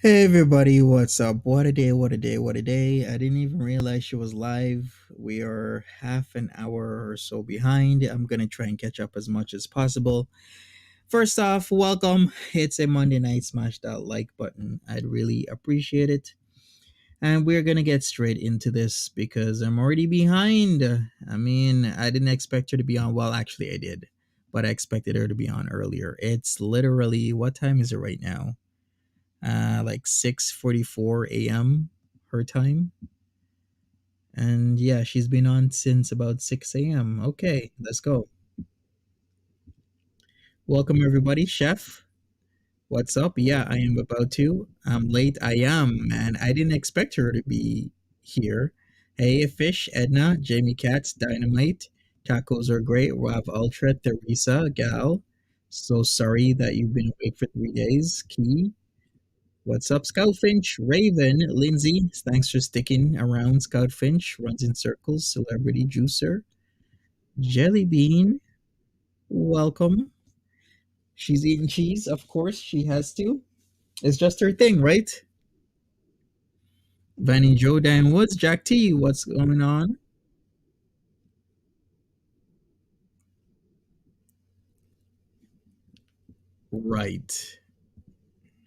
Hey everybody, what's up? What a day, what a day, what a day. I didn't even realize she was live. We are half an hour or so behind. I'm going to try and catch up as much as possible. First off, welcome. It's a Monday night. Smash that like button. I'd really appreciate it. And we're going to get straight into this because I'm already behind. I mean, I didn't expect her to be on. Well, actually, I did, but I expected her to be on earlier. It's literally, what time is it right now? Like 6:44 a.m. her time. And yeah, she's been on since about 6 a.m. Okay, let's go. Welcome everybody, Chef. What's up? Yeah, I am about to. I'm late. I am, man. I didn't expect her to be here. Hey, Fish, Edna, Jamie Katz, Dynamite. Tacos are great. Rav Ultra, Teresa, Gal. So sorry that you've been awake for 3 days. Key. What's up, Scoutfinch? Raven, Lindsay, thanks for sticking around. Scoutfinch runs in circles. Celebrity Juicer, Jellybean, welcome. She's eating cheese, of course, she has to. It's just her thing, right? Vanny Joe, Dan Woods, Jack T, what's going on? Right.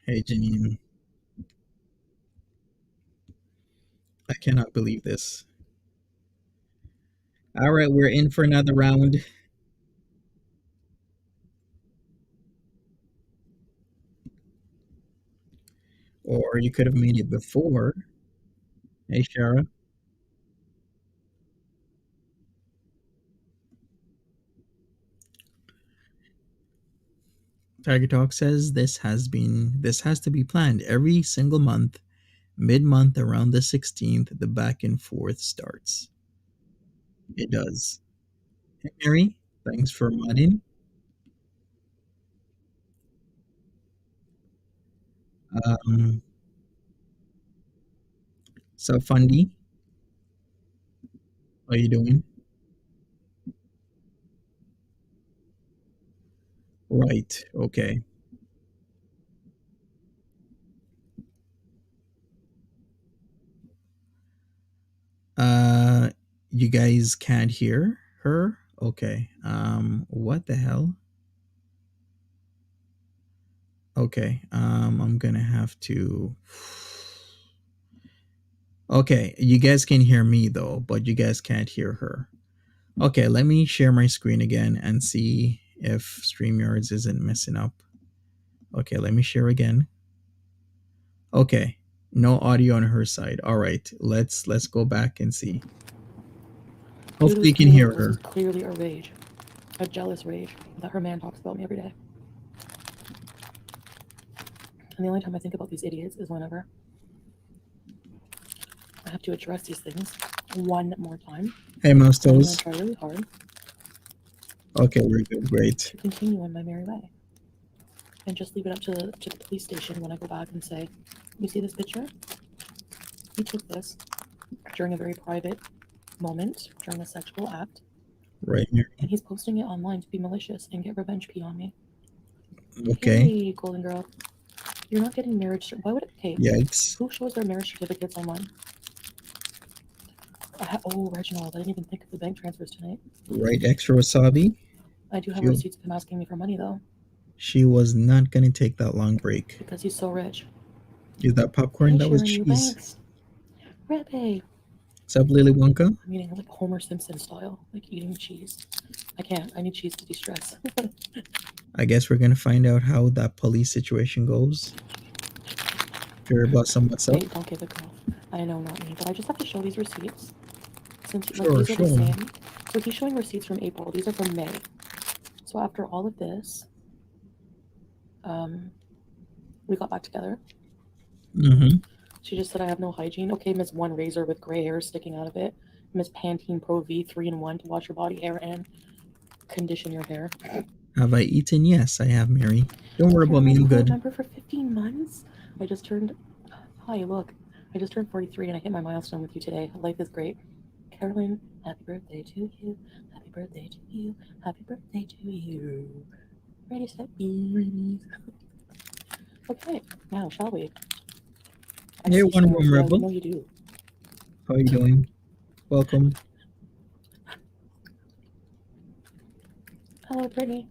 Hey, Janine, I cannot believe this. All right, we're in for another round. Or you could have made it before. Hey, Shara. Tiger Talk says this has to be planned every single month. Mid-month around the 16th, the back and forth starts. It does. Hey, Mary, thanks for modding. Um, so Fundy, how you doing? Right. Okay. Uh, you guys can't hear her? Okay. What the hell? Okay. I'm gonna have to. Okay, you guys can hear me though, but you guys can't hear her. Okay, let me share my screen again and see if StreamYards isn't messing up. Okay, let me share again. Okay, no audio on her side. All right, let's go back and see. Hopefully you can hear her. This is clearly a rage, a jealous rage that her man talks about me every day. And the only time I think about these idiots is whenever I have to address these things one more time. Hey, I'm most going to toes. try really hard Okay, we're good. Great. to continue on my merry way. And just leave it up to the police station when I go back and say, you see this picture? He took this during a very private moment, during a sexual act. Right here. And he's posting it online to be malicious and get revenge pee on me. Okay. Hey, golden girl. You're not getting marriage. Why would it? Okay. Yikes. Who shows their marriage certificates online? Oh, Reginald. I didn't even think of the bank transfers tonight. Right, extra wasabi. I do have receipts of him asking me for money, though. She was not going to take that long break. Because he's so rich. Is that popcorn? Hey, that was Sharon cheese. Eubanks. Repe. What's up, Lily Wonka? I'm eating like Homer Simpson style, like eating cheese. I can't. I need cheese to de-stress. I guess we're going to find out how that police situation goes. Hear about some what's up? Wait, don't give it, girl. I know, not me, but I just have to show these receipts. Since Sure, like, these sure. are the same. So he's showing receipts from April. These are from May. So after all of this, we got back together. Mm-hmm. She just said I have no hygiene. Okay, Miss One Razor with gray hair sticking out of it. Miss Pantene Pro V 3-in-1 to wash your body hair and condition your hair. Have I eaten? Yes, I have, Mary. Don't worry about me. I'm good. Remember for 15 months? I just turned. Hi, look. I just turned 43 and I hit my milestone with you today. Life is great. Carolyn, happy birthday to you. Happy birthday to you. Happy birthday to you. Ready, set, bees. Okay, now shall we? Hey, One Room Rebel. I know you do. How are you doing? Welcome. Hello, Brittany.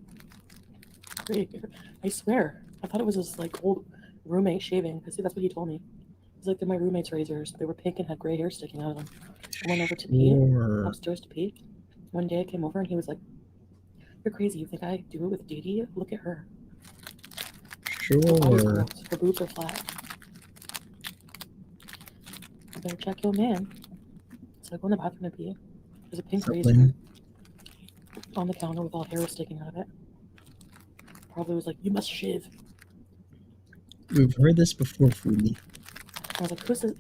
I swear, I thought it was his like old roommate shaving. Cause see, that's what he told me. He's like, they're my roommate's razors. They were pink and had gray hair sticking out of them. I went over to pee, upstairs to pee. One day I came over and he was like, "You're crazy. You think I do it with Dee Dee? Look at her. Sure. Her boobs are flat. I better check your man." So I go in the bathroom to pee. There's a pink razor on the counter with all hair sticking out of it. Probably was like, "You must shave." We've heard this before, Foodie. I was like, "Who's this?"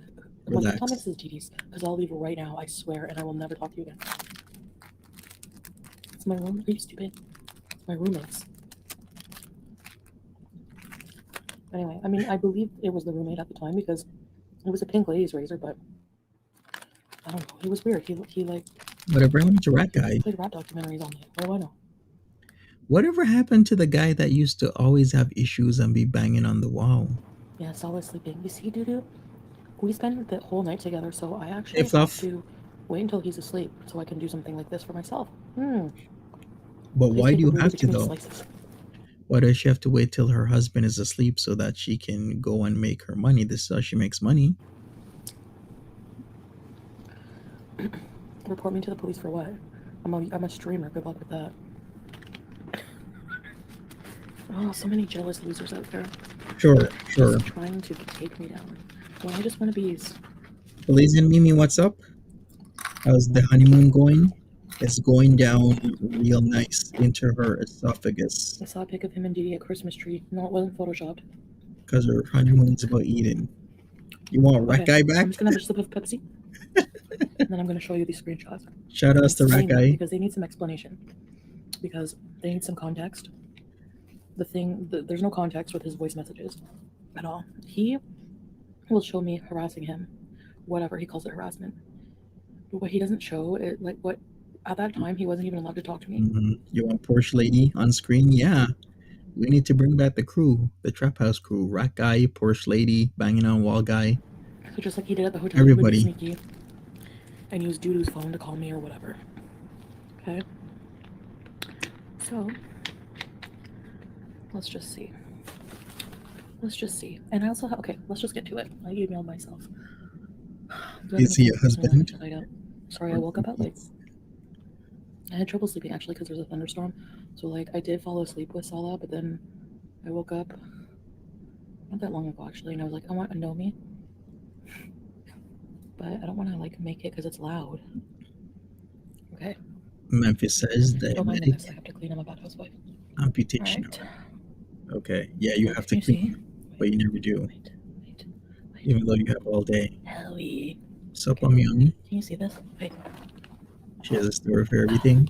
I'm like, "Tell me this is Dee Dee's, because I'll leave right now, I swear, and I will never talk to you again." It's my room. Are you stupid? It's my roommate's. Anyway, I mean, I believe it was the roommate at the time because it was a pink lady's razor, but I don't know. He was weird. He like. Whatever happened to Rat Guy? He played rat documentaries on me. What do I know? Whatever happened to the guy that used to always have issues and be banging on the wall? Yeah, it's always sleeping. You see, Doo-Doo? We spend the whole night together, so I actually have to wait until he's asleep so I can do something like this for myself. But why do you have to, though? Why does she have to wait till her husband is asleep so that she can go and make her money? This is how she makes money. Report me to the police for what? I'm a streamer. Good luck with that. Oh, so many jealous losers out there. Sure. Just trying to take me down. Well, I just want to be. Elise and Mimi, what's up? How's the honeymoon going? It's going down real nice into her esophagus. I saw a pic of him and Dee Dee at Christmas tree. No, it wasn't photoshopped. Because her honeymoon is about eating. You want Rat Guy back? I'm just gonna have a sip of Pepsi, and then I'm gonna show you these screenshots. Shout out to Rat Guy because they need some explanation. Because they need some context. There's no context with his voice messages at all. He will show me harassing him, whatever he calls it, harassment. But what he doesn't show it, like what at that time he wasn't even allowed to talk to me. You want Porsche Lady on screen? Yeah. We need to bring back the crew, the Trap House crew. Rat Guy, Porsche Lady, banging on wall guy. So just like he did at the hotel, everybody. He would be sneaky and use Doo-Doo's phone to call me or whatever. Okay. So let's just see. And I also have, okay, let's just get to it. I emailed myself. Is he a husband? Sorry, I woke up at late. I had trouble sleeping actually because there's a thunderstorm. So like I did fall asleep with Salah, but then I woke up not that long ago actually, and I was like, I want a know me. But I don't want to like make it because it's loud. Okay. Memphis says that I have to clean up a bad housewife. amputation. Right. Okay. Yeah, you have to clean. but you never do, Wait. even though you have all day. Ellie. Sup, Okay. Yummy? Can you see this? Wait. She has a story for everything.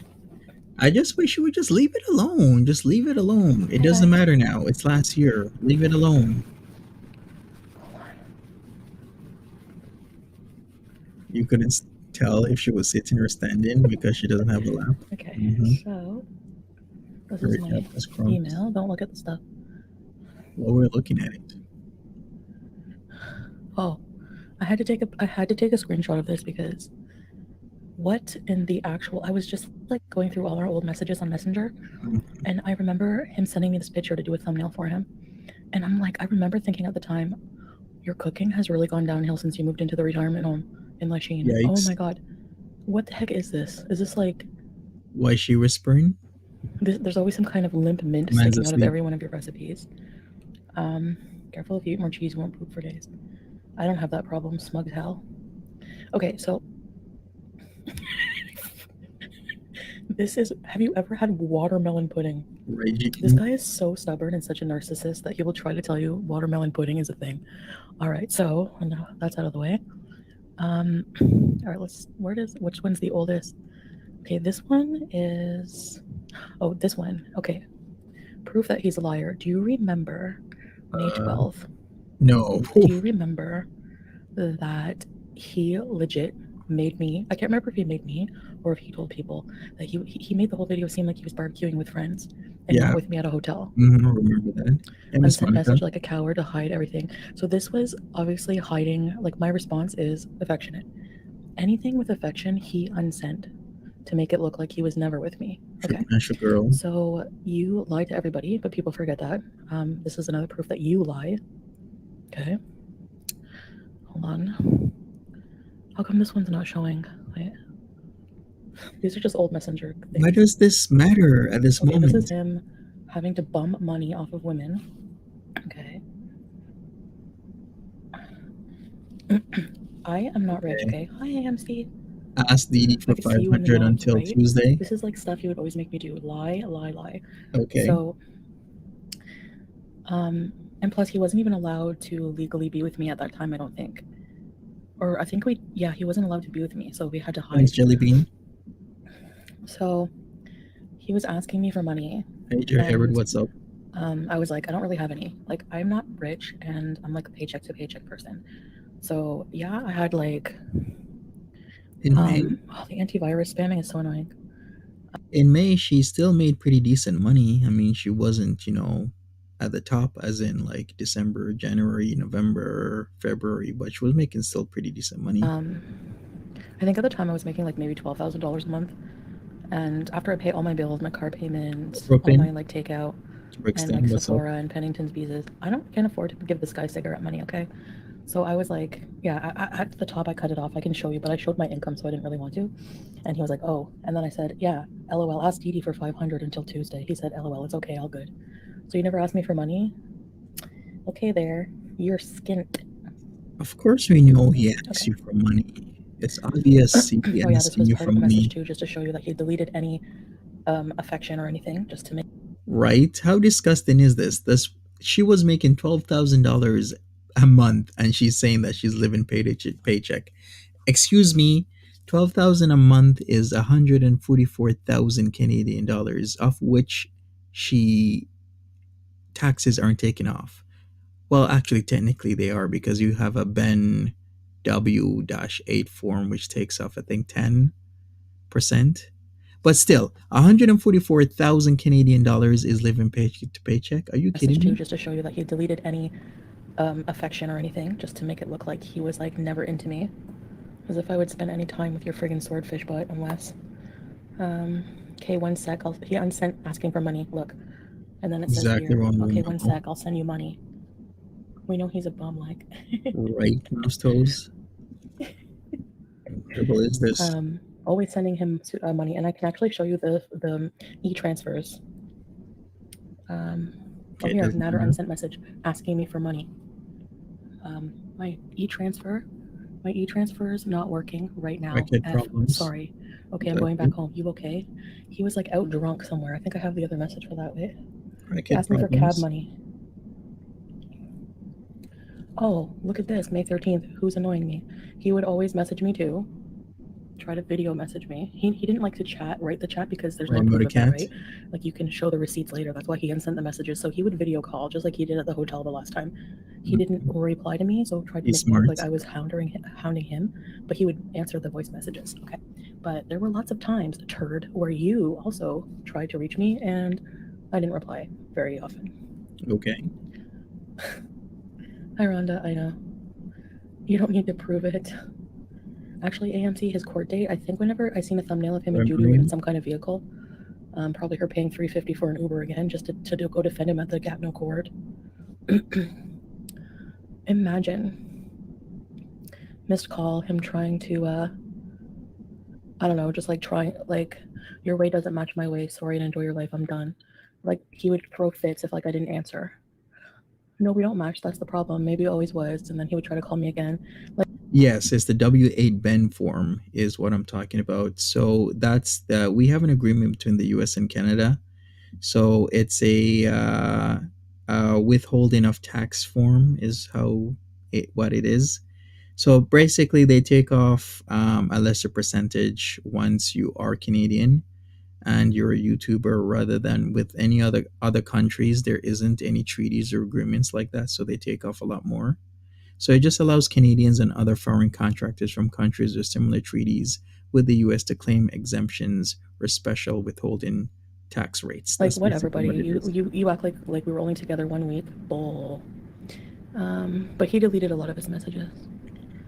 I just wish you would just leave it alone. Just leave it alone. It Hi, doesn't guys. matter now. It's last year. Leave it alone. You couldn't tell if she was sitting or standing because she doesn't have a lap. Okay, Mm-hmm. so this Her is cat my was crumbs. email. Don't look at the stuff. While we're looking at it. Oh, I had to take a screenshot of this because what in the actual? I was just like going through all our old messages on Messenger, and I remember him sending me this picture to do a thumbnail for him, and I'm like, I remember thinking at the time, your cooking has really gone downhill since you moved into the retirement home in Lachine. Oh Yikes. my god, what the heck is this? Is this like? Why is she whispering? There's always some kind of limp mint Man's sticking out of asleep. every one of your recipes. Careful, if you eat more cheese, you won't poop for days. I don't have that problem, smug as hell. Okay, so this is. Have you ever had watermelon pudding? Right, This guy is so stubborn and such a narcissist that he will try to tell you watermelon pudding is a thing. All right, so now that's out of the way. All right, which one's the oldest? Okay, this one is. Oh, this one. Okay, proof that he's a liar. Do you remember May 12th? No. Do you remember that he legit made me? I can't remember if he made me or if he told people that he made the whole video seem like he was barbecuing with friends and Yeah. not with me at a hotel. Remember that. And Miss Unsent Monica. message like a coward to hide everything. So this was obviously hiding. Like my response is affectionate. Anything with affection, he unsent to make it look like he was never with me. Okay. Financial girl. So you lied to everybody, but people forget that. This is another proof that you lie. Okay. Hold on. How come this one's not showing? Wait. These are just old messenger things. Why does this matter at this moment? This is him having to bum money off of women. Okay. I am not rich, okay? Hi, AMC. Ask Didi for 500 until right? Tuesday. This is like stuff you would always make me do. Lie. Okay. So, and plus he wasn't even allowed to legally be with me at that time, I don't think. Or I think he wasn't allowed to be with me, so we had to hide. Thanks, Jelly Bean. So, he was asking me for money. Hey, Jared, what's up? I was like, I don't really have any. Like, I'm not rich, and I'm like a paycheck to paycheck person. So, yeah, I had like... In May? The antivirus spamming is so annoying. In May, she still made pretty decent money. I mean, she wasn't, at the top as in like December, January, November, February, but she was making still pretty decent money. I think at the time I was making like maybe $12,000 a month. And after I pay all my bills, my car payments, Brooklyn, all my like takeout, Brixton, and like Sephora and Pennington's Beezes, I can't afford to give this guy cigarette money, okay? So I was like, yeah, at the top I cut it off. I can show you, but I showed my income, so I didn't really want to. And he was like, oh. And then I said, yeah, LOL, ask Didi for 500 until Tuesday. He said, LOL, it's okay, all good. So you never asked me for money? Okay there, you're skint. Of course we know he asked you for money. It's obvious he oh yeah, this was part of the message too, just to show you that he deleted any affection or anything, just to make... Right? How disgusting is this? She was making $12,000 a month, and she's saying that she's living paycheck. Excuse me, 12,000 a month is 144,000 Canadian dollars, of which taxes aren't taken off. Well, actually, technically they are, because you have a Ben W-8 form which takes off, I think, 10%. But still, 144,000 Canadian dollars is living paycheck to paycheck. Are you kidding me? Just to show you that he deleted any affection or anything, just to make it look like he was like never into me, as if I would spend any time with your friggin' swordfish butt, unless. Okay, 1 sec. He unsent asking for money. Look, and then it says here. Okay, 1 sec. I'll send you money. We know he's a bum, like. Right, mouse toes. Incredible is this? Always sending him money, and I can actually show you the e-transfers. Okay, here, NADTURD unsent message asking me for money. My e-transfer is not working right now. Sorry. Okay, I'm going back home. You okay? He was like out drunk somewhere. I think I have the other message for that. Wait. He asked me for cab money. Oh, look at this, May 13th. Who's annoying me? He would always message me too. Try to video message me. He didn't like to write the chat because there's no Rainbow proof the of that, cat. right? Like you can show the receipts later. That's why he unsent the messages. So he would video call just like he did at the hotel the last time. He didn't reply to me, so tried to He's make it look smart. like I was hounding him, but he would answer the voice messages. Okay, but there were lots of times, turd, where you also tried to reach me and I didn't reply very often. Okay. Hi Rhonda, I know. You don't need to prove it. Actually, AMC, his court date, I think whenever I seen a thumbnail of him in doo-doo in some kind of vehicle, probably her paying $350 for an Uber again just to go defend him at the Gatineau court. Imagine missed call, him trying to, I don't know, just like trying, like, your way doesn't match my way. Sorry, and enjoy your life. I'm done. Like, he would throw fits if, like, I didn't answer. No, we don't match. That's the problem. Maybe it always was. And then he would try to call me again. Like, Yes, it's the W8 Ben form is what I'm talking about. So that's the we have an agreement between the U.S. and Canada. So it's a withholding of tax form is what it is. So basically, they take off a lesser percentage once you are Canadian and you're a YouTuber, rather than with any other countries. There isn't any treaties or agreements like that, so they take off a lot more. So it just allows Canadians and other foreign contractors from countries with similar treaties with the US to claim exemptions or special withholding tax rates. That's whatever, basically buddy. what it is. You act like we were only together 1 week. Bull. But he deleted a lot of his messages.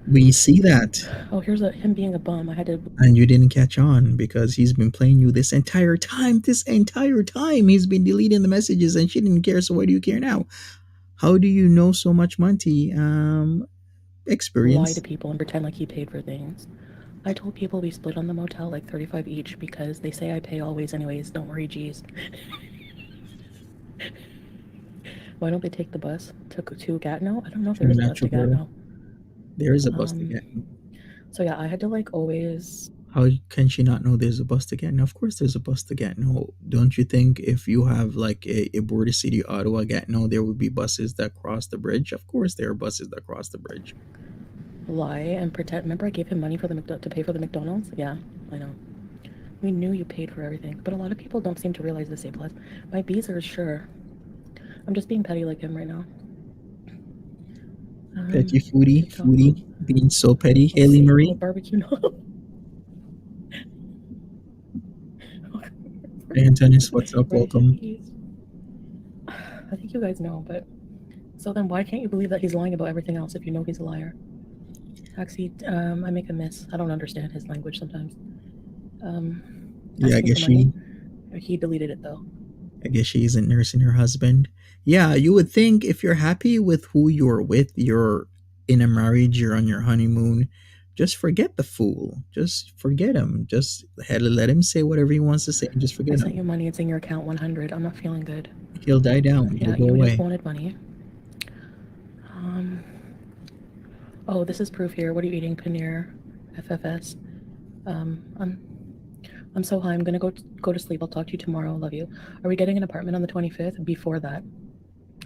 We see that. Oh, here's him being a bum. I had to. And you didn't catch on because he's been playing you this entire time. This entire time he's been deleting the messages and she didn't care. So why do you care now? How do you know so much, Monty? Lie to Experience. people and pretend like he paid for things. I told people we split on the motel like 35 each because they say I pay always anyways. Don't worry, geez. Why don't they take the bus to Gatineau? I don't know if there is a bus to Gatineau. There is a bus to get. So yeah, I had to like always. How can she not know there's a bus to Gatineau? Of course, there's a bus to Gatineau. Don't you think if you have like a border city, Ottawa, Gatineau, there would be buses that cross the bridge? Of course, there are buses that cross the bridge. Lie and pretend. Remember, I gave him money to pay for the McDonald's. Yeah, I know. We knew you paid for everything, but a lot of people don't seem to realize this. A plus. My B's are sure. I'm just being petty like him right now. Petty foodie, being so petty. Haley Marie. Barbecue. No. Hey, Antonis, what's up? Welcome. I think you guys know, but so then why can't you believe that he's lying about everything else if you know he's a liar? Taxi, I make a miss. I don't understand his language sometimes. Yeah, I guess he deleted it though. I guess she isn't nursing her husband. Yeah, you would think if you're happy with who you're with, you're in a marriage, you're on your honeymoon, just forget the fool. Just forget him. Just let him say whatever he wants to say and just forget him. I sent you money. It's in your account 100. I'm not feeling good. He'll die down. Yeah, He'll go away. Just wanted money. Oh, this is proof here. What are you eating? Paneer, FFS. I'm so high. I'm gonna go to sleep. I'll talk to you tomorrow. Love you. Are we getting an apartment on the 25th? Before that.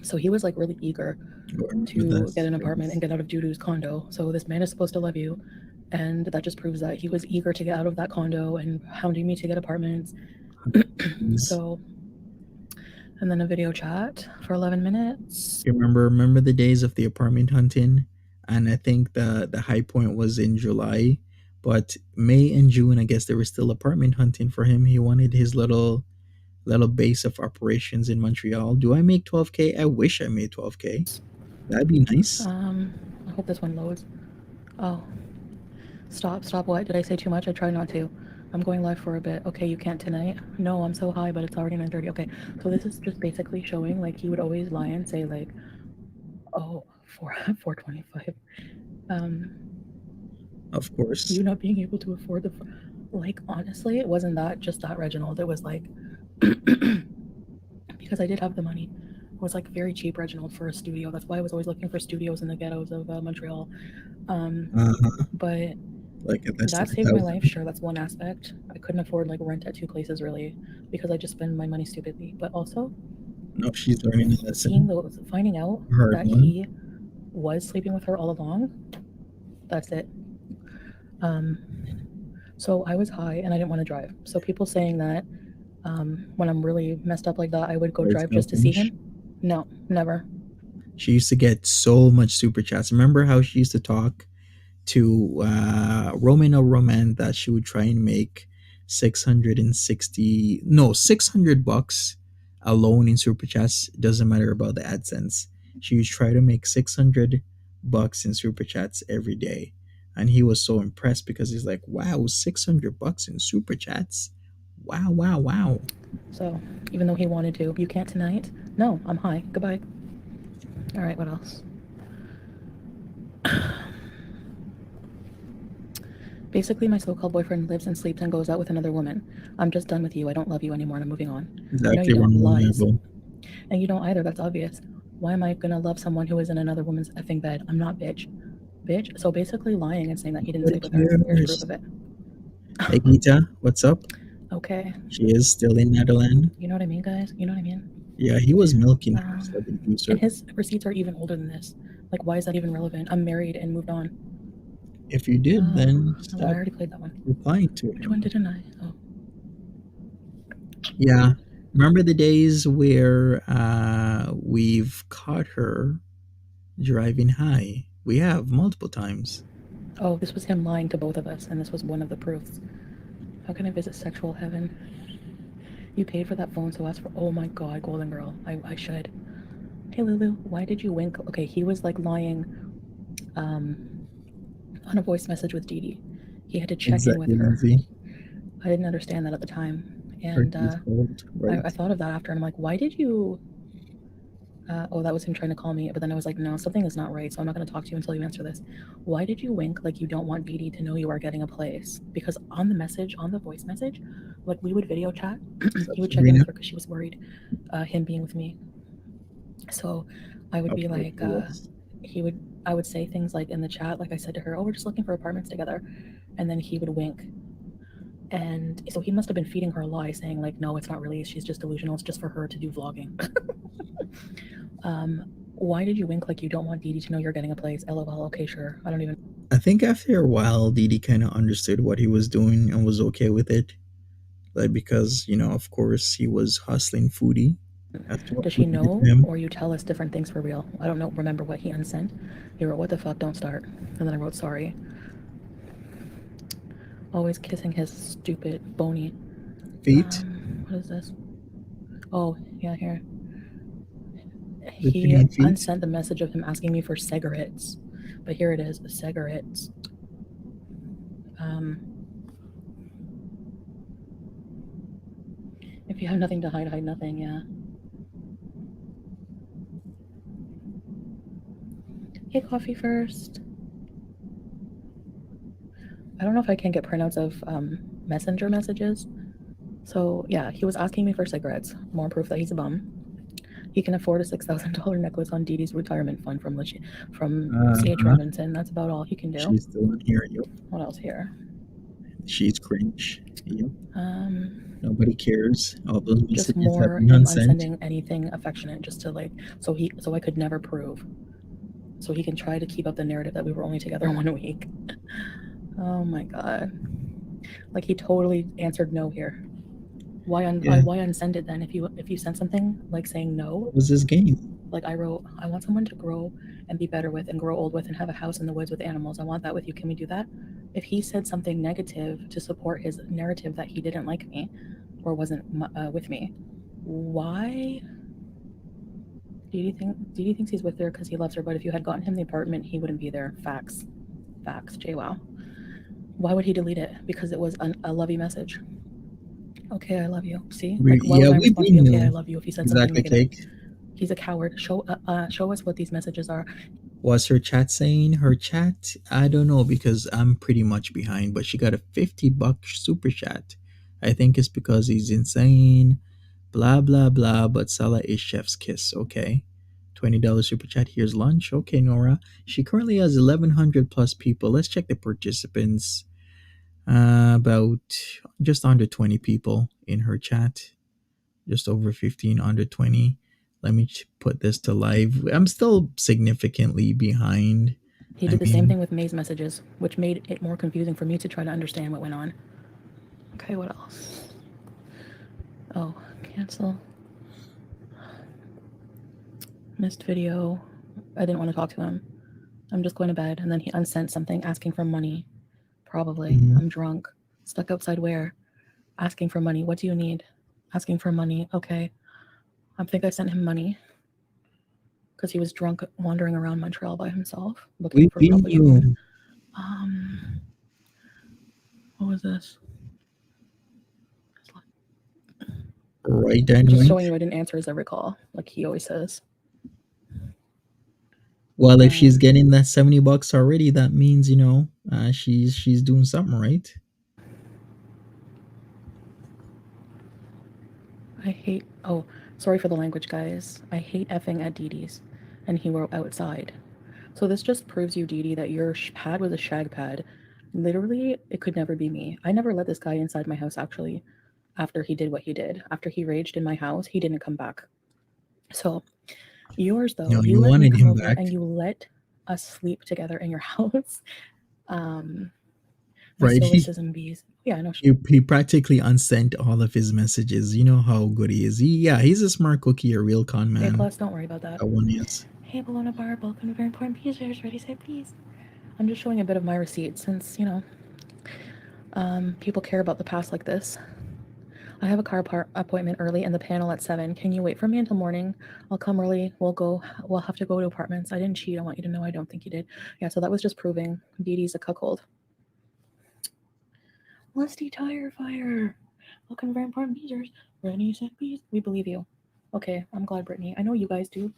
So he was like really eager to get an apartment and get out of Judu's condo. So this man is supposed to love you, and that just proves that he was eager to get out of that condo and hounding me to get apartments. So, and then a video chat for 11 minutes. You remember the days of the apartment hunting? And I think the high point was in July, but May and June, I guess there was still apartment hunting for him. He wanted his little base of operations in Montreal. Do I make 12K? I wish I made 12K. That'd be nice. I hope this one loads. Oh, stop! What did I say too much? I try not to. I'm going live for a bit. Okay, you can't tonight. No, I'm so high, but it's already 9:30. Okay, so this is just basically showing like he would always lie and say like, oh, 425. Of course. You not being able to afford the, like, honestly, it wasn't just that, Reginald. It was like, because I did have the money. It was like very cheap, Reginald, for a studio. That's why I was always looking for studios in the ghettos of Montreal. But like that saved my life. Sure, that's one aspect. I couldn't afford like rent at two places really because I just spend my money stupidly. But also, no, she's learning a lesson. Finding out that he was sleeping with her all along. That's it. Um, so I was high and I didn't want to drive. So people saying that when I'm really messed up like that, I would go Very drive just to see selfish. him. No, never. She used to get so much super chats. Remember how she used to talk to Roman or Roman that she would try and make 660, no, 600 bucks alone in super chats. Doesn't matter about the AdSense. She would try to make 600 bucks in super chats every day. And he was so impressed because he's like, wow, 600 bucks in super chats. Wow, wow, wow. So even though he wanted to, you can't tonight. No, I'm high. Goodbye. All right, what else? Basically, my so-called boyfriend lives and sleeps and goes out with another woman. I'm just done with you. I don't love you anymore, and I'm moving on. No, you Exactly, don't. Lies. level. And you don't either. That's obvious. Why am I gonna love someone who is in another woman's effing bed? I'm not, bitch. Bitch. So basically, lying and saying that he didn't Nobody sleep with her. Here's proof cares. of it. Hey, Gita, what's up? Okay. She is still in Netherlands. You know what I mean, guys? You know what I mean? Yeah, he was milking her for the And user. his receipts are even older than this. Like, why is that even relevant? I'm married and moved on. If you did, then Oh, I stop already played that one. replying to Which one him. didn't I? Oh, Yeah. Remember the days where we've caught her driving high? We have multiple times. oh, this was him lying to both of us, and this was one of the proofs. How can I visit sexual heaven? You paid for that phone, so ask for. Oh my god, Golden Girl. I should. Hey Lulu, why did you wink? Okay, he was like lying um, on a voice message with Dee Dee. He had to check in with Exactly, her. Lindsay. I didn't understand that at the time. Her And teeth cold, I right? thought of that after, and I'm like, why did you. Oh, that was him trying to call me. But then I was like, no, something is not right, so I'm not going to talk to you until you answer this. Why did you wink like you don't want Dee Dee to know you are getting a place? Because on the message, on the voice message, like we would video chat, he would check in Sabrina. with her because she was worried him being with me. So I would Of be course like, it was. he would, I would say things like in the chat, like I said to her, oh, we're just looking for apartments together. And then he would wink. And so he must have been feeding her a lie, saying like, no, it's not really. She's just delusional. It's just for her to do vlogging. Why did you wink like you don't want Dee Dee to know you're getting a place? LOL. Okay, sure. I don't even. I think after a while, Didi kind of understood what he was doing and was okay with it. Like, because, of course, he was hustling Foodie. That's what Does she Foodie did to know, him. or you tell us different things for real? I don't know. Remember what he unsent? He wrote, "What the fuck? Don't start." And then I wrote, "Sorry." Always kissing his stupid bony. Feet. What is this? Oh yeah, here. The He Canadian feet. unsent the message of him asking me for cigarettes, but here it is, cigarettes. If you have nothing to hide, hide nothing. Yeah. Hey, coffee first. I don't know if I can get printouts of messenger messages. So yeah, he was asking me for cigarettes. More proof that he's a bum. He can afford a $6,000 necklace on Dee Dee's retirement fund from C.H. Uh-huh. Robinson. That's about all he can do. She's still on here. Yep. What else here? She's cringe. Yep. Um, Nobody cares. All those just messages have more been him unsent. unsending anything affectionate, just to like, so I could never prove. So he can try to keep up the narrative that we were only together 1 week. Oh my god! Like he totally answered no here. Why unsend it then? If you sent something like saying no, What was this game? like I wrote, I want someone to grow and be better with and grow old with and have a house in the woods with animals. I want that with you. Can we do that? If he said something negative to support his narrative that he didn't like me or wasn't with me, why? Dee Dee thinks he's with her because he loves her, but if you had gotten him the apartment, he wouldn't be there. Facts. Facts. JWoww. Why would he delete it? Because it was a lovey message. Okay, I love you. See? Like, why would my We response be, okay, I knew love you, if he said something exactly, negative? Cake. He's a coward. Show us what these messages are. Was her chat saying? Her chat? I don't know because I'm pretty much behind, but she got a $50 super chat. I think it's because he's insane. Blah, blah, blah. But Salah is chef's kiss. Okay. $20 super chat. Here's lunch. Okay, Nora. She currently has 1,100 plus people. Let's check the participants. About just under 20 people in her chat. Just over 15, under 20. Let me put this to live. I'm still significantly behind. He I did the same mean, thing with May's messages, which made it more confusing for me to try to understand what went on. Okay, what else? Oh, cancel. Missed video. I didn't want to talk to him. I'm just going to bed. And then he unsent something asking for money. Probably. mhm. I'm drunk. Stuck outside where? Asking for money. What do you need? Asking for money. Okay. I think I sent him money because he was drunk wandering around Montreal by himself looking for We probably food. knew, What was this? right, Just Dynamite? showing you I didn't answer as I recall, like he always says. Well, if she's getting that $70 already, that means she's doing something right. I hate. Oh, sorry for the language, guys. I hate effing at Dee Dee's, and he were outside. So this just proves you, Dee Dee, that your pad was a shag pad. Literally, it could never be me. I never let this guy inside my house. Actually, after he did what he did, after he raged in my house, he didn't come back. So yours though, you You let me wanted come him over back, and you let us sleep together in your house. Um, my right? stoicism bees. Yeah, I know. He practically unsent all of his messages. You know how good he is. He's a smart cookie, a real con A man. plus, don't worry about that. That one is. Hey, Bologna Bar, welcome to Very Important Pieces. Ready, say please. I'm just showing a bit of my receipt since, people care about the past like this. I have a car appointment early and the panel at 7. Can you wait for me until morning? I'll come early. We'll have to go to apartments. I didn't cheat. I want you to know I don't think you did. Yeah, so that was just proving Dee Dee's a cuckold. Lusty Tire Fire. Welcome to Very Important Pieces. Brittany said please. We believe you. Okay, I'm glad, Brittany. I know you guys do,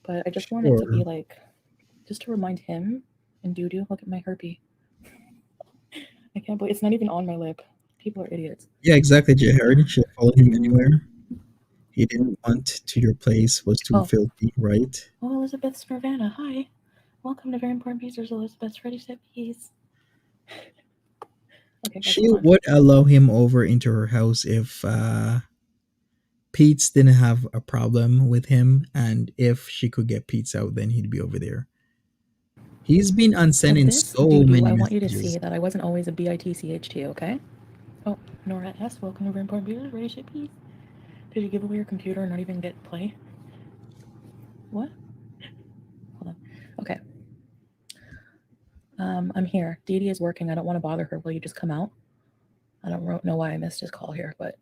but I just want it to be Sure. like, just to remind him and Doo Doo, look at my herpy. I can't believe it's not even on my lip. People are idiots. Yeah, exactly, Jay Harden should follow him anywhere. He didn't want to your place was too Oh, filthy, right? oh, Elizabeth Nirvana. Hi. Welcome to Very Important Pieces, Elizabeth. Ready, set, peace. Okay, guys, She hold on. would allow him over into her house if Pete's didn't have a problem with him, and if she could get Pete's out, then he'd be over there. He's been To unsending this so Doo Doo, many I want you to messages. see that I wasn't always a BITCHT, okay? Oh, Nora S. Welcome to Very Important Pieces. Ready, set, peace. Did you give away your computer and not even get play? What? Hold on. Okay. I'm here. Dee Dee is working. I don't want to bother her. Will you just come out? I don't know why I missed his call here, but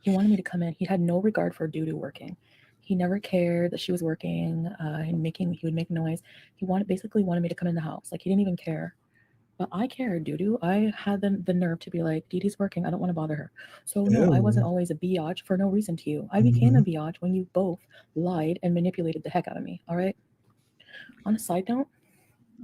he wanted me to come in. He had no regard for Doo Doo working. He never cared that she was working and he would make noise. He basically wanted me to come in the house. Like he didn't even care. But I cared, Doo Doo. I had the nerve to be like, Dee Dee's working. I don't want to bother her. So no, I wasn't Oh. always a biatch for no reason to you. I became a Mhm. biatch when you both lied and manipulated the heck out of me. All right. On a side note,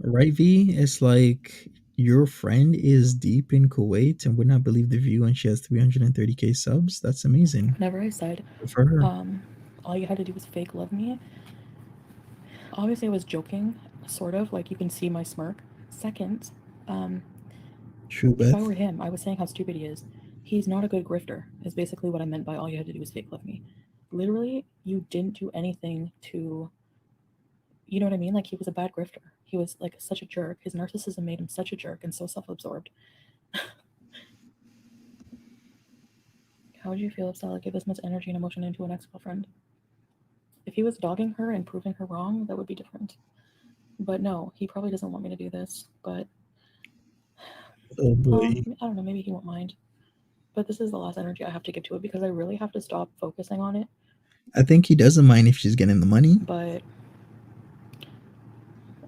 Right, V? It's like your friend is deep in Kuwait and would not believe the view, and she has 330K subs. That's amazing. whenever I said, Good for her. all you had to do was fake love me, obviously I was joking, sort of, like you can see my smirk. Second, um, True, if I Beth. were him, I was saying how stupid he is. He's not a good grifter, is basically what I meant by all you had to do was fake love me. Literally, you didn't do anything to, you know what I mean? Like, he was a bad grifter. He was, like, such a jerk. His narcissism made him such a jerk and so self absorbed. How would you feel if Sally gave this much energy and emotion into an ex girlfriend? If he was dogging her and proving her wrong, that would be different. But no, he probably doesn't want me to do this. But, Oh well, boy. I don't know, maybe he won't mind. But this is the last energy I have to give to it because I really have to stop focusing on it. I think he doesn't mind if she's getting the money. But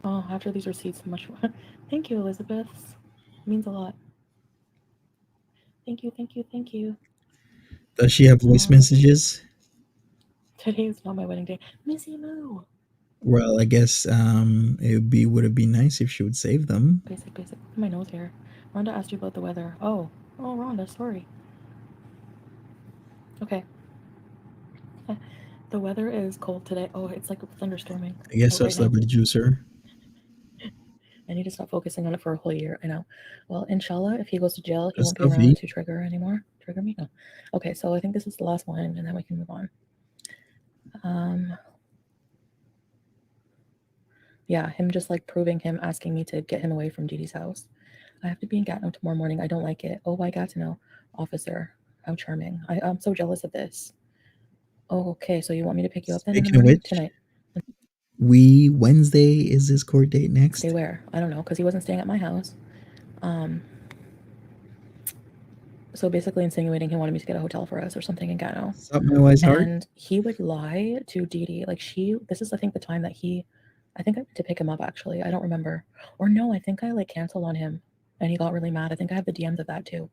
oh, after these receipts, much more. Thank you, Elizabeth. It means a lot. Thank you, thank you, thank you. Does she have voice messages? Today is not my wedding day. Missy Moo. Well, I guess would have been nice if she would save them. Basic, basic. My nose hair. Rhonda asked you about the weather. Oh, Rhonda, sorry. Okay. The weather is cold today. Oh, it's like thunderstorming I guess out so. right now. Celebrity juicer. I need to stop focusing on it for a whole year. I know. Well, inshallah, if he goes to jail, he Good won't be stuff, V. around to trigger anymore. Trigger me? No. Okay, so I think this is the last one, and then we can move on. Yeah, him just like proving him, asking me to get him away from Dee Dee's house. I have to be in Gatineau tomorrow morning. I don't like it. Oh, why Gatineau? Officer, how charming. I'm so jealous of this. Oh, okay, so you want me to pick you up then in the Speaking of morning which, tonight? Wednesday is his court date Stay next. where? I don't know, because he wasn't staying at my house. So basically insinuating he wanted me to get a hotel for us or something in Gatineau. Sup, my wise heart? And he would lie to Dee Dee. Like this is I think the time that I think I went to pick him up actually. I don't remember. Or no, I think I like canceled on him and he got really mad. I think I have the DMs of that too.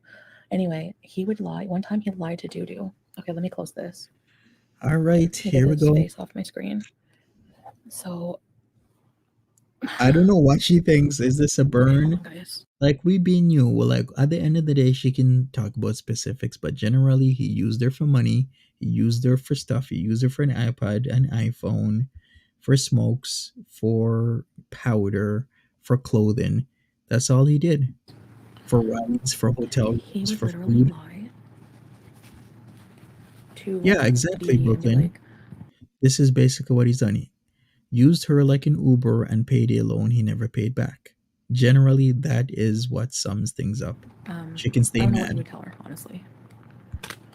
Anyway, he would lie. One time he lied to Doo. Okay, let me close this. All right, Let me get here we his go. face off my screen. So I don't know what she thinks. Is this a okay, hold burn? on guys. Like we being new, well, like at the end of the day, she can talk about specifics, but generally, he used her for money. He used her for stuff. He used her for an iPad, an iPhone, for smokes, for powder, for clothing. That's all he did. For rides, for hotel He rooms, would for literally food. lie to Yeah, Dee exactly, Dee and be Brooklyn. like, This is basically what he's done. He used her like an Uber and paid a loan he never paid back. Generally, that is what sums things up. She can I stay don't know what he mad. would tell her, honestly.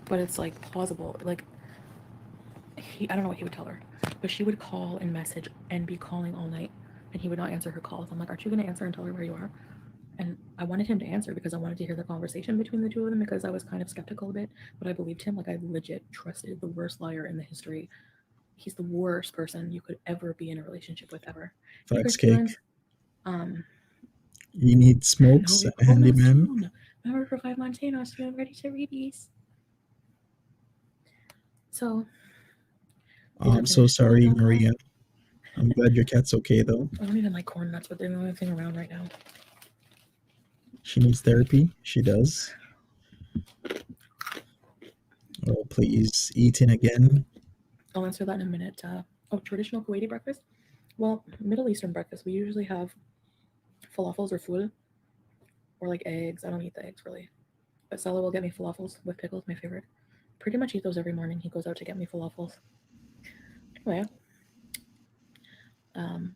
But it's like plausible. Like I don't know what he would tell her, but she would call and message and be calling all night, and he would not answer her calls. I'm like, aren't you gonna answer and tell her where you are? And I wanted him to answer because I wanted to hear the conversation between the two of them because I was kind of skeptical a bit, but I believed him. Like I legit trusted the worst liar in the history. He's the worst person you could ever be in a relationship with ever. Hey, Facts Chris cake. Keelan's, um, You need no, smokes we and a oh no, it's handyman. June. Remember for 5 Montana, so I'm ready to release. So Oh, these are I'm so finished sorry, donuts. Maria. I'm glad your cat's okay though. I don't even like corn nuts, but they're the only thing around right now. She needs therapy. She does. Oh, please, eating again. I'll answer that in a minute. Traditional Kuwaiti breakfast? Well, Middle Eastern breakfast, we usually have falafels or ful or like eggs. I don't eat the eggs really. But Salah will get me falafels with pickles, my favorite. Pretty much eat those every morning. He goes out to get me falafels. Anyway, um,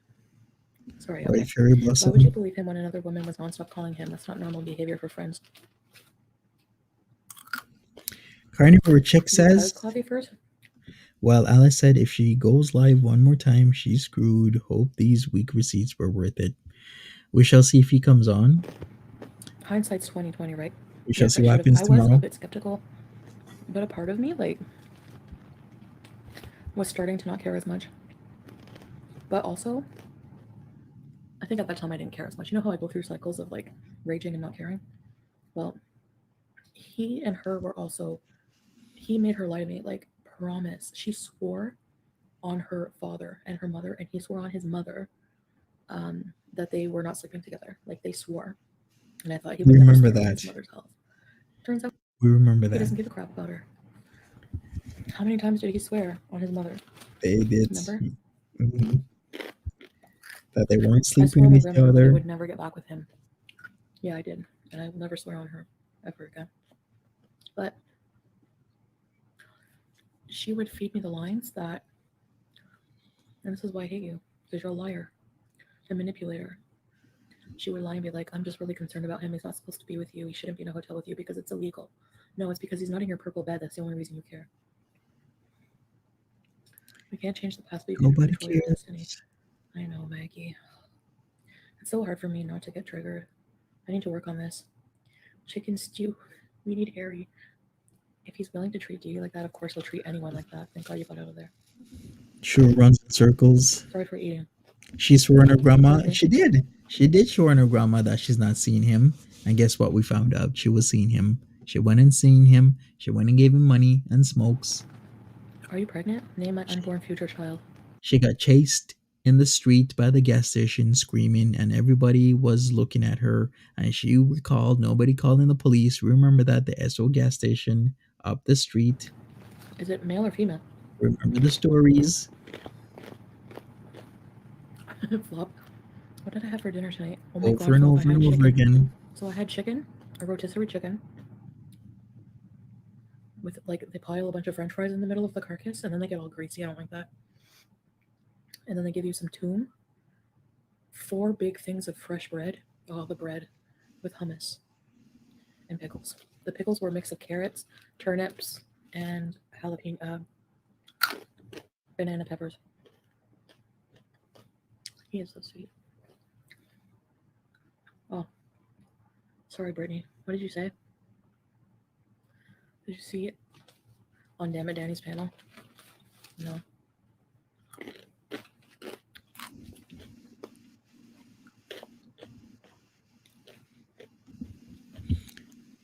sorry, Right, okay. cherry Why would you blossom. believe him when another woman was nonstop calling him? That's not normal behavior for friends. Carnivore chick Because says, coffee first? well, Alice said if she goes live one more time, she's screwed. Hope these weak receipts were worth it. We shall see if he comes on. Hindsight's 2020, right? We shall Yes, see I what should have. happens I was a tomorrow. bit skeptical, but a part of me like was starting to not care as much. But also, I think at that time I didn't care as much. You know how I go through cycles of like raging and not caring? Well, he and her were also, he made her lie to me, like, promise. She swore on her father and her mother, and he swore on his mother that they were not sleeping together. Like, they swore. And I thought he We would never remember swear on that. his mother's health. Turns out We remember he that. doesn't give a crap about her. How many times did he swear on his mother? They did. Remember? Mhm. That they weren't I sleeping swore on with my each grandmother that I other. would never get back with him. Yeah, I did. And I will never swear on her ever again. But she would feed me the lines that, and this is why I hate you, because you're a liar, a manipulator. She would lie and be like, I'm just really concerned about him. He's not supposed to be with you. He shouldn't be in a hotel with you because it's illegal. No, it's because he's not in your purple bed. That's the only reason you care. We can't change the past, but you can Nobody control your destiny. cares. I know, Maggie. It's so hard for me not to get triggered. I need to work on this. Chicken stew. We need Harry. If he's willing to treat you like that, of course he'll treat anyone like that. Thank God you got out of there. Sure runs in circles. Sorry for eating. She swore on her grandma. Okay. She did. She did show on her grandma that she's not seeing him. And guess what? We found out she was seeing him. She went and seen him. She went and gave him money and smokes. Are you pregnant? Name my unborn future child. She got chased in the street by the gas station screaming, and everybody was looking at her. And she recalled, nobody called in the police. Remember that the SO gas station up the street. Is it male or female? Remember the stories. Flop. What did I have for dinner tonight? Oh my Over God, and Flop, I over had and over chicken. again. So I had chicken, a rotisserie chicken, with like they pile a bunch of French fries in the middle of the carcass, and then they get all greasy. I don't like that. And then they give you some tune, 4 big things of fresh bread. Oh, the bread with hummus and pickles. The pickles were a mix of carrots, turnips, and jalapeno, banana peppers. He is so sweet. Oh, sorry, Brittany. What did you say? Did you see it on Damn It Danny's panel? No.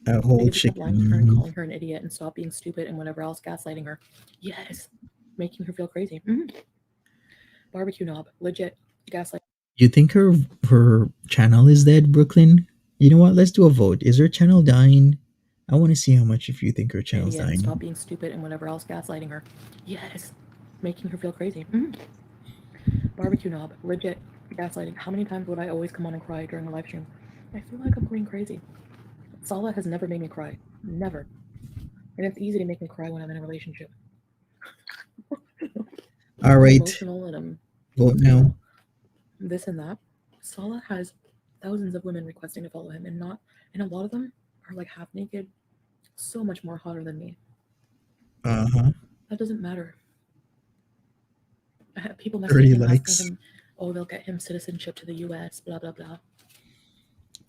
A whole Because he kept lying to her and chicken. calling her an idiot and stop being stupid and whatever else, gaslighting her. Yes, making her feel crazy. Barbecue knob, legit gaslight. You think her channel is dead, Brooklyn? You know what? Let's do a vote. Is her channel dying? I want to see how much if you think her channel's Idiot and stop dying. being stupid and whatever else, gaslighting her. Yes, making her feel crazy. Barbecue knob, legit gaslighting. How many times would I always come on and cry during a live stream? I feel like I'm going crazy. Sala has never made me cry. Never. And it's easy to make me cry when I'm in a relationship. All I'm right, emotional and I'm vote now. this and that. Salah has thousands of women requesting to follow him, and a lot of them are like half naked, so much more hotter than me. Uh-huh. That doesn't matter. People messaging 30 him asking likes. him, oh, they'll get him citizenship to the U.S. Blah blah blah.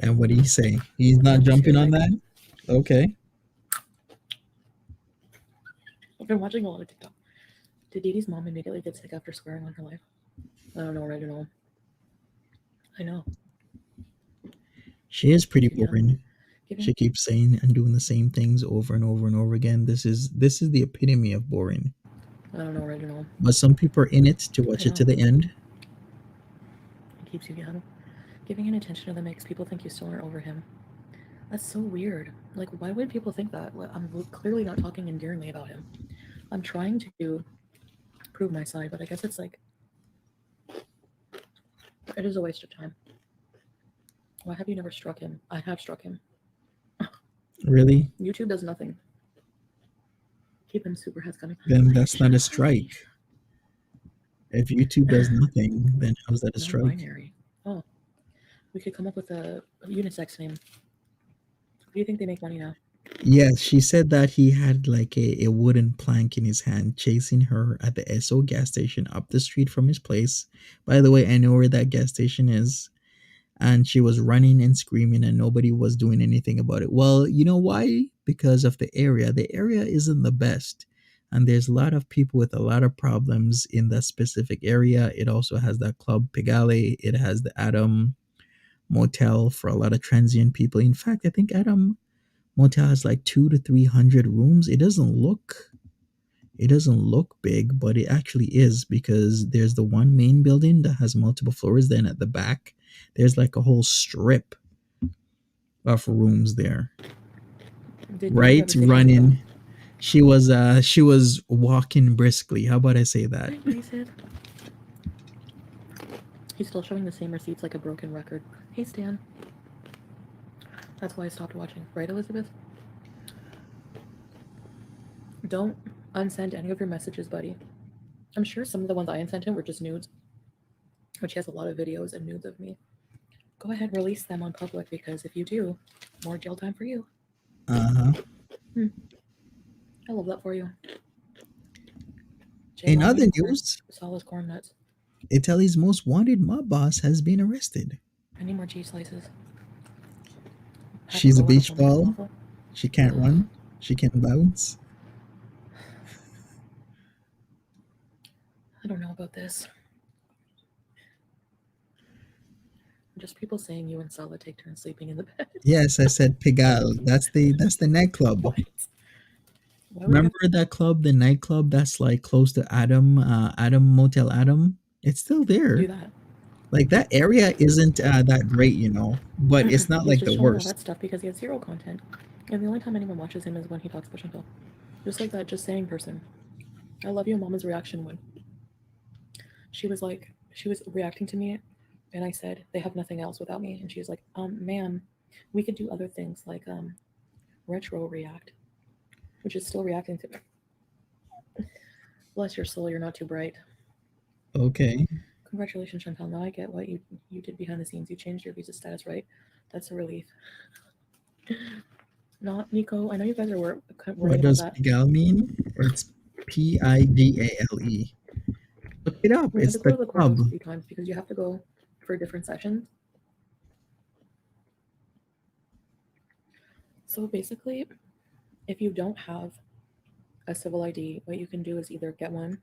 And what do you say? He's not Don't be jumping scared, on baby. that? Okay. I've been watching a lot of TikTok. Did Didi's mom immediately get sick after swearing on her life? I don't know, Reginald. I know. She is pretty Yeah. boring. Giving She keeps saying and doing the same things over and over and over again. This is the epitome of boring. I don't know, Reginald. But some people are in it to watch I it know. to the end. It keeps you young. Giving an attention to them makes people think you still aren't over him. That's so weird. Like, why would people think that? I'm clearly not talking endearingly about him. I'm trying to prove my side, but I guess it's like, it is a waste of time. Why have you never struck him? I have struck him. Really? YouTube does nothing. Keep him super head coming. Then that's not a strike. If YouTube does nothing, then how's that a strike? Non-binary. Oh, we could come up with a unisex name. Do you think they make money now? Yes, she said that he had like a wooden plank in his hand chasing her at the SO gas station up the street from his place. By the way, I know where that gas station is. And she was running and screaming, and nobody was doing anything about it. Well, you know why? Because of the area. The area isn't the best. And there's a lot of people with a lot of problems in that specific area. It also has that club Pigale. It has the Adam Motel for a lot of transient people. In fact, I think Adam Motel has like 200 to 300 rooms. It doesn't look big, but it actually is because there's the one main building that has multiple floors. Then at the back, there's like a whole strip of rooms there. Did Didi Right, ever say anything about? running. She was walking briskly. How about I say that? He's still showing the same receipts like a broken record. Hey, Stan. That's why I stopped watching. Right, Elizabeth? Don't unsend any of your messages, buddy. I'm sure some of the ones I unsent him were just nudes, which he has a lot of videos and nudes of me. Go ahead and release them on public because if you do, more jail time for you. Uh-huh. I love that for you. In other news, Salah's corn nuts. Italy's most wanted mob boss has been arrested. I need more cheese slices. She's a beach ball. She can't run. She can't bounce. I don't know about this. Just people saying you and Salah take turns sleeping in the bed. Yes, I said Pigalle. That's the nightclub. What? Remember that club, the nightclub that's like close to Adam Motel Adam? It's still there. Do that. Like that area isn't that great, but it's not He's like just the showing all worst. that stuff because he has zero content. And the only time anyone watches him is when he talks push and pull. Just like that just saying person. I love you, Mama's reaction when she was reacting to me and I said, they have nothing else without me. And she was like, ma'am, we could do other things like retro react. which is still reacting to. Bless your soul, you're not too bright. Okay. Congratulations, Chantal. Now I get what you did behind the scenes. You changed your visa status, right? That's a relief. Not Nico. I know you guys are What worrying about does that. pigal mean? It's Pidale. Look it up. We had It's to go the to the club. courthouse a few times because you have to go for different sessions. So basically, if you don't have a civil ID, what you can do is either get one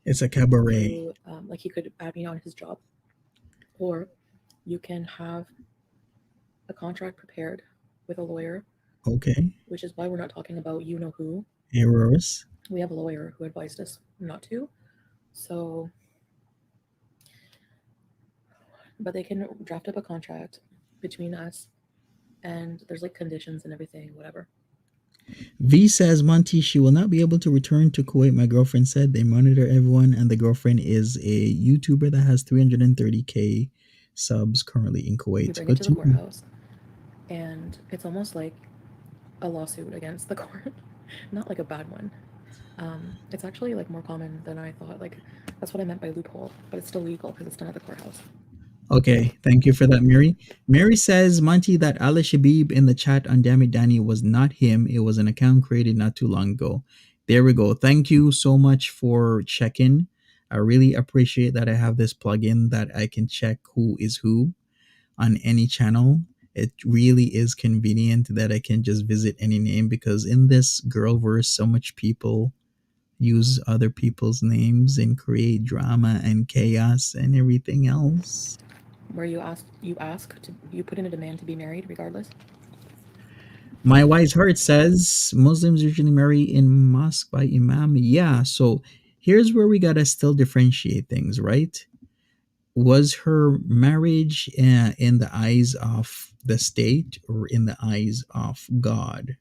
It's a cabaret. through, like he could add me on his job, or you can have a contract prepared with a lawyer, Okay. which is why we're not talking about you know who. Errors. We have a lawyer who advised us not to. So, but they can draft up a contract between us, and there's like conditions and everything, whatever. V says, Monty, she will not be able to return to Kuwait. My girlfriend said they monitor everyone, and the girlfriend is a YouTuber that has 330K subs currently in You Kuwait. bring it Good to the to know. courthouse, and it's almost like a lawsuit against the court, not like a bad one. It's actually like more common than I thought. Like that's what I meant by loophole, but it's still legal because it's done at the courthouse. Okay, thank you for that, Mary. Mary says, Monty, that Ali Shabib in the chat on Damn It Danny was not him. It was an account created not too long ago. There we go. Thank you so much for checking. I really appreciate that I have this plugin that I can check who is who on any channel. It really is convenient that I can just visit any name because in this girlverse, so much people use other people's names and create drama and chaos and everything else. Where you put in a demand to be married regardless. My wise heart says Muslims usually marry in mosque by imam. Yeah, so here's where we gotta still differentiate things, right? Was her marriage in the eyes of the state or in the eyes of God?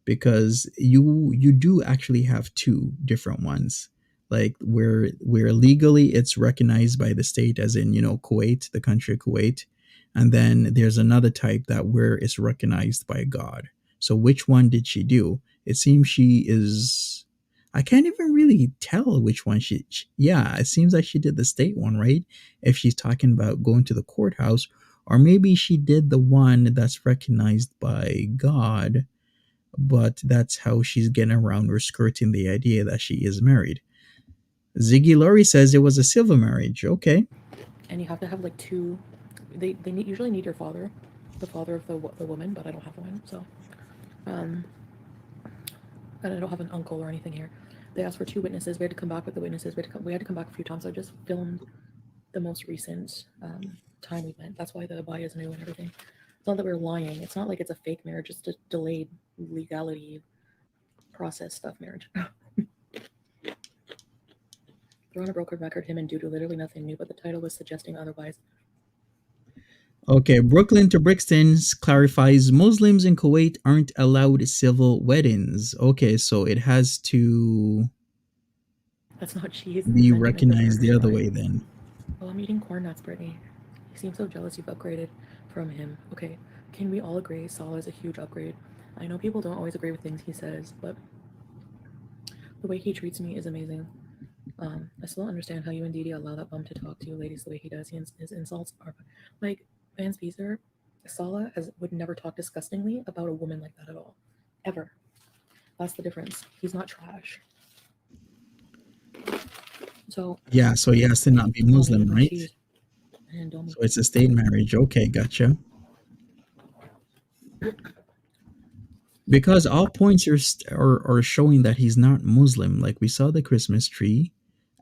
Because you do actually have two different ones, like where legally it's recognized by the state, as in Kuwait, the country of Kuwait, and then there's another type that where it's recognized by God. So which one did she do? It seems she is, I can't even really tell which one yeah, it seems like she did the state one, right? If she's talking about going to the courthouse, or maybe she did the one that's recognized by God, but that's how she's getting around or skirting the idea that she is married. Ziggy Laurie says it was a civil marriage. Okay. And you have to have like two. Usually need your father, the father of the woman, but I don't have one, so um, and I don't have an uncle or anything here. They asked for two witnesses. We had to come back with the witnesses. We had to come back a few times. I just filmed the most recent time we went. That's why the buy is new and everything. It's not that we're lying. It's not like it's a fake marriage. It's a delayed legality process stuff marriage. They're on a broken record, him and Dudu, literally nothing new, but the title was suggesting otherwise. Okay, Brooklyn to Brixton clarifies Muslims in Kuwait aren't allowed civil weddings. Okay, so it has to That's not cheese. be Sentiment of recognized marriage. the other Sorry. way then. Oh, I'm eating corn nuts, Brittany. You seem so jealous you've upgraded from him. Okay, can we all agree Salah is a huge upgrade? I know people don't always agree with things he says, but the way he treats me is amazing. I still don't understand how you and Didi allow that bum to talk to you ladies the way he does. His insults are like Van Spieser. Salah would never talk disgustingly about a woman like that at all, ever. That's the difference. He's not trash. So Yeah, so he has to not be oh, I Muslim, needed more right? cheese. And So it's a state marriage. Okay, gotcha. Because all points are showing that he's not Muslim. Like we saw the Christmas tree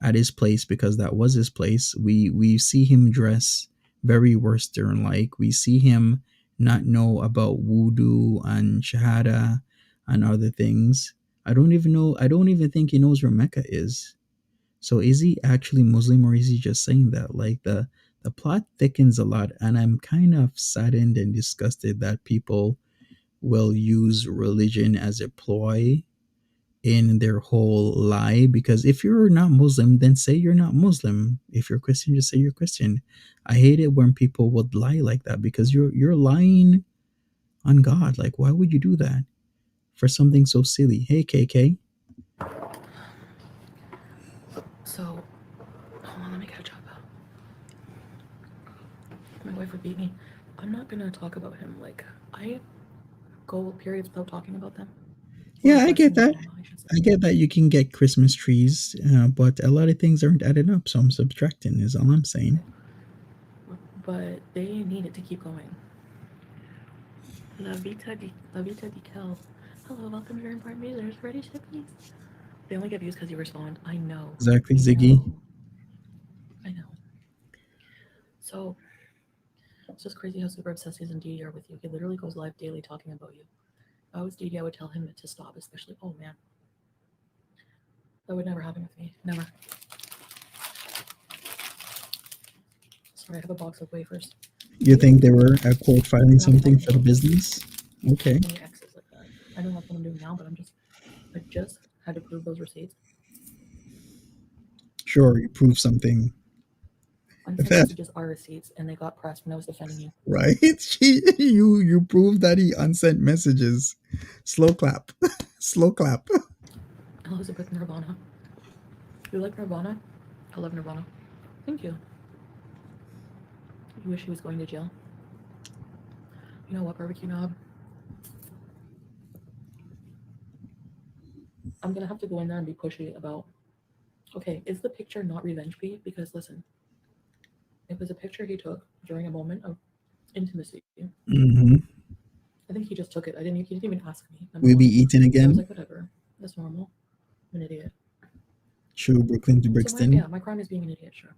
at his place because that was his place. We see him dress very Western like. We see him not know about wudu and shahada and other things. I don't even know. I don't even think he knows where Mecca is. So is he actually Muslim or is he just saying that? Like the plot thickens a lot, and I'm kind of saddened and disgusted that people will use religion as a ploy in their whole lie. Because if you're not Muslim, then say you're not Muslim. If you're Christian, just say you're Christian. I hate it when people would lie like that because you're lying on God. Like, why would you do that? for something so silly. Hey, KK. So, hold on, let me catch up. My wife would beat me. I'm not gonna talk about him. Like, I go periods without talking about them. Or Yeah, I addressing get the that. trauma, I should say. I get that you can get Christmas trees, but a lot of things aren't added up, so I'm subtracting, is all I'm saying. But they need it to keep going. La Vita di Kel. Hello, welcome to your important users. Ready to please? They only get views because you respond. I know. Exactly, I Ziggy. know. I know. So it's just crazy how super obsessed he is in DD are with you. He literally goes live daily talking about you. If I was DD, I would tell him to stop, especially. Oh man, that would never happen with me. Never. Sorry, I have a box of wafers. You think they were, quote, filing I'm having something many for the business? Okay. exes like that. I know that's what I'm doing now, but I just had to prove those receipts. Sure, you prove something. Unsent That, messages are receipts, and they got pressed when I was defending you. right? You prove that he unsent messages. Slow clap. Slow clap. Elizabeth Nirvana. You like Nirvana? I love Nirvana. Thank you. You wish he was going to jail? You know what, barbecue knob? I'm gonna have to go in there and be pushy about. Okay, is the picture not revenge bait? Because listen, it was a picture he took during a moment of intimacy. Mm-hmm. I think he just took it. He didn't even ask me. Number We'll be one, eating but I was again. like, whatever, that's normal. I'm an idiot. True, Brooklyn to So Brixton. my crime is being an idiot. Sure,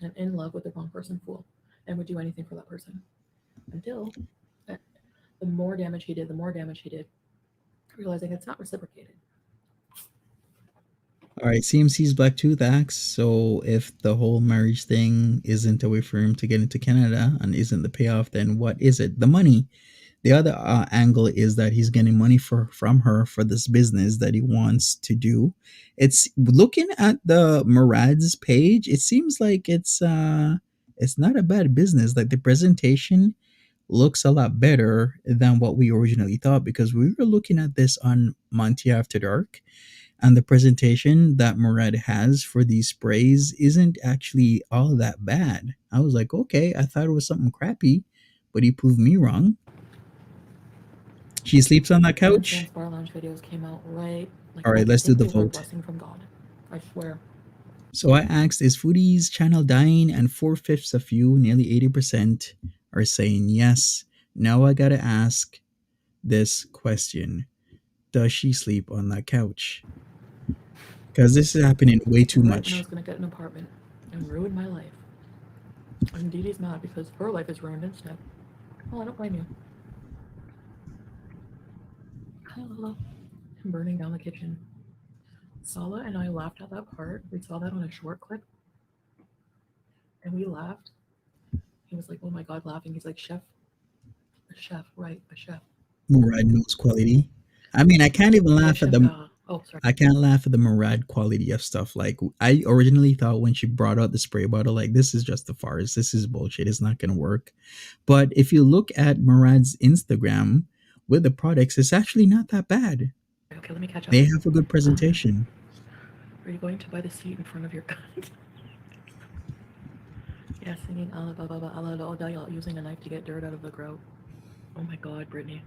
I'm in love with the wrong person, fool, and would do anything for that person. Until uh, the more damage he did, realizing it's not reciprocated. All right, CMC's Blacktooth asks, so if the whole marriage thing isn't a way for him to get into Canada and isn't the payoff, then what is it? The money. The other angle is that he's getting money from her for this business that he wants to do. It's looking at the Murad's page. It seems like it's not a bad business. Like the presentation looks a lot better than what we originally thought because we were looking at this on Monty After Dark, and the presentation that Murad has for these sprays isn't actually all that bad. I was like, okay, I thought it was something crappy, but he proved me wrong. She sleeps on that When Sam's couch. Bar Lounge videos came out, right? All right, I let's do think the they were a vote. blessing from God. I swear. So I asked, is Foodie's channel dying? And 4/5 of you, nearly 80%, are saying yes. Now I gotta ask this question: does she sleep on that couch? Because this is happening way too Right when I much. was gonna get an apartment and ruin my life. And Dee Dee's mad because her life is ruined instead. Well, I don't blame you. Hello. I'm burning down the kitchen. Sala and I laughed at that part. We saw that on a short clip, and we laughed. He was like, "Oh my god," laughing. He's like, "Chef, a chef, right? A chef." Murad knows quality. I mean, I can't even Yeah, laugh at chef. the Oh, sorry. I can't laugh at the Murad quality of stuff. Like I originally thought when she brought out the spray bottle, like this is just a farce. This is bullshit. It's not gonna work. But if you look at Murad's Instagram with the products, it's actually not that bad. Okay, let me catch up. They have a good presentation. Are you going to buy the seat in front of your gun? Yeah, singing Alibaba Alalo using a knife to get dirt out of the grout. Oh my god, Brittany.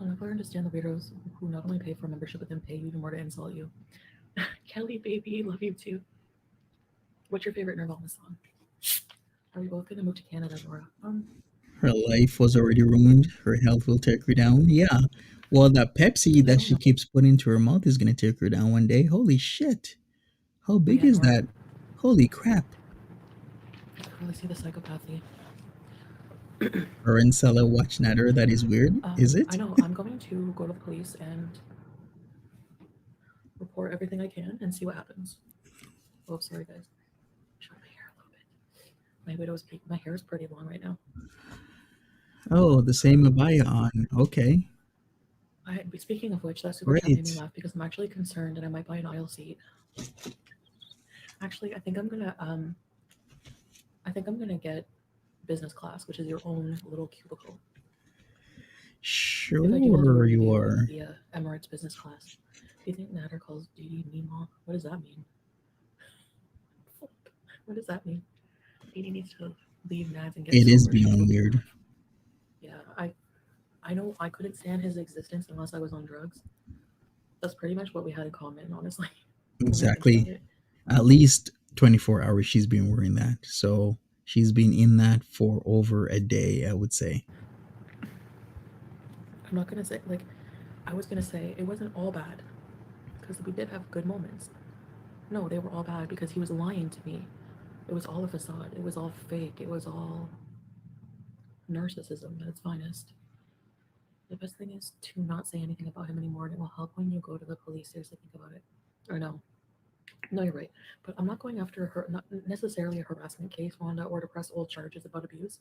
I'll never understand the weirdos who not only pay for membership but then pay you even more to insult you. Kelly, baby, love you too. What's your favorite Nirvana song? Are we both gonna move to Canada, Laura? Her life was already ruined. Her health will take her down. Yeah. Well, that Pepsi We that don't she know keeps putting into her mouth is gonna take her down one day. Holy shit! How big yet, is Nora. that? Holy crap! I can really see the psychopathy. Her and Sella watching at her. That is weird. Is I it? know. I'm going to go to the police and report everything I can and see what happens. Oh, sorry, guys. Show my hair a little bit. My widow's peak. My hair is pretty long right now. Oh, the same abaya on. Okay. Speaking of which, that super chat made me Great. laugh because I'm actually concerned and I might buy an aisle seat. Actually, I think I'm gonna get business class, which is your own little cubicle. If I do all the Sure, work you you are. via Emirates business class, do you think Nader calls Didi Mima? What does that mean? What does that mean? Didi needs to leave Nads and get It is sober. She's beyond looking weird. rough. Yeah, I know I couldn't stand his existence unless I was on drugs. That's pretty much what we had in common, honestly. When I think about Exactly. it, At least 24 hours she's been wearing that. So she's been in that for over a day, I would say. I'm not gonna say like I was gonna say it wasn't all bad because we did have good moments. No, they were all bad because he was lying to me. It was all a facade. It was all fake. It was all narcissism at its finest. The best thing is to not say anything about him anymore, and it will help when you go to the police. Seriously, think about it. Or no, no, you're right. But I'm not going after her, not necessarily a harassment case, Wanda, or to press old charges about abuse.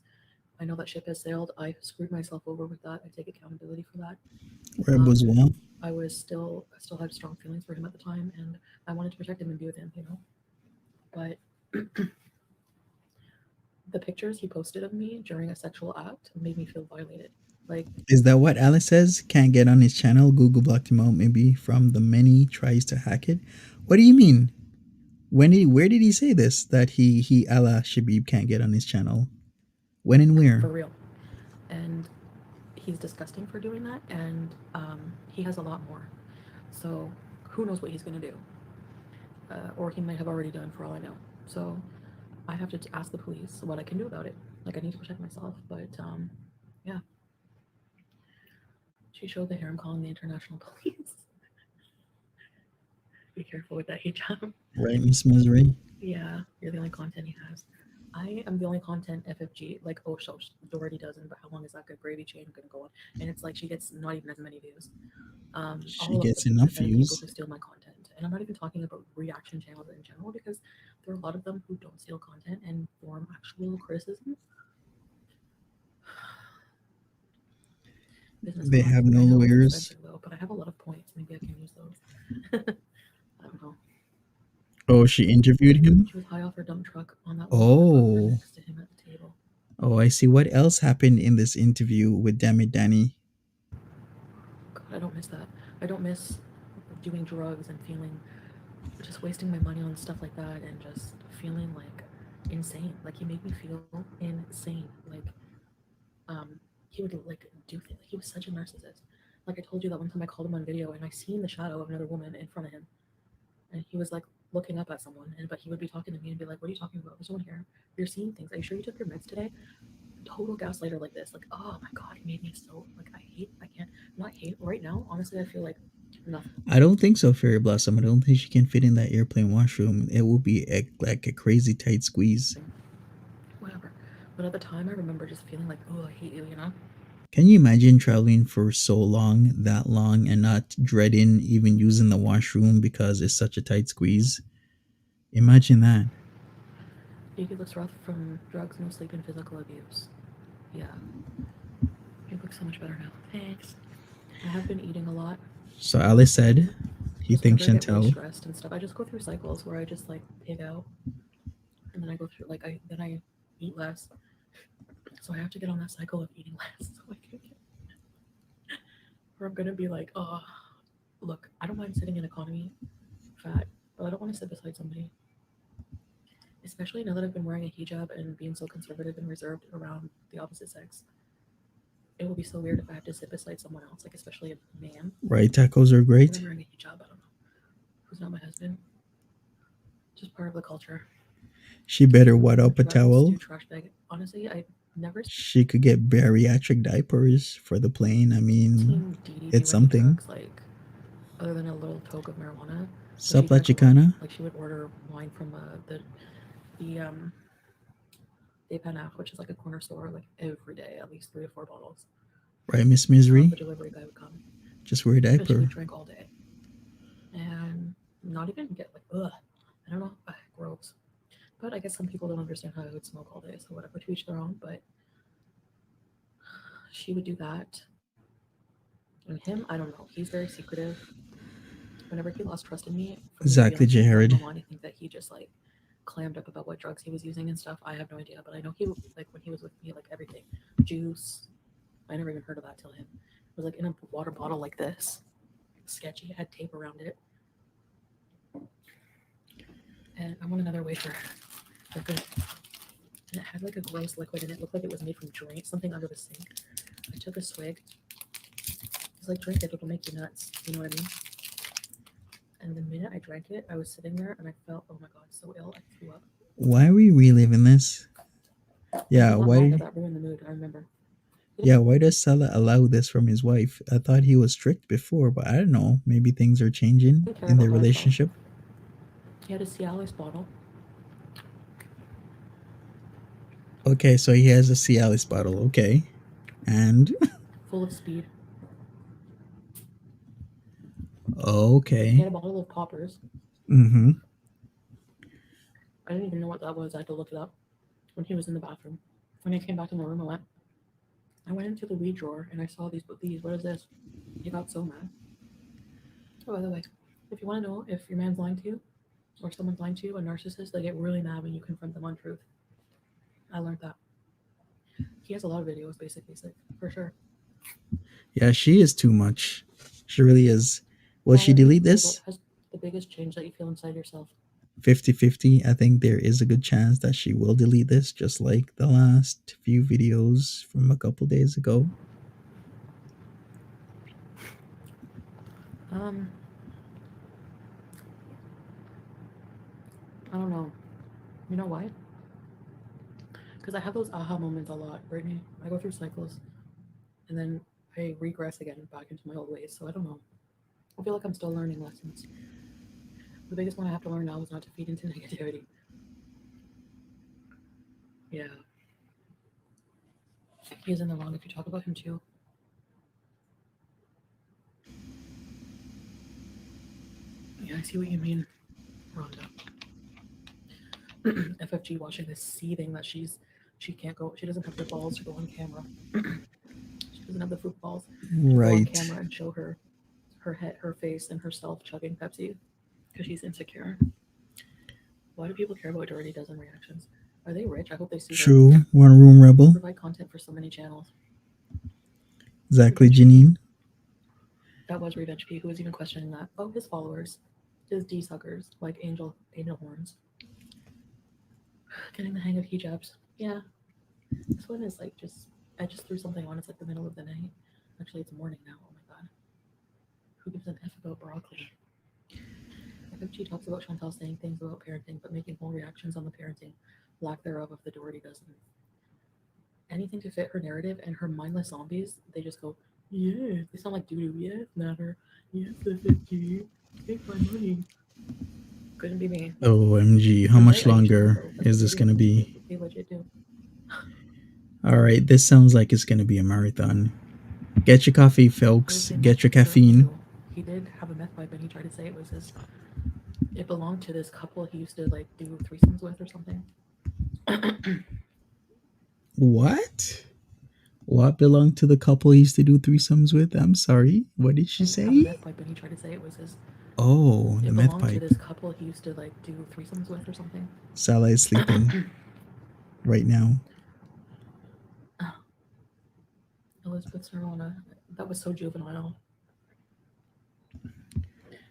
I know that ship has sailed. I screwed myself over with that. I take accountability for that. Rebels Um, well. I still had strong feelings for him at the time, and I wanted to protect him and be with him, you know. But the pictures he posted of me during a sexual act made me feel violated. Like, Is that what Alice says? Can't get on his channel. Google blocked him out maybe from the many tries to hack it. What do you mean? Where did he say this? That he Allah Shabib can't get on his channel? When and for where? real. And he's disgusting for doing that, and he has a lot more. So who knows what he's going to do? Or he might have already done for all I know. So I have to ask the police what I can do about it. Like, I need to protect myself. But yeah, she showed the hair. I'm calling the international police. Be careful with that hijab. Right, Miss Misery? Yeah, you're the only content he has. I am the only content FFG, like, oh, so Doherty doesn't, but how long is that good gravy chain going to go on? And it's like she gets not even as many views. She All of gets the enough pathetic people views. who steal my content. And I'm not even talking about reaction channels in general because there are a lot of them who don't steal content and form actual criticism. Business They class. have no I know it's lawyers. expensive though, but I have a lot of points. Maybe I can use those. I don't know. Oh, she interviewed him? She was high off her dump truck on that one motherfucker Oh. next to him at the table. Oh, I see. What else happened in this interview with Dammit Danny? God, I don't miss that. I don't miss doing drugs and feeling just wasting my money on stuff like that and just feeling like insane. Like, he made me feel insane. Like, um, he would like do things. He was such a narcissist. Like, I told you that one time I called him on video and I seen the shadow of another woman in front of him, and he was like looking up at someone, and but he would be talking to me and be like, "What are you talking about? There's someone here. You're seeing things. Are you sure you took your meds today?" Total gaslighter like this. Like, oh my god, he made me so like I hate. I can't not hate right now. Honestly, I feel like nothing. I don't think so, Fairy Blossom. I don't think she can fit in that airplane washroom. It will be like a crazy tight squeeze. Whatever. But at the time, I remember just feeling like, oh, I hate you. You know. Can you imagine traveling for so long, that long, and not dreading even using the washroom because it's such a tight squeeze? Imagine that. He looks rough from drugs, no sleep, and physical abuse. Yeah, he looks so much better now. Thanks. I have been eating a lot. So Alice said he Just thinks whenever I get really Chantel. stressed and stuff, I just go through cycles where I just like pig out, and then I go through like I eat less. So I have to get on that cycle of eating less, so I can get, or I'm gonna be like, oh, look, I don't mind sitting in economy fat, but I don't want to sit beside somebody, especially now that I've been wearing a hijab and being so conservative and reserved around the opposite sex. It would be so weird if I had to sit beside someone else, like especially a man. Right, tacos are When I'm great. wearing a hijab, I don't know, who's not my husband, just part of the culture. She better Who wad would up a drugs towel. do trash bag? Honestly, I never She could get bariatric diapers for the plane. I mean, seen Dee Dee it's do any something. drugs like other than a little toke of marijuana, but she Sup, la drank a lot. chicana? Like, she would order wine from the Day Panache, which is like a corner store, like every day, at least 3 to 4 bottles. Right, Miss The Misery? delivery guy would come, Just wear a and she would diaper. drink all day and not even get like ugh. I don't know, gross. But I guess some people don't understand how I would smoke all day, so whatever, to each their own. But she would do that, and him, I don't know. He's very secretive. Whenever he lost trust in me for me to be Exactly, honest with him about Jared. marijuana, I think that he just like clammed up about what drugs he was using and stuff. I have no idea, but I know he like when he was with me, like everything, juice. I never even heard of that till him. was like in a water bottle like this. Sketchy. It had tape around it. And I want another wafer. Like and it had like a gross liquid and it looked like it was made from drink, something under the sink. I took a swig. It's like, drink it, it'll make you nuts. You know what I mean? And the minute I drank it, I was sitting there and I felt, oh my god, so ill. I threw up. Why are we reliving this? Yeah, Not why? that ruined the mood. I remember. Yeah, why does Salah allow this from his wife? I thought he was strict before, but I don't know. Maybe things are changing Didn't care in their about lifestyle. relationship. He had a Cialis bottle. Okay, so he has a Cialis bottle. Okay, and Full of speed. okay. He had a bottle of poppers. Mm-hmm. I didn't even know what that was. I had to look it up when he was in the bathroom. When I came back in the room, I went into the weed drawer and I saw these. What is this? He got so mad. Oh, by the way, if you want to know if your man's lying to you or someone's lying to you, a narcissist, they get really mad when you confront them on truth. I learned that. He has a lot of videos, basically, so for sure. Yeah, she is too much. She really is. Will she delete this? What has the biggest change that you feel inside yourself? 50-50. I think there is a good chance that she will delete this, just like the last few videos from a couple days ago. I don't know. You know why? Because I have those aha moments a lot, Brittany. I go through cycles, and then I regress again back into my old ways. So I don't know. I feel like I'm still learning lessons. The biggest one I have to learn now is not to feed into negativity. Yeah. He's in the wrong if you talk about him too. Yeah, I see what you mean, Rhonda. FFG watching this seething that she can't go. She doesn't have the balls to go on camera. She doesn't have the food balls to go on Right. camera and show her head, her face, and herself chugging Pepsi because she's insecure. Why do people care about what Doherty does in reactions? Are they rich? I hope they sue her. True. One room rebel. Provide content for so many channels. Exactly, Revenge Janine. That was Revenge P. Who was even questioning that? Oh, his followers, his D-suckers, like angel horns. Getting the hang of hijabs. Yeah. This one is like I just threw something on. It's like the middle of the night. Actually, it's morning now. Oh my god. Who gives an F about broccoli? FFG talks about Chantal saying things about parenting, but making whole reactions on the parenting, lack thereof, of the Doherty doesn't. Anything to fit her narrative and her mindless zombies, they just go, yeah, they sound like doo-doo. Yes, matter. Yes, FFG. Take my money. Couldn't be me. OMG. How You're much right, I used to longer though. That's is what this they going to do. be? They legit do. All right. This sounds like it's going to be a marathon. Get your coffee, folks. Get your caffeine. He did have a meth pipe and he tried to say it belonged to this couple he used to like do threesomes with or something. What? What belonged to the couple he used to do threesomes with? I'm sorry. What did she say? Have a meth pipe and he tried to say it was his. Oh, the meth belonged pipe. to this couple he used to like do threesomes with or something. Salah is sleeping right now. Elizabeth Nirvana. That was so juvenile.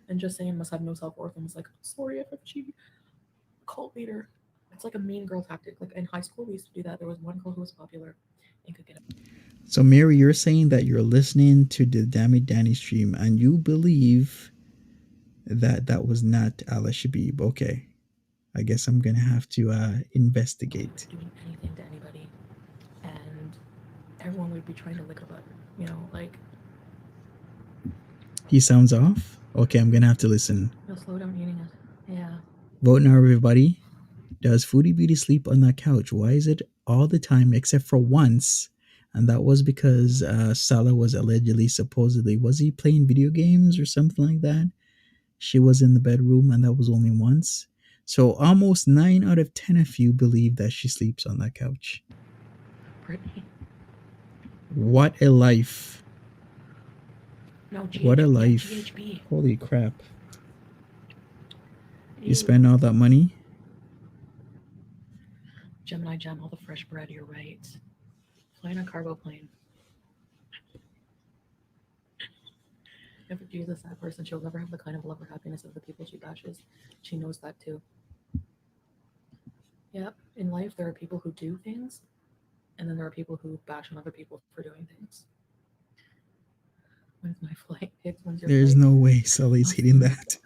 And just saying must have no self-worth and was like, sorry FFG, cult leader. It's like a mean girl tactic. Like in high school we used to do that. There was one girl who was popular and could get it. So Mary, you're saying that you're listening to the Damn It Danny stream and you believe that was not Ala Shabib. Okay. I guess I'm gonna have to investigate. Doing anything to anybody. And everyone would be trying to lick her butt. You know, like He sounds off? Okay, I'm gonna have to listen. he'll slow down eating it. Yeah. Vote now, everybody. Does Foodie Beauty sleep on that couch? Why is it all the time except for once? And that was because Salah was supposedly, was he playing video games or something like that? She was in the bedroom and that was only once. So almost 9 out of 10 of you believe that she sleeps on that couch. Brittany. What a life. No, What a life. GHB. Holy crap. You spend all that money? Gemini Gem, all the fresh bread, you're right. Flying a cargo plane. If she's a sad person, she'll never have the kind of love or happiness of the people she bashes. She knows that too. Yep. In life, there are people who do things, and then there are people who bash on other people for doing things. When's my flight? Hicks, when's your There's flight? no way Sully's I'll see hitting you. that.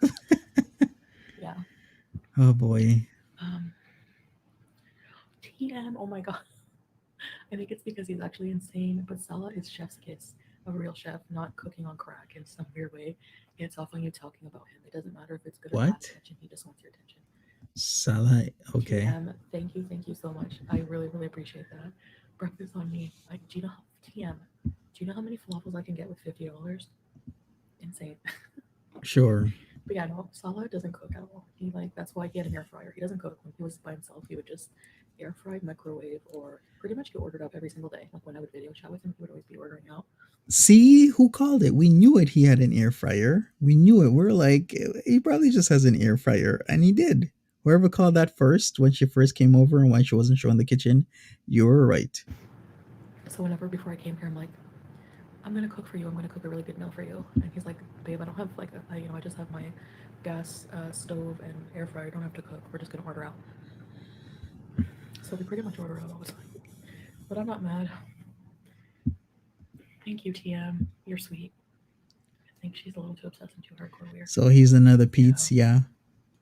Yeah. Oh boy. Um, TM. Oh my god. I think it's because he's actually insane. But Salah is chef's kiss. A real chef, not cooking on crack in some weird way. It's off on you talking about him. It doesn't matter if it's good or bad What? attention. He just wants your attention. Salah. Okay. TM, thank you so much. I really, really appreciate that. Breakfast on me. Like, do you know how TM? Do you know how many falafels I can get with $50? Insane. Sure. But yeah, no, Salah doesn't cook at all. He like that's why he had an air fryer. He doesn't cook. When he was by himself, he would just air fry, microwave, or pretty much get ordered up every single day. Like when I would video chat with him, he would always be ordering out. See who called it? We knew it. He had an air fryer. We knew it. We're like, he probably just has an air fryer, and he did. Whoever called that first when she first came over and why she wasn't showing the kitchen, you were right. So whenever before I came here, I'm like, I'm gonna cook for you. I'm gonna cook a really good meal for you. And he's like, babe, I don't have like I just have my gas stove and air fryer. I don't have to cook. We're just gonna order out. So we pretty much order out all the time. But I'm not mad. Thank you, TM. You're sweet. I think she's a little too obsessed and too hardcore weird. So he's another Yeah. Pete's, yeah,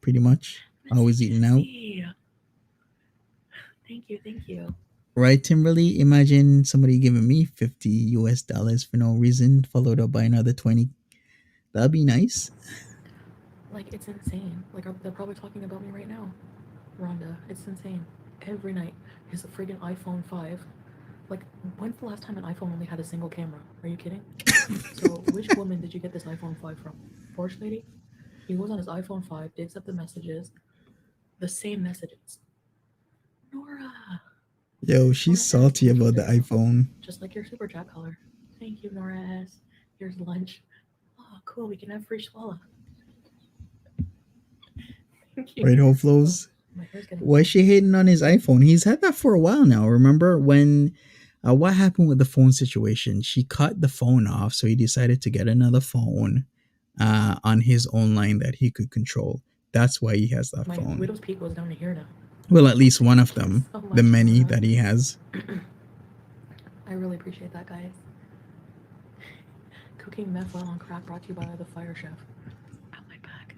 pretty much. Missy Always eating out. Jessie. Thank you, thank you. Right, Timberly? Imagine somebody giving me 50 US dollars for no reason, followed up by another 20. That'd be nice. Like it's insane. Like they're probably talking about me right now. Rhonda, it's insane. Every night, his friggin' iPhone 5. Like, when's the last time an iPhone only had a single camera? Are you kidding? So, which woman did you get this iPhone 5 from? Porsche lady? He goes on his iPhone 5, digs up the messages, the same messages. Nora! Yo, Nora she's S, salty thank you about for the the sub. iPhone. Just like your super chat color. Thank you, Nora S. Here's lunch. Oh, cool, we can have free swallow. Thank you. Right, Whole Oh, Flows? my hair's getting Why is cold. she hating on his iPhone? He's had that for a while now. Remember when what happened with the phone situation? She cut the phone off, so he decided to get another phone on his own line that he could control. That's why he has that My phone. widow's peak goes down to here now. Well, at least one of Thank you them, so the much, many Nora. that he has. I really appreciate that, guys. Cooking meth while on crack brought to you by the fire chef. Ow, my back.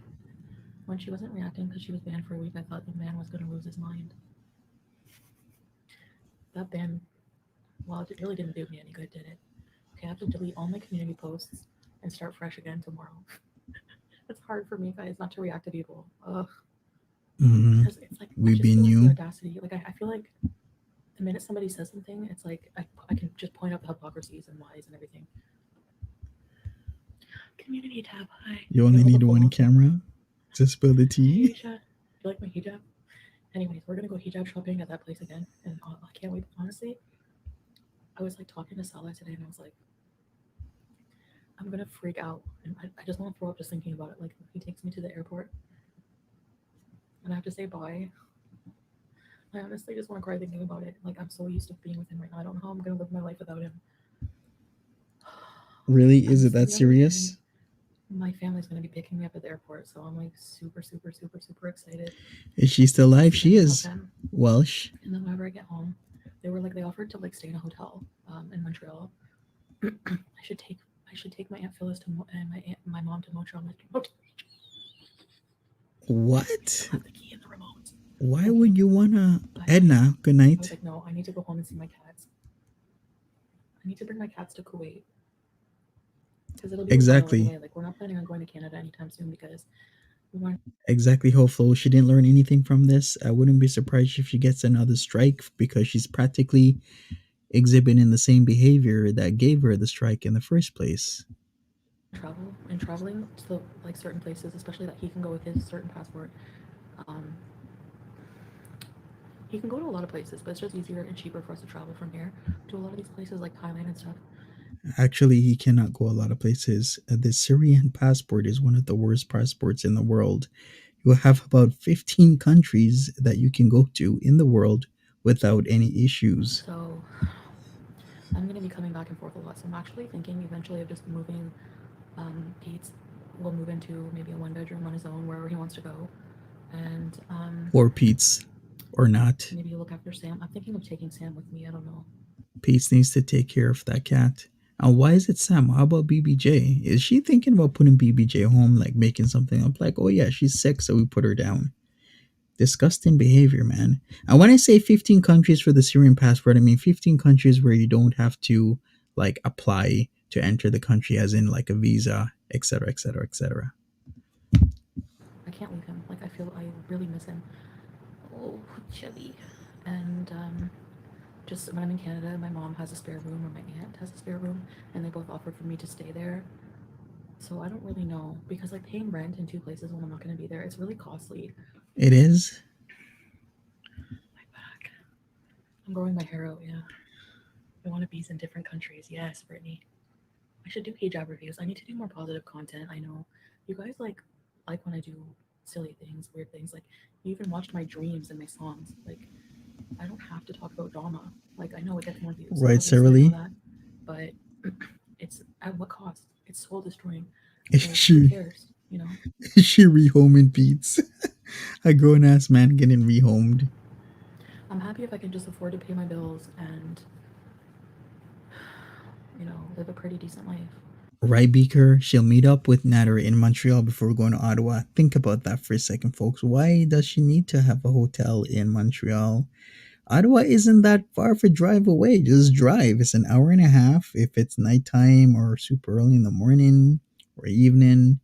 When she wasn't reacting because she was banned for a week, I thought the man was going to lose his mind. That ban, well, it really didn't do me any good, did it? Okay, I have to delete all my community posts and start fresh again tomorrow. It's hard for me, guys, not to react to people. Ugh. Mm-hmm. Because it's like, I We've just been feel like the you. audacity. Like, I feel like the minute somebody says something, it's like I can just point out the hypocrisies and lies and everything. Community tab, hi. You I get only all the need one falafel. camera to spill the Hey, tea. Aisha. You like my hijab? Anyways, we're gonna go hijab shopping at that place again, and I can't wait. Honestly, I was like talking to Salah today, and I was like, I'm gonna freak out, and I just want to throw up just thinking about it. Like he takes me to the airport, and I have to say bye. I honestly just want to cry thinking about it. Like I'm so used to being with him right now. I don't know how I'm gonna live my life without him. Really? And Is this it is that the other thing. serious? My family's gonna be picking me up at the airport, so I'm like super, super, super, super excited Is she still to alive? see them She and hug is. them. Welsh. And then whenever I get home, they offered to like stay in a hotel in Montreal. I should take my aunt Phyllis to and my mom to Montreal. What? Left the key in the remote. Why Okay, would you wanna? bye bye. Edna, good I was night. like, no, I need to go home and see my cats. I need to bring my cats to Kuwait because it'll be a while Exactly. anyway. Like we're not planning on going to Canada anytime soon because we want. Exactly, hopeful. She didn't learn anything from this. I wouldn't be surprised if she gets another strike because she's practically exhibiting the same behavior that gave her the strike in the first place. Travel and traveling to like certain places, especially that he can go with his certain passport. Um, he can go to a lot of places, but it's just easier and cheaper for us to travel from here to a lot of these places like Thailand and stuff. Actually, he cannot go a lot of places. The Syrian passport is one of the worst passports in the world. You have about 15 countries that you can go to in the world without any issues. So I'm gonna be coming back and forth a lot. So I'm actually thinking eventually of just moving Pete's will move into maybe a one bedroom on his own wherever he wants to go, and Or Pete's or not. maybe look after Sam. I'm thinking of taking Sam with me. I don't know. Pete's needs to take care of that cat. And why is it Sam? How about BBJ? Is she thinking about putting BBJ home, like making something up? Like, oh yeah, she's sick, so we put her down. Disgusting behavior, man. And when I say 15 countries for the Syrian passport, I mean 15 countries where you don't have to like apply to enter the country, as in like a visa, etc., etc., etc. I can't leave him. Like, I feel I really miss him. Oh, chubby. And just when I'm in Canada, my mom has a spare room, or my aunt has a spare room, and they both offered for me to stay there. So I don't really know, because like paying rent in two places when I'm not going to be there, it's really costly. It is. My back. I'm growing my hair out. Yeah, I want to be in different countries. Yes, Brittany. I should do hijab reviews. I need to do more positive content. I know you guys like when I do silly things, weird things. Like you even watched my dreams and my songs. Like I don't have to talk about drama. Like I know it gets more views. Right, Obviously, I know Sarah. that, but it's at what cost? It's soul destroying. Is Like who she cares? You know. is she rehoming Pete's? A grown ass man getting rehomed. I'm happy if I can just afford to pay my bills and live a pretty decent life. Right, Beaker? She'll meet up with Natter in Montreal before going to Ottawa. Think about that for a second, folks. Why does she need to have a hotel in Montreal? Ottawa isn't that far of a drive away. Just drive. It's an hour and a half. If it's nighttime or super early in the morning or evening,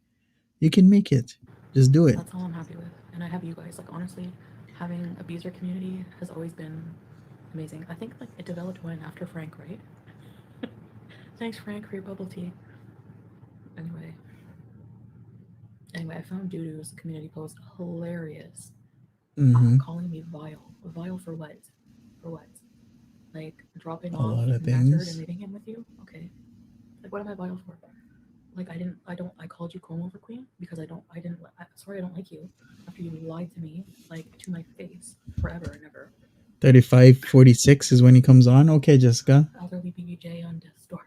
you can make it. Just do it. That's all I'm happy with. And I have you guys. Like honestly, having a Beezer community has always been amazing. I think like it developed when after Frank, right? Thanks Frank for your bubble tea. Anyway, I found Dudu's community post hilarious. Mm-hmm. Calling me vile. Vile for what? For what? Like dropping A off lot of NADTURD and things. leaving him with you? Okay. Like what am I vile for? Like I called you comb over queen because I didn't sorry I don't like you after you lied to me like to my face forever and ever. 35:46 is when he comes on. Okay, Jessica. Elderly BBJ on death's door.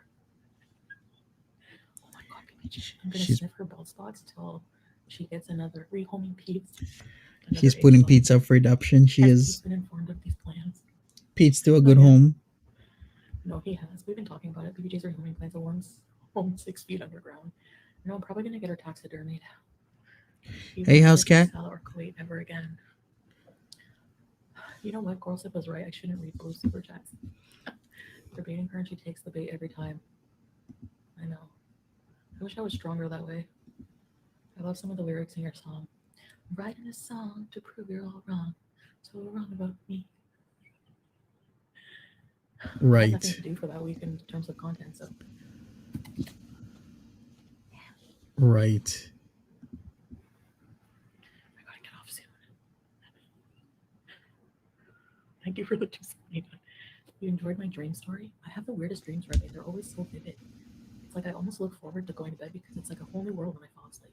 Oh my god, BBJ. I'm gonna She's sniff her bald spots till she gets another rehoming Pete's, another she's egg putting spot. Pete's up for adoption. She Has Pete's is. been informed of these plans? Pete's still a Not good yet. home. No, he has. We've been talking about it. BBJ's rehoming plans are home 6 feet underground. No, I'm probably gonna get her taxidermied. You Hey, will never house see cat. Salah or Kuwait ever again. You know what? Girlsip was right. I shouldn't read blue super chats. Debating her and she takes the bait every time. I know. I wish I was stronger that way. I love some of the lyrics in your song. Writing a song to prove you're all wrong. So wrong about me. I had nothing Right. to do for that week in terms of content, so Right. I gotta get off soon. Thank you for the 270. You enjoyed my dream story? I have the weirdest dreams, right? They're always so vivid. It's like I almost look forward to going to bed because it's like a whole new world when I fall asleep.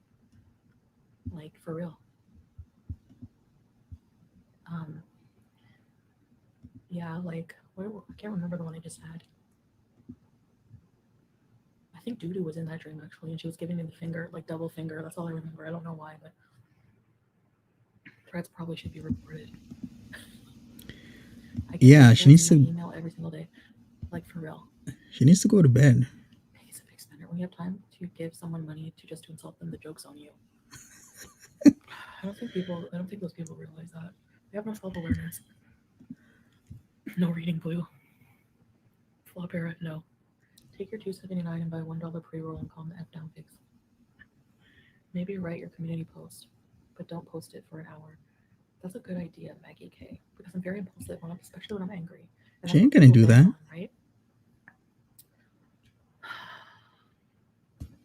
Like for real. Um, yeah, like I can't remember the one I just had. I think Dudu was in that dream actually, and she was giving me the finger, like double finger. That's all I remember. I don't know why, but threats probably should be reported. I get Yeah, these threats in my email every single day. Like for real. she needs to go to bed. He's a big spender. When you have time to give someone money to just to insult them, the joke's on you. I don't think those people realize that. They have no self awareness. No reading blue. Flop era, no. Take your $2.79 and buy $1 pre-roll and calm the F down pigs. Maybe write your community post, but don't post it for an hour. That's a good idea, Maggie K. Because I'm very impulsive, especially when I'm angry. And She that's ain't what gonna people do bank that. on, right?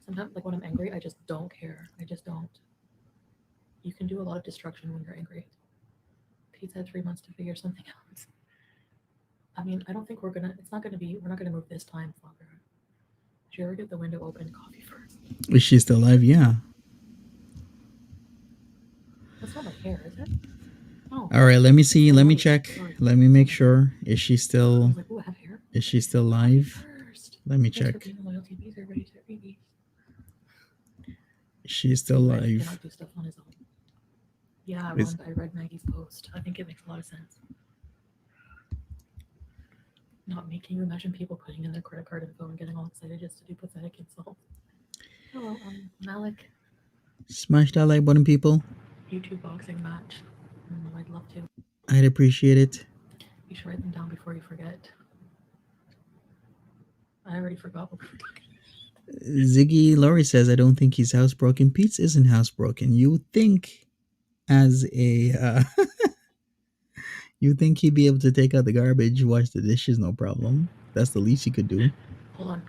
Sometimes, like when I'm angry, I just don't care. I just don't. You can do a lot of destruction when you're angry. Pete's had 3 months to figure something out. I mean, I don't think we're not gonna move this time, Flopper. Did you ever get the window open? Coffee first. Is she still alive? Yeah. That's not my hair, is it? No. All right. Let me It's see. still Let me white. check. Sorry. Let me It's make not my hair. sure. Is she I still? was like, ooh, I have hair. Is she still Coffee live? first. Let me Thanks for check. being a loyalty user, ready to freebie. She's still Red alive. cannot do stuff on his own. Yeah, Is I read Maggie's post. I think it makes a lot of sense. Not me. Can you imagine people putting in their credit card info and getting all excited just to do pathetic insults? Hello, Malik. smash that like button, people. YouTube boxing match. I'd love to. I'd appreciate it. You should write them down before you forget. I already forgot what we were talking Ziggy Laurie says, I don't think he's housebroken. Pete's isn't housebroken. You would think, as a, you think he'd be able to take out the garbage, wash the dishes, no problem. That's the least he could do. Hold on.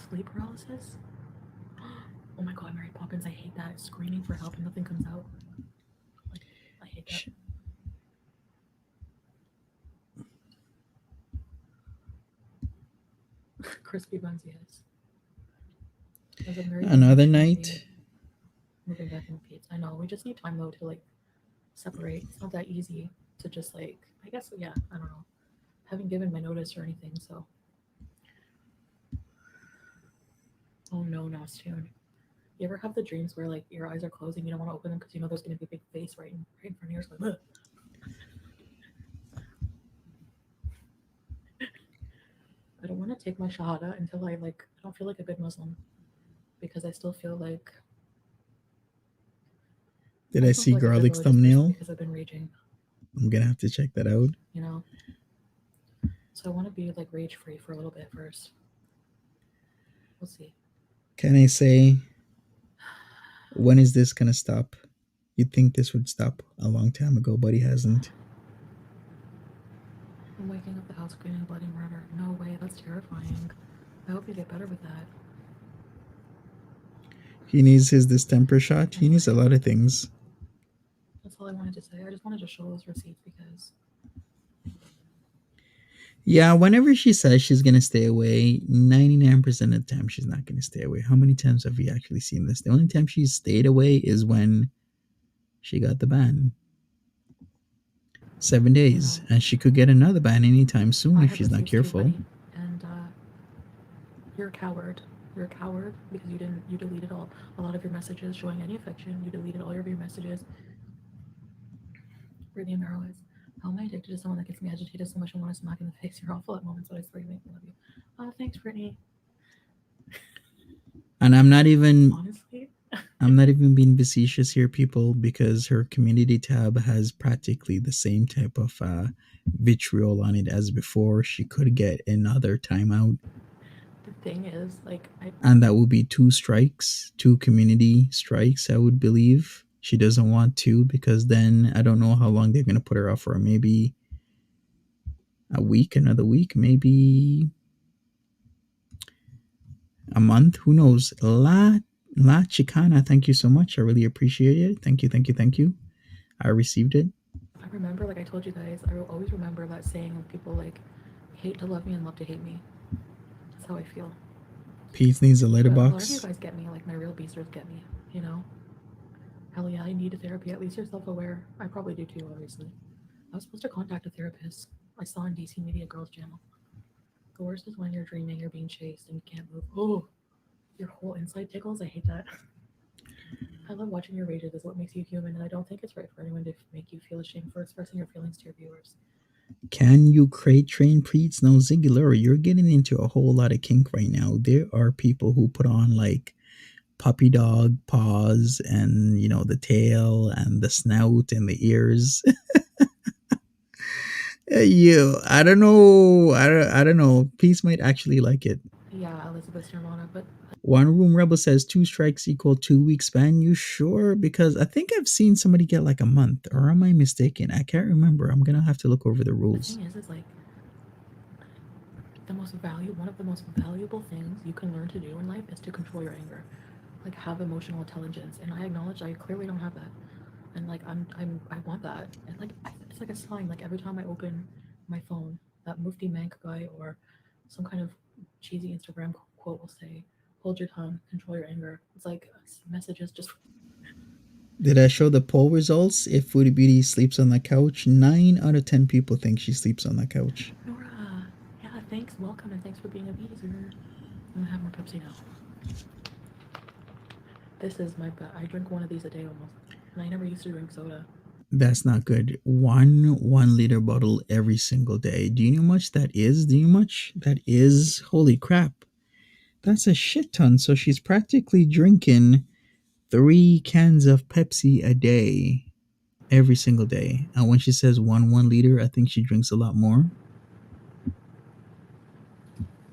Sleep paralysis? Oh my god, Mary Poppins, I hate that. Screaming for help and nothing comes out. Like, I hate that. Crispy buns, yes. Another night. Moving back in with Pete's. I know. We just need time though to like separate. It's not that easy to just like. I guess yeah. I don't know. Haven't given my notice or anything, so. Oh no, Nostune. You ever have the dreams where like your eyes are closed and you don't want to open them because you know there's gonna be a big face right in front of yours? Like, I don't want to take my shahada until I don't feel like a good Muslim because I still feel like. Did I see like Garlic's thumbnail? Because I've been raging. I'm gonna have to check that out. You know. So I want to be like rage free for a little bit first. We'll see. Can I say, when is this gonna stop? You'd think this would stop a long time ago, but he hasn't. I'm waking up the house screaming bloody murder. No way, that's terrifying. I hope you get better with that. He needs his distemper shot. He needs a lot of things. That's all I wanted to say. I just wanted to show those receipts because. Yeah, whenever she says she's gonna stay away, 99% of the time she's not gonna stay away. How many times have we actually seen this? The only time she's stayed away is when she got the ban. 7 days, and she could get another ban anytime soon if she's not careful. And you're a coward. You're a coward because you deleted a lot of your messages showing any affection. You deleted all of your messages. Brittany and Merrill is, how am I addicted to someone that gets me agitated so much I want to smack in the face? You're awful at moments, but I swear you make me love you. Oh, thanks, Brittany. And I'm not even honestly. I'm not even being facetious here, people, because her community tab has practically the same type of vitriol on it as before. She could get another timeout. The thing is, and that would be 2 strikes, 2 community strikes, I would believe. She doesn't want to because then I don't know how long they're going to put her off for. Maybe a week, another week, maybe a month. Who knows? La Chicana, thank you so much. I really appreciate it. Thank you, thank you, thank you. I received it. I remember, like I told you guys, I will always remember that saying of people like hate to love me and love to hate me. That's how I feel. Pete needs a letterbox. A lot of you guys get me, like my real beasters get me, you know? Hell yeah, I need a therapy. At least you're self-aware. I probably do too, obviously. I was supposed to contact a therapist. I saw on DC Media Girls channel. The worst is when you're dreaming, you're being chased, and you can't move. Oh, your whole inside tickles. I hate that. I love watching your rages. It's what makes you human, and I don't think it's right for anyone to make you feel ashamed for expressing your feelings to your viewers. Can you crate train preets? No, Ziggy Laura, you're getting into a whole lot of kink right now. There are people who put on like puppy dog paws and, you know, the tail and the snout and the ears. I don't know. I don't know. Peace might actually like it. Yeah, Elizabeth Nirvana, but One Room Rebel says 2 strikes equal 2 weeks ban. You sure? Because I think I've seen somebody get like a month, or am I mistaken? I can't remember. I'm gonna have to look over the rules. The thing is like one of the most valuable things you can learn to do in life is to control your anger, like have emotional intelligence. And I acknowledge I clearly don't have that, and like I want that. And like it's like a sign. Like every time I open my phone, that Mufti Mank guy or some kind of cheesy Instagram quote will say, "Hold your tongue, control your anger." It's like messages just Did I show the poll results? If Foodie Beauty sleeps on the couch, 9 out of 10 people think she sleeps on the couch. Nora, yeah, thanks, welcome, and thanks for being a beezer. I'm gonna have more Pepsi now. This is my I drink one of these a day almost, and I never used to drink soda. That's not good. 1 liter bottle every single day. Do you know how much that is? Do you know how much that is? Holy crap. That's a shit ton. So she's practically drinking 3 cans of Pepsi a day every single day. And when she says 1 liter, I think she drinks a lot more.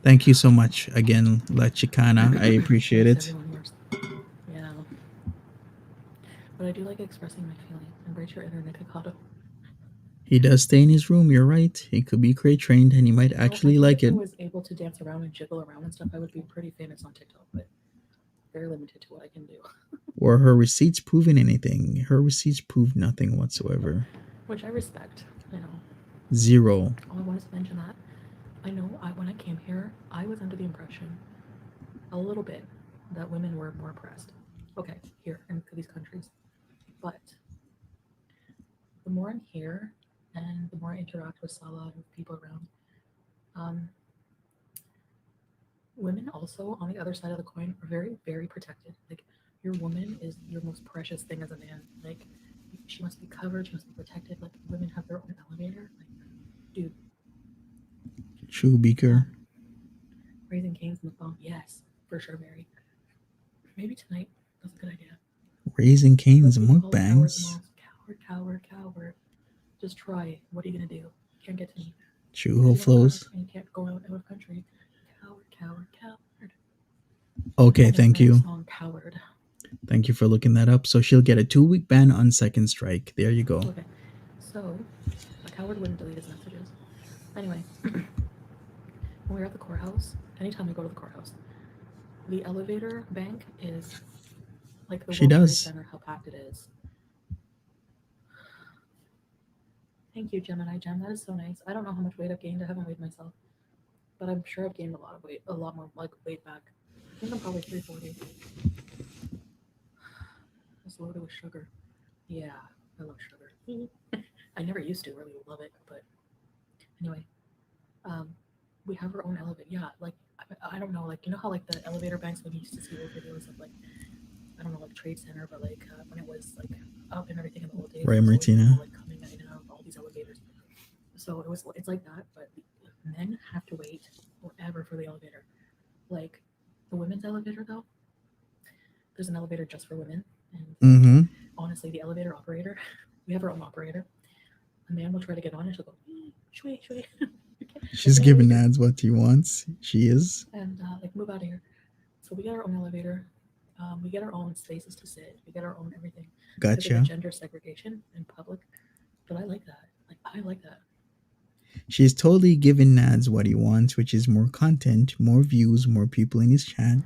Thank you so much again, La Chicana. I appreciate Makes it. everyone worse. Yeah. But I do like expressing my feeling. Embrace your inner Nikocado. He does stay in his room, you're right. He could be crate trained and he might Well, I actually think like if I it. was able to dance around and jiggle around and stuff, I would be pretty famous on TikTok, but very limited to what I can do. Or her receipts proving anything. Her receipts prove nothing whatsoever. Which I respect, you know. Zero. Oh, I wanted to mention that. I know when I came here, I was under the impression, a little bit, that women were more oppressed. Okay, here in these countries. But the more I'm here and the more I interact with Salah and with people around, um, women also on the other side of the coin are very, very protected. Like your woman is your most precious thing as a man. Like she must be covered, she must be protected. Like women have their own elevator. Like, dude, True yeah. Beaker. Raising Cane's in the phone. Yes, for sure, Mary. Maybe tonight. That's a good idea. Raising But Cane's we call cowards mukbangs. most. Coward, coward, coward. Just try. What are you gonna do? Can't get to me True because Hope you don't have a car flows. and you can't go out of country. Coward, coward, coward. Okay, That is thank my you. song, Coward. Thank you for looking that up. So she'll get a 2 week ban on second strike. There you go. Okay, so a coward wouldn't delete his messages. Anyway, when we were at the courthouse, anytime we go to the courthouse, the elevator bank is like the She World Trade does. Center, how packed it is. Thank you, Gemini Gem. That is so nice. I don't know how much weight I've gained. I haven't weighed myself, but I'm sure I've gained a lot of weight, a lot more like weight back. I think I'm probably 340. It's loaded with sugar. Yeah, I love sugar. I never used to really love it, but anyway, um, we have our own elevator. Yeah, like I don't know, like you know how like the elevator banks when you used to see old videos of like I don't know like Trade Center, but like when it was like up and everything in the old days, Right, there was always people Martina? like coming in and out of all these elevators. So it's like that, but men have to wait forever for the elevator. Like the women's elevator though, there's an elevator just for women, and Mm-hmm. honestly, the elevator operator, we have our own operator. A man will try to get on and she'll go, shway, shway. Like, She's get out of giving here. Nads what he wants. She is. And like, move out of here. So we get our own elevator. We get our own spaces to sit. We get our own everything because of the Gotcha. gender segregation in public. But I like that. Like, I like that. She's totally giving Nads what he wants, which is more content, more views, more people in his chat.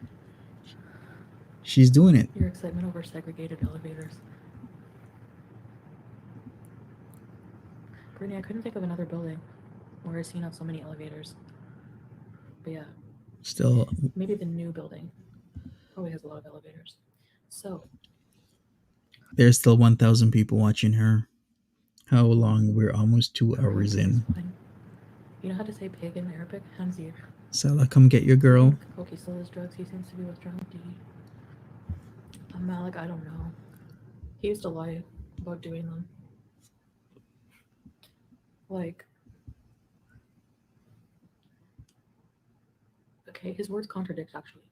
She's doing it. Your excitement over segregated elevators. Brittany, I couldn't think of another building where I've seen so many elevators. But yeah, Still, maybe the new building probably has a lot of elevators. So, there's still 1,000 people watching her. How long? We're almost 2 hours Arabic is in. fine. You know how to say pig in Arabic? Hanzir. Salah, come get your Do you girl. think Koki still has drugs? He seems to be withdrawn. Malik, I don't know. He used to lie about doing them. Like, okay, his words contradict actually.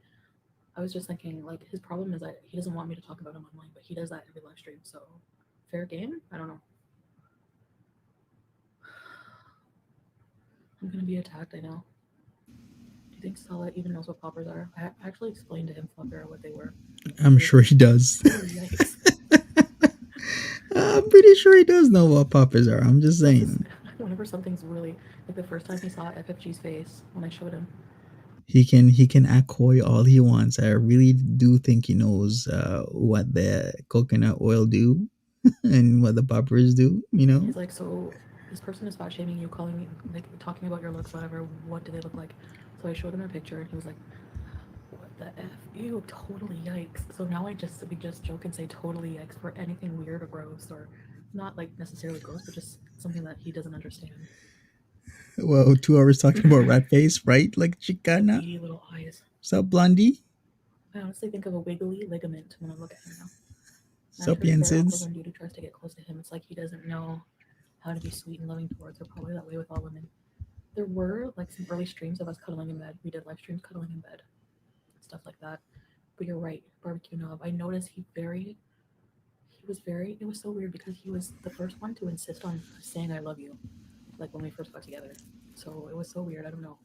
I was just thinking, like, his problem is that he doesn't want me to talk about him online, but he does that every live stream. So, fair game? I don't know. I'm gonna be attacked, I know. Do you think Salah even knows what poppers are? I actually explained to him, Flubber, what they were. I'm sure he does. Oh, yikes. I'm pretty sure he does know what poppers are. I'm just That's just, saying. whenever something's really, like the first time he saw FFG's face when I showed him, He can act coy all he wants. I really do think he knows what the coconut oil do and what the poppers do. he's like, so this person is fat shaming you, calling me, like, talking about your looks, whatever. What do they look like? So I showed him a picture, and he was like, what? The F you totally yikes. So now we just joke and say totally yikes for anything weird or gross or not like necessarily gross, but just something that he doesn't understand. Well, 2 hours talking about rat face, right? Like The Chicana. beady little eyes. What's up, Blondie? I honestly think of a wiggly ligament when I look at him now. What's up, NADTURD is very awkward Yensids? when Dudu tries to get close to him. It's like he doesn't know how to be sweet and loving towards her. Probably that way with all women. There were like some early streams of us cuddling in bed. We did live streams cuddling in bed, stuff like that. But you're right, barbecue knob. I noticed it was so weird because he was the first one to insist on saying I love you, like when we first got together. So it was so weird, I don't know.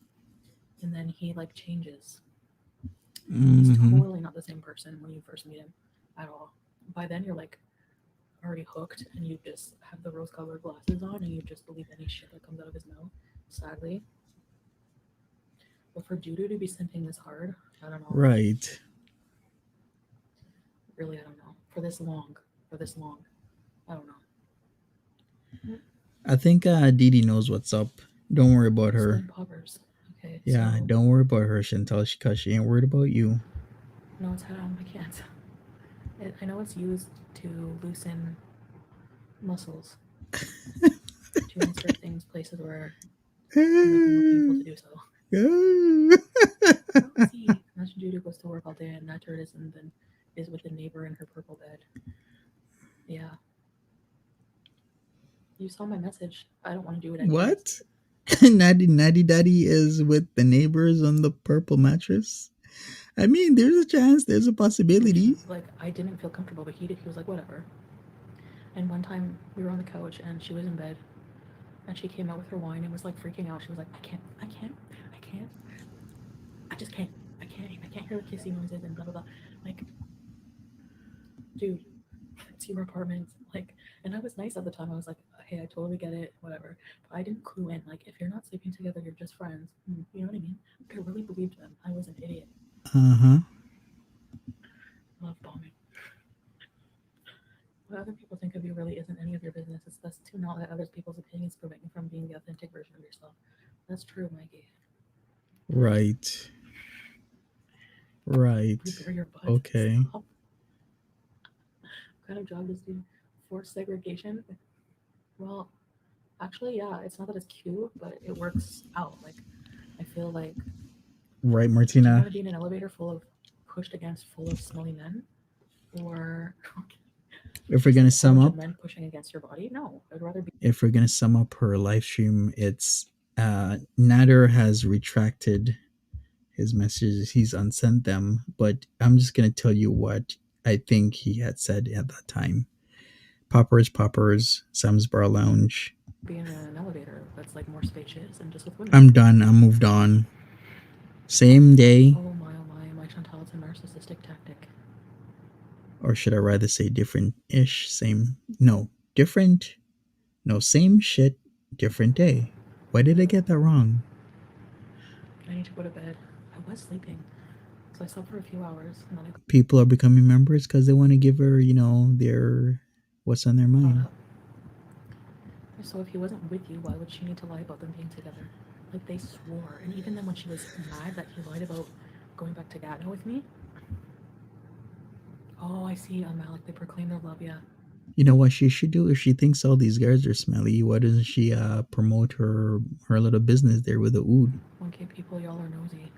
And then he like changes. He's Mm-hmm. totally not the same person when you first meet him at all. By then you're like already hooked and you just have the rose colored glasses on and you just believe any shit that comes out of his mouth, sadly. But for Judo to be simping this hard, I don't know. Right. Really, I don't know. For this long, I don't know. I think Didi knows what's up. Don't worry about her. Slim poppers. Okay, Yeah, so don't worry about her, Chantal, because she ain't worried about you. no, it's haram. I can't. I know it's used to loosen muscles, to insert things places where it might be more painful to do so. Well, see, imagine Judy goes to work all day and that turd is and then is with the neighbor in her purple bed. Yeah, you saw my message. I don't want to do it anyways. What? Natty Daddy is with the neighbors on the purple mattress? I mean, there's a chance, there's a possibility. Like I didn't feel comfortable, but he did. He was like, whatever. And one time we were on the couch and she was in bed and she came out with her wine and was like freaking out. She was like, I can't, I just can't, I can't hear the kissing noises and blah blah blah. Like, dude, it's your apartment. Like, and I was nice at the time. I was like, hey, I totally get it, whatever. But I didn't clue in. Like, if you're not sleeping together, you're just friends. You know what I mean? But I really believed them. I was an idiot. Uh huh. Love bombing. What other people think of you really isn't any of your business. It's best to not let other people's opinions prevent you from being the authentic version of yourself. That's true, Mikey. Right. Right. Prepare your butt. Okay. Stop. What kind of job does he forced segregation? Well, actually, yeah, it's not that it's cute, but it works out. Like, I feel like, Right, would you Martina. rather be in an elevator full of pushed against full of smelly men, or If we're just like gonna a whole sum bunch of up, men pushing against your body? No, I'd rather be. if we're gonna sum up her live stream, it's Nader has retracted his messages. He's unsent them, but I'm just gonna tell you what I think he had said at that time. Poppers, Sam's Bar Lounge. Be in an elevator that's like more spacious and just with women. I'm done. I'm moved on. Same day, My Chantal, it's a narcissistic tactic. or should I rather say different ish? Same. No, different. No, same shit, different day. Why did I get that wrong? I need to go to bed. I was sleeping, so I slept for a few hours and then I People are becoming members because they want to give her, their what's on their got mind. up. So if he wasn't with you, why would she need to lie about them being together? Like they swore, and even then when she was mad that he lied about going back to Gatineau with me. Oh, I see. Malik, they proclaim their love. Yeah, You know what she should do? If she thinks all these guys are smelly, why doesn't she promote her little business there with the oud? 1K people, y'all are nosy.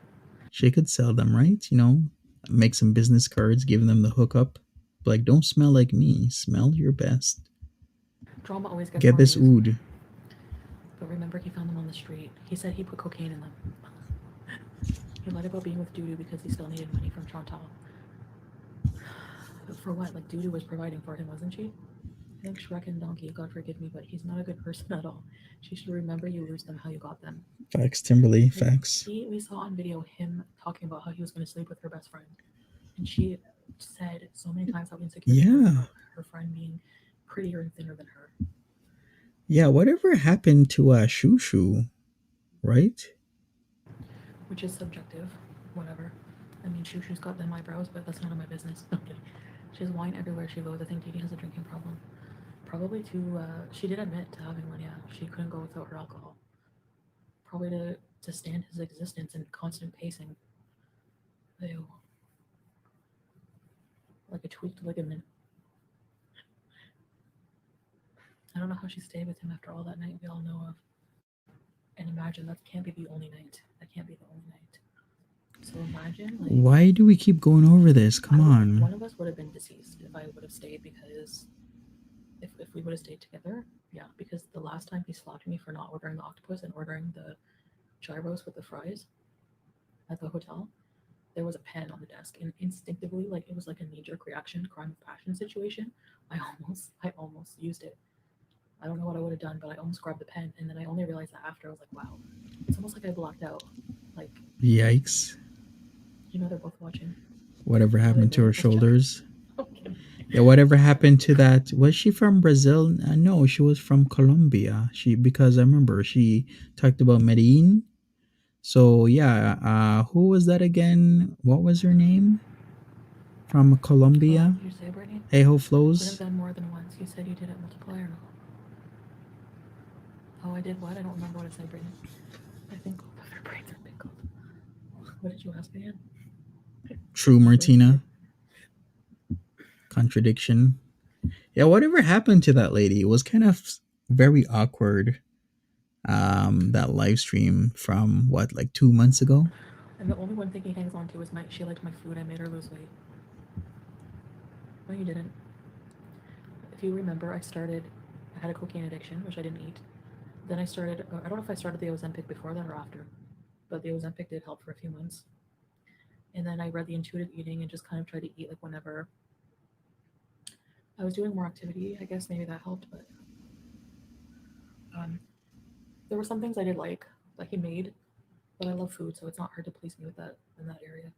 She could sell them, right? Make some business cards, give them the hookup. Like, don't smell like me. Smell your best. Drama always gets Get more this views. oud. But remember, he found them on the street. He said he put cocaine in them. He lied about being with Dudu because he still needed money from Chantal. For what? Like Dudu was providing for him, wasn't she? I think Shrek and Donkey, God forgive me, but he's not a good person at all. She should remember you lose them how you got them. Facts, Timberly. Like Facts. we saw on video him talking about how he was going to sleep with her best friend, and she said so many times how insecure she was Yeah. about her friend being prettier and thinner than her. Yeah, whatever happened to Shushu, right? Which is subjective, whatever. I mean, Shushu's got them eyebrows, but that's none of my business. Okay. She has wine everywhere she goes. I think Didi has a drinking problem. Probably she did admit to having one, yeah. She couldn't go without her alcohol. Probably to stand his existence and constant pacing. Ew. like a tweaked ligament. I don't know how she stayed with him after all that night we all know of. And imagine that can't be the only night. That can't be the only night. So imagine, like, Why do we keep going over this? Come on. one of us would have been deceased if I would have stayed because if we would have stayed together, yeah, because the last time he slapped me for not ordering the octopus and ordering the gyros with the fries at the hotel, there was a pen on the desk, and instinctively, like it was like a knee-jerk reaction, crime of passion situation. I almost used it. I don't know what I would have done, but I almost grabbed the pen, and then I only realized that after. I was like, wow, it's almost like I blacked out. Like, Yikes. they're both watching. Whatever Are they happened to her really? Let's check. shoulders? Okay. Yeah, whatever happened to that? Was she from Brazil? No, she was from Colombia. Because I remember she talked about Medellin. So yeah, who was that again? What was her name? From Colombia? You say, Brittany? Hey ho Could have flows. done more than once. You said you did it multiplier. Oh, I did what? I don't remember what I said, Brittany. I think both of their brains are pickled. What did you ask again? True Martina. Contradiction. Yeah, whatever happened to that lady? It was kind of very awkward. That live stream from what, like 2 months ago? And the only one thing he hangs on to is she liked my food. I made her lose weight. No, you didn't. If you remember, I had a cocaine addiction, which I didn't eat. Then I started, I don't know if I started the Ozempic before that or after, but the Ozempic did help for a few months. And then I read the intuitive eating and just kind of tried to eat like whenever I was doing more activity. I guess maybe that helped, but there were some things I did like that he made, but I love food, so it's not hard to please me with that in that area.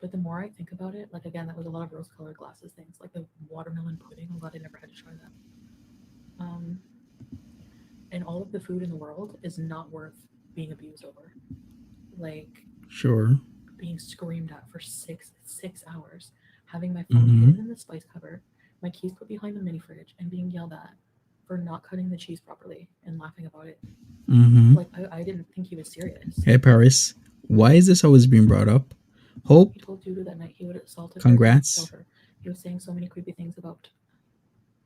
But the more I think about it, like again, that was a lot of rose-colored glasses things, like the watermelon pudding. I'm glad I never had to try that. And all of the food in the world is not worth being abused over. Like Sure. being screamed at for six hours, having my phone hidden in the spice cupboard, my keys put behind the mini fridge, and being yelled at for not cutting the cheese properly and laughing about it. Like I didn't think he was serious. Hey Paris, why is this always being brought up? Hope. He told Dudu that night he would assault her. Congrats. Kill her. He was saying so many creepy things about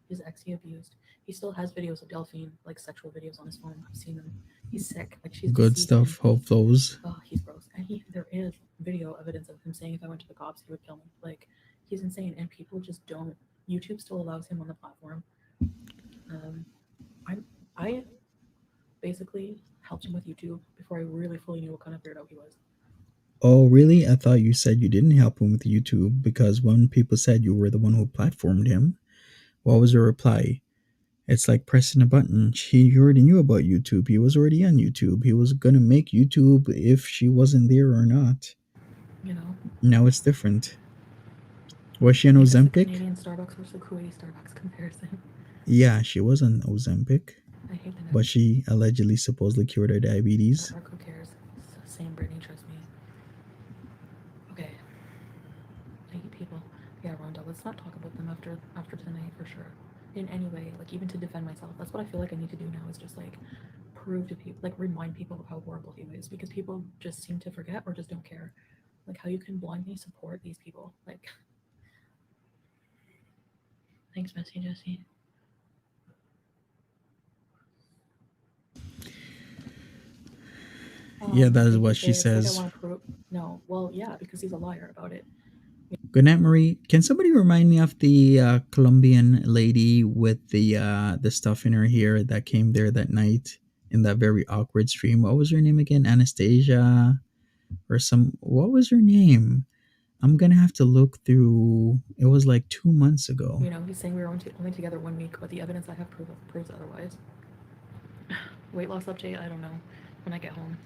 his ex he abused. He still has videos of Delphine, like sexual videos on his phone. I've seen them. He's sick. Like she's Good stuff. Hope those. Oh, he's gross. And there is video evidence of him saying if I went to the cops, he would kill me. Like he's insane, and people just don't. YouTube still allows him on the platform. I basically helped him with YouTube before I really fully knew what kind of weirdo he was. Oh, really? I thought you said you didn't help him with YouTube because when people said you were the one who platformed him, what was your reply? It's like pressing a button. He already knew about YouTube. He was already on YouTube. He was going to make YouTube if she wasn't there or not. Now it's different. Was she on Ozempic? Canadian Starbucks versus the Kuwaiti Starbucks comparison. Yeah, she was on Ozempic. I hate that. But she allegedly supposedly cured her diabetes. Who cares? It's the same Brittany, trust me. Okay. I hate people. Yeah, Rhonda, let's not talk about them after tonight for sure. In any way, like even to defend myself. That's what I feel like I need to do now is just like prove to people, like remind people of how horrible he is, because people just seem to forget or just don't care. Like how you can blindly support these people. Like, thanks, Messy Jessie. Yeah, that is what she says. No, well, yeah, because he's a liar about it. Good night, Marie. Can somebody remind me of the Colombian lady with the stuff in her hair that came there that night in that very awkward stream? What was her name again? Anastasia or some? What was her name? I'm gonna have to look through. It was like 2 months ago. He's saying we were only together 1 week, but the evidence I have proves otherwise. Weight loss update? I don't know. When I get home.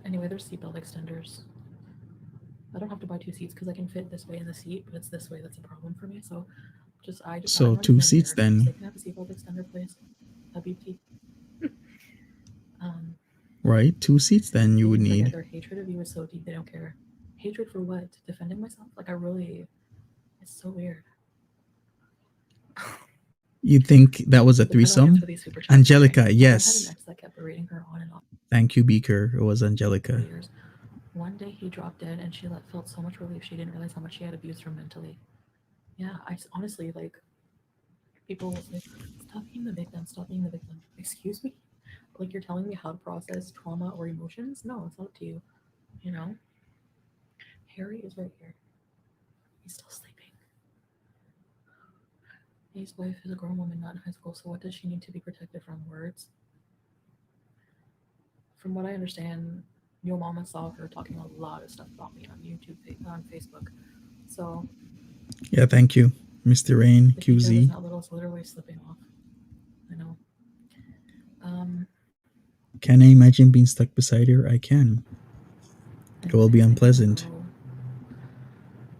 Anyway, there's seatbelt extenders. I don't have to buy 2 seats because I can fit this way in the seat, but it's this way that's a problem for me. So So 2 seats then. Can I have a seatbelt extender, please? Habibti. Right, 2 seats then you would need. Their hatred of you is so deep they don't care. Hatred for what? Defending myself? Like it's so weird. You think that was a threesome? Angelica, yes. I had an ex that kept berating her on and off. Thank you, Beaker. It was Angelica. One day he dropped dead, and she felt so much relief. She didn't realize how much she had abused her mentally. Yeah, honestly, like, people will say, stop being the victim, stop being the victim. Excuse me? Like, you're telling me how to process trauma or emotions? No, it's not up to you. You know? Harry is right here. He's still sleeping. His wife is a grown woman, not in high school, so what does she need to be protected from? Words? From what I understand, your mama saw her talking a lot of stuff about me on YouTube, on Facebook. So Yeah, thank you, Mr. Rain, the future is QZ. not little, it's literally slipping off. I know. Um, Can I imagine being stuck beside her? I can. It will be I think I'm gonna unpleasant. go.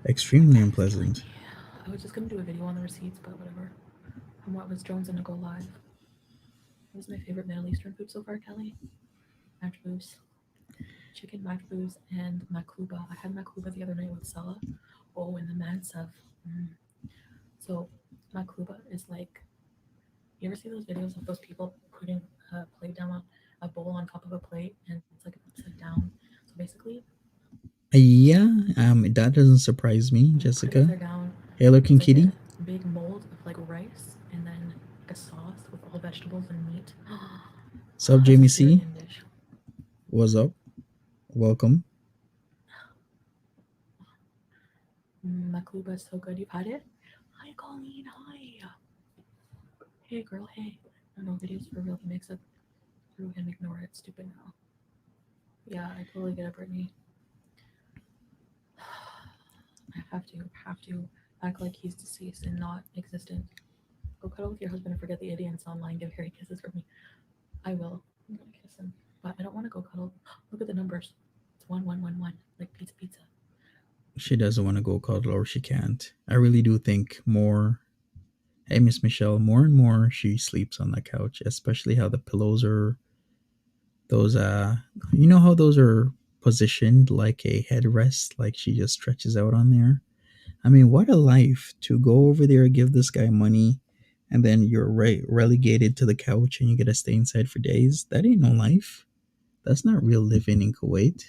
My Extremely back is killing unpleasant. me. I was just gonna do a video on the receipts, but whatever. And what was Jones gonna go live? What was my favorite Middle Eastern food so far, Kelly? Matchboos. Chicken matchboos and makluba. I had makluba the other night with Salah. Oh, and the man stuff. Mm. So makluba is like, you ever see those videos of those people putting a plate down, a bowl on top of a plate, and it's like upside down. So basically, Yeah, that doesn't surprise me, you put it Jessica. upside down. Hey, It's looking like a kitty. big mold of like rice, and then like a sauce with all vegetables and meat. Sup, That's a Jamie C? Syrian dish. What's up? Welcome. Makluba is so good. You've had it? Hi, Colleen. Hi. Hey, girl. Hey. I know videos for real. He makes it through him. Ignore it. Stupid now. Yeah, I totally get it, Brittany. I have to act like he's deceased and not existent. Go cuddle with your husband and forget the idiots online. Give Harry kisses from me. I will. I'm gonna kiss him, but I don't want to go cuddle. Look at the numbers. It's 1111, like pizza, pizza. She doesn't want to go cuddle or she can't. I really do think more. Hey, Miss Michelle, more and more she sleeps on the couch, especially how the pillows are. Those, you know how those are positioned like a headrest, like she just stretches out on there. I mean, what a life to go over there, give this guy money, and then you're relegated to the couch and you get to stay inside for days. That ain't no life. That's not real living in Kuwait.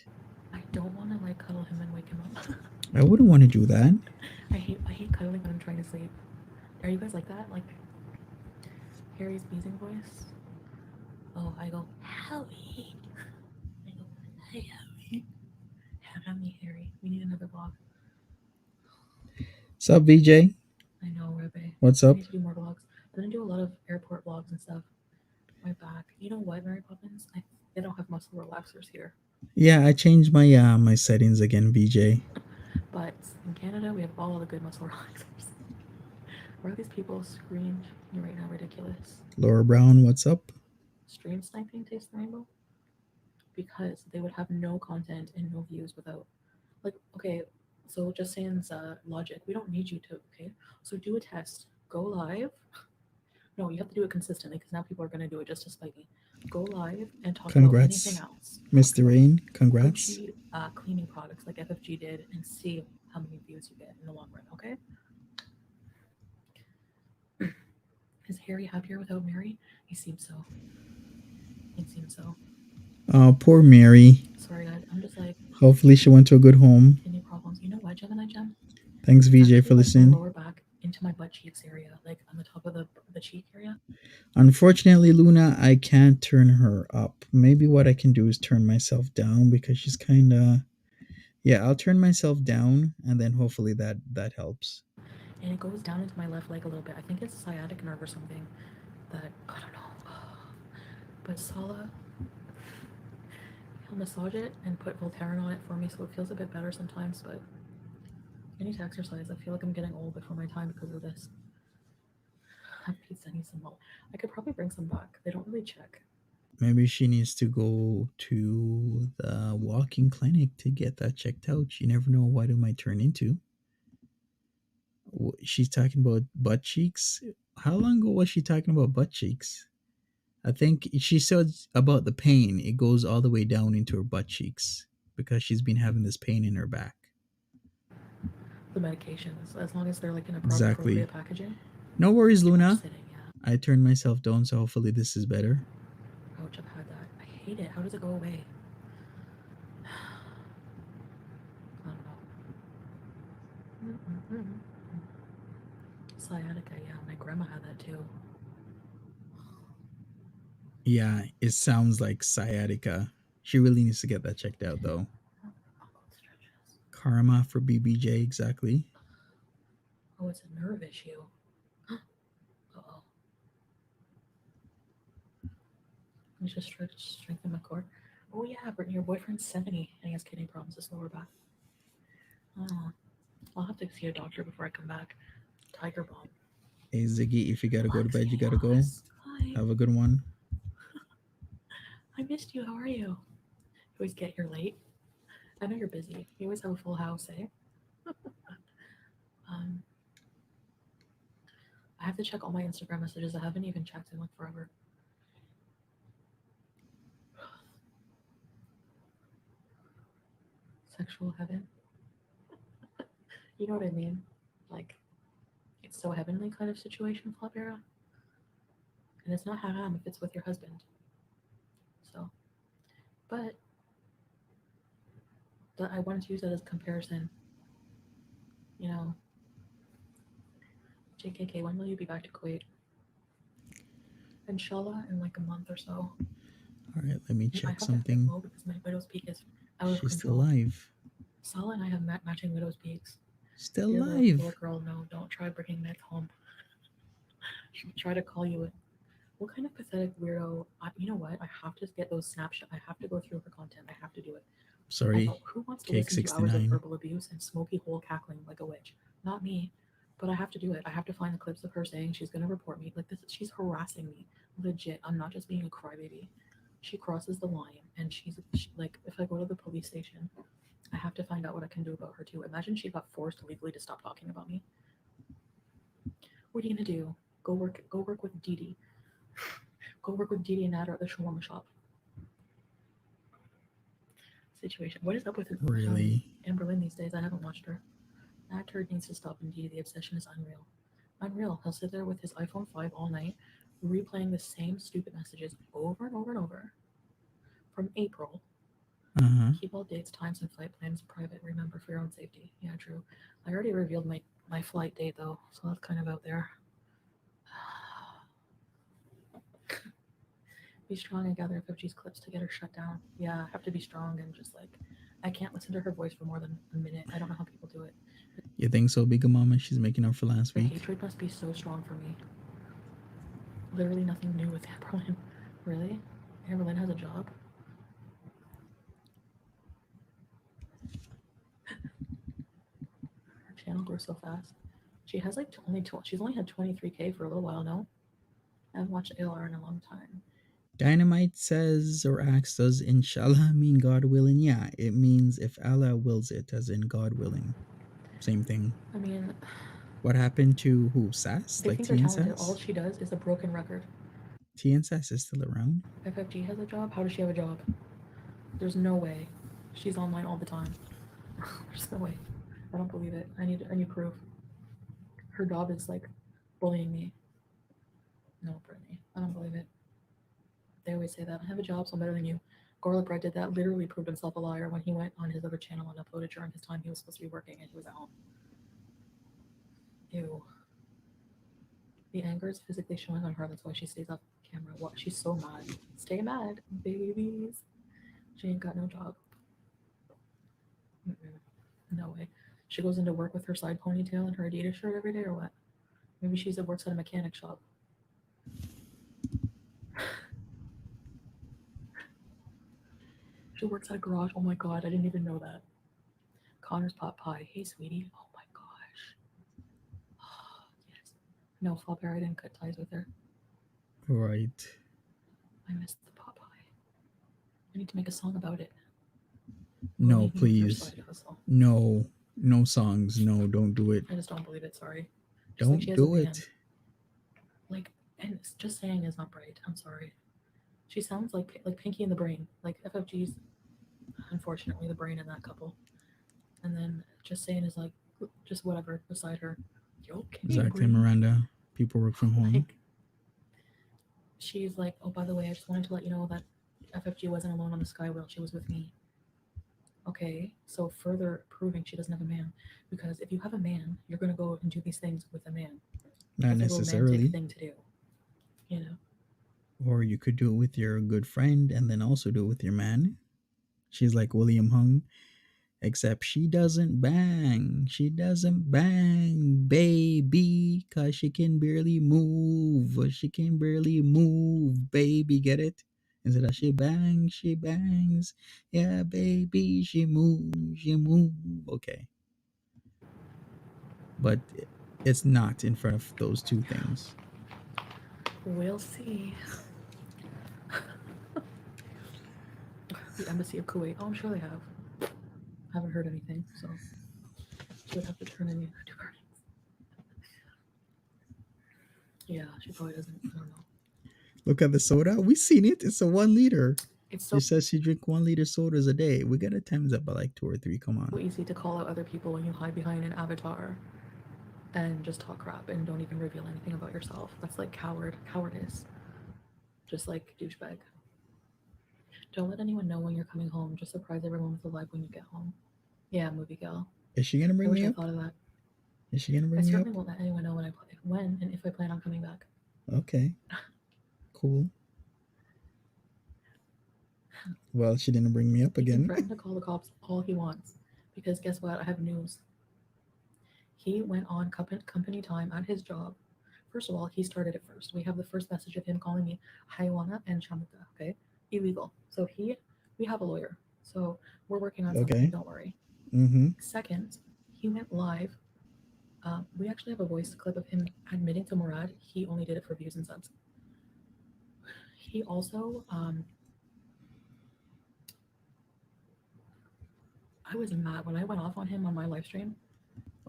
I don't want to like cuddle him and wake him up. I wouldn't want to do that. I hate cuddling when I'm trying to sleep. Are you guys like that? Like Harry's wheezing voice? Oh, I go, Harry. I go, hey, Harry. Have me, Harry. We need another vlog. Sup, VJ? I know, Rebbe. What's I up? need to do more vlogs. I'm gonna do a lot of airport vlogs and stuff. My back. You know what, Mary Poppins? They don't have muscle relaxers here. Yeah, I changed my settings again, VJ. But in Canada, we have all the good muscle relaxers. Why are these people screaming right now ridiculous? Laura Brown, what's up? Stream sniping Taste the Rainbow? Because they would have no content and no views without. Like, okay, so just saying logic. We don't need you to, okay? So do a test. Go live. No, you have to do it consistently because now people are going to do it just to spite me. Go live and talk about anything Congrats, else. Talk Mr. about Rain. Congrats. Gucci cleaning products like FFG did and see how many views you get in the long run, okay? Is Harry happier without Mary? He seems so. It seems so. Oh, poor Mary. Sorry, guys. I'm just like Hopefully she went to a good home. kidney problems. You know what, Gemini Gem? Thanks, It's VJ, actually for like my listening. lower back into my butt cheeks area, like on the top of the cheek area. Unfortunately, Luna, I can't turn her up. Maybe what I can do is turn myself down because she's kind of. Yeah, I'll turn myself down and then hopefully that helps. And it goes down into my left leg a little bit. I think it's sciatic nerve or something that I don't know. But Sala, he'll massage it and put Voltaren on it for me, so it feels a bit better sometimes. But I need to exercise. I feel like I'm getting old before my time because of this. I have pizza. I need some milk. I could probably bring some back. They don't really check. Maybe she needs to go to the walking clinic to get that checked out. You never know what it might turn into. She's talking about butt cheeks. How long ago was she talking about butt cheeks? I think she said about the pain. It goes all the way down into her butt cheeks because she's been having this pain in her back. The medications, as long as they're like in Exactly. appropriate packaging. No worries, Too much Luna. sitting, yeah. I turned myself down, so hopefully this is better. Ouch, I've had that. I hate it. How does it go away? Mm-mm-mm. Sciatica, yeah. My grandma had that too. Yeah, it sounds like sciatica. She really needs to get that checked out though. Ankle stretches. Karma for BBJ, exactly. Oh, it's a nerve issue. Uh-oh. Let me just try to strengthen my core. Oh yeah, Brittany, your boyfriend's 70 and he has kidney problems, his lower back. Oh, I'll have to see a doctor before I come back. Tiger balm. Hey Ziggy, if you gotta go to bed, you Lexi, gotta go. Oz. Hi. Have a good one. I missed you. How are you? You always get here late. I know you're busy. You always have a full house, eh? Um, I have to check all my Instagram messages. I haven't even checked in like forever. Sexual heaven. You know what I mean? Like, it's so heavenly kind of situation, Flopera. And it's not haram if it's with your husband. So, but I wanted to use that as a comparison. You know, JKK, when will you be back to Kuwait? Inshallah, in like a month or so. All right, let me I check have to have it something. low because my widow's peak is out of She's still control. alive. Salah and I have matching widow's peaks. Still Dear Lord alive. girl, no, don't try bringing Meg home. She'll try to call you. What kind of pathetic weirdo? You know what? I have to get those snapshots. I have to go through her content. I have to do it. Sorry, Who wants to Cake listen to hours of 69. verbal abuse and smoky hole cackling like a witch? Not me. But I have to do it. I have to find the clips of her saying she's gonna report me. Like this, she's harassing me. Legit. I'm not just being a crybaby. She crosses the line, and like, if I go to the police station, I have to find out what I can do about her too. Imagine she got forced legally to stop talking about me. What are you gonna do? Go work. Go work with Dee Dee. Go work with Dee Dee and Nader at the shawarma shop. Situation. What is up with Really? Amber Lynn these days? I haven't watched her. NADTURD needs to stop. Indeed, the obsession is unreal. Unreal. He'll sit there with his iPhone 5 all night, replaying the same stupid messages over and over and over. From April, Uh huh. keep all dates, times, and flight plans private. Remember for your own safety. Yeah, true. I already revealed my flight date though, so that's kind of out there. Be strong and gather FFG's clips to get her shut down. Yeah, I have to be strong and just like, I can't listen to her voice for more than a minute. I don't know how people do it. You think so, Big Mama? She's making up for last The week. hatred must be so strong for me. Literally nothing new with Amberlynn. Really? Amberlynn has a job? Her channel grew so fast. She has like she's only had 23K for a little while now. I haven't watched ALR in a long time. Dynamite says or asks, does inshallah mean God willing? Yeah, it means if Allah wills it, as in God willing. Same thing. I mean, What happened to who? Sass? they Like think they're T and talented. All Sass? she does is a broken record. T and Sass is still around. FFG has a job. How does she have a job? There's no way. She's online all the time. There's no way. I don't believe it. I need proof. Her job is like bullying me. No, Brittany. I don't believe it. They always say that. I have a job, so I'm better than you. Garlic Bread did that, literally proved himself a liar when he went on his other channel and uploaded during his time he was supposed to be working and he was at home. Ew. The anger is physically showing on her. That's why she stays off camera. What? She's so mad. Stay mad, babies. She ain't got no job. Mm-mm. No way. She goes into work with her side ponytail and her Adidas shirt every day, or what? Maybe she's at works at a mechanic shop. She works at a garage. Oh my god, I didn't even know that. Connor's pot pie. Hey, sweetie. Oh my gosh. Yes. No, Flopper, I didn't cut ties with her. Right. I missed the pot pie. I need to make a song about it. No, Bullying me with her please. side hustle. No. No songs. No, don't do it. I just don't believe it. Sorry. Just like she Don't has a do band. it. Like, and just saying is not right. I'm sorry. She sounds like Pinky and the Brain. Like FFG's, unfortunately, the brain in that couple. And then just saying is like just whatever beside her. You okay, Exactly, brain? Miranda. People work from home. Like, she's like, oh, by the way, I just wanted to let you know that FFG wasn't alone on the sky wheel. She was with me. Okay, so further proving she doesn't have a man. Because if you have a man, you're going to go and do these things with a man. Not That's a romantic necessarily. thing to do, you know? Or you could do it with your good friend and then also do it with your man. She's like William Hung, except she doesn't bang. She doesn't bang, baby, because she can barely move. She can barely move, baby. Get it? Instead of she bangs, she bangs. Yeah, baby, she moves, she moves. Okay. But it's not in front of those two things. We'll see. The Embassy of Kuwait. Oh, I'm sure they have. Haven't heard anything, so she would have to turn in two cards. Yeah, she probably doesn't. I don't know. Look at the soda. We seen it. It's a 1 liter. It's so She says she drink 1 liter sodas a day. We gotta times that by like two or three. Come on. easy to call out other people when you hide behind an avatar and just talk crap and don't even reveal anything about yourself. That's like cowardice. Just like douchebag. Don't let anyone know when you're coming home. Just surprise everyone with a live when you get home. Yeah, movie gal. Is she gonna I bring wish me I up? thought of that. Is she gonna I bring me certainly up? won't let anyone know when and if I plan on coming back. Okay, cool. Well, she didn't bring me up He can again. threaten to call the cops all he wants. Because guess what? I have news. He went on company time at his job. First of all, he started it first. We have the first message of him calling me Haywana and Chamuta, okay? Illegal. So we have a lawyer. So we're working on something, Okay. don't worry. Mm-hmm. Second, he went live. We actually have a voice clip of him admitting to Murad he only did it for views and subs. He also, I was mad when I went off on him on my live stream.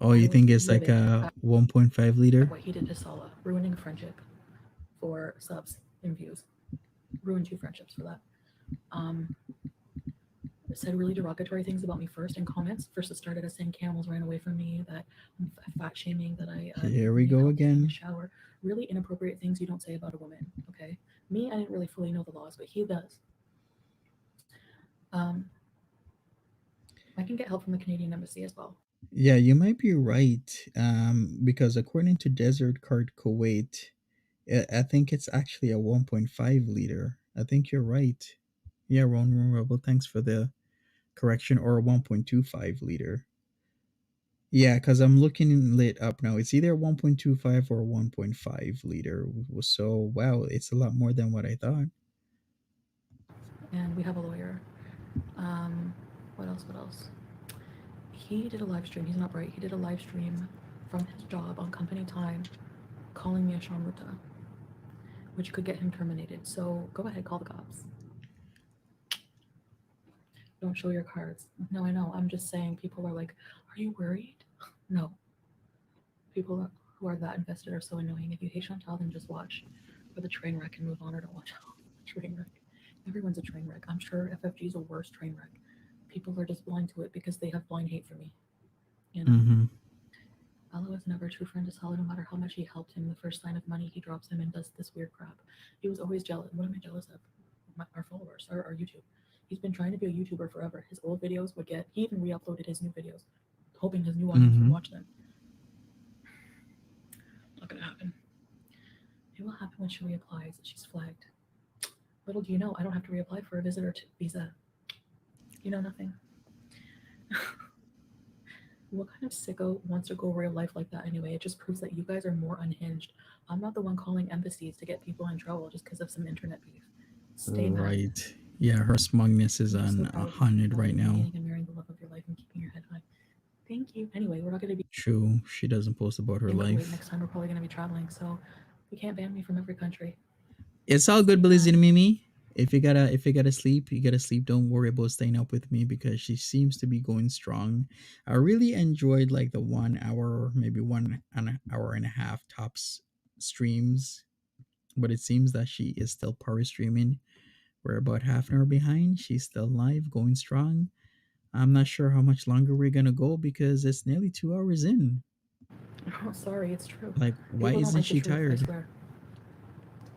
Oh, I you was think it's like livid a at 1.5 what liter? he did to Sala, ruining a friendship for subs and views. Ruined two friendships for that. Um, said really derogatory things about me first in comments. First, it started as saying camels ran away from me, that I'm fat shaming, that I Here we need go help taking a again. shower. Really inappropriate things you don't say about a woman. Okay, me, I didn't really fully know the laws, but he does. Um, I can get help from the Canadian Embassy as well. Yeah, you might be right. Because according to Desert Card Kuwait, I think it's actually a 1.5 liter. I think you're right. Yeah, Ron Rebel. Thanks for the correction. Or a 1.25 liter. Yeah, because I'm looking it up now. It's either 1.25 or 1.5 liter. So, wow, it's a lot more than what I thought. And we have a lawyer. What else? What else? He did a live stream. He's not bright. He did a live stream from his job on company time, calling me a sharmuta, which could get him terminated. So go ahead, call the cops. Don't show your cards. No, I know. I'm just saying. People are like, "Are you worried?" No. People who are that invested are so annoying. If you hate Chantal, then just watch for the train wreck and move on, or don't watch the train wreck. Everyone's a train wreck. I'm sure FFG is a worse train wreck. People are just blind to it because they have blind hate for me. You know. Mm-hmm. Allah was never a true friend to Salah, no matter how much he helped him. The first sign of money, he drops him and does this weird crap. He was always jealous. What am I jealous of? Our followers, our YouTube. He's been trying to be a YouTuber forever. His old videos would get. He even re-uploaded his new videos, hoping his new audience would Mm-hmm. watch them. Not gonna happen. It will happen when she reapplies. She's flagged. Little do you know, I don't have to reapply for a visitor visa. You know nothing. What kind of sicko wants to go real life like that anyway? It just proves that you guys are more unhinged. I'm not the one calling embassies to get people in trouble just because of some internet beef. Stay mad. Right. Yeah, her smugness is I'm just so on proud a of you, 100 Chantal, right and now. dating and marrying the love of your life and keeping your head high. Thank you. Anyway, we're not going to be True. She doesn't post about her in Kuwait life. next time. We're probably going to be traveling, so you can't ban me from every country. It's all Stay good, mad. Blizzy and Mimi. If you gotta sleep, you gotta sleep. Don't worry about staying up with me because she seems to be going strong. I really enjoyed like the 1 hour, maybe 1 hour and a half tops streams, but it seems that she is still power streaming. We're about half an hour behind. She's still live, going strong. I'm not sure how much longer we're gonna go because it's nearly 2 hours in. Oh, sorry, it's true. Like, why People don't isn't like the she truth, I tired? swear.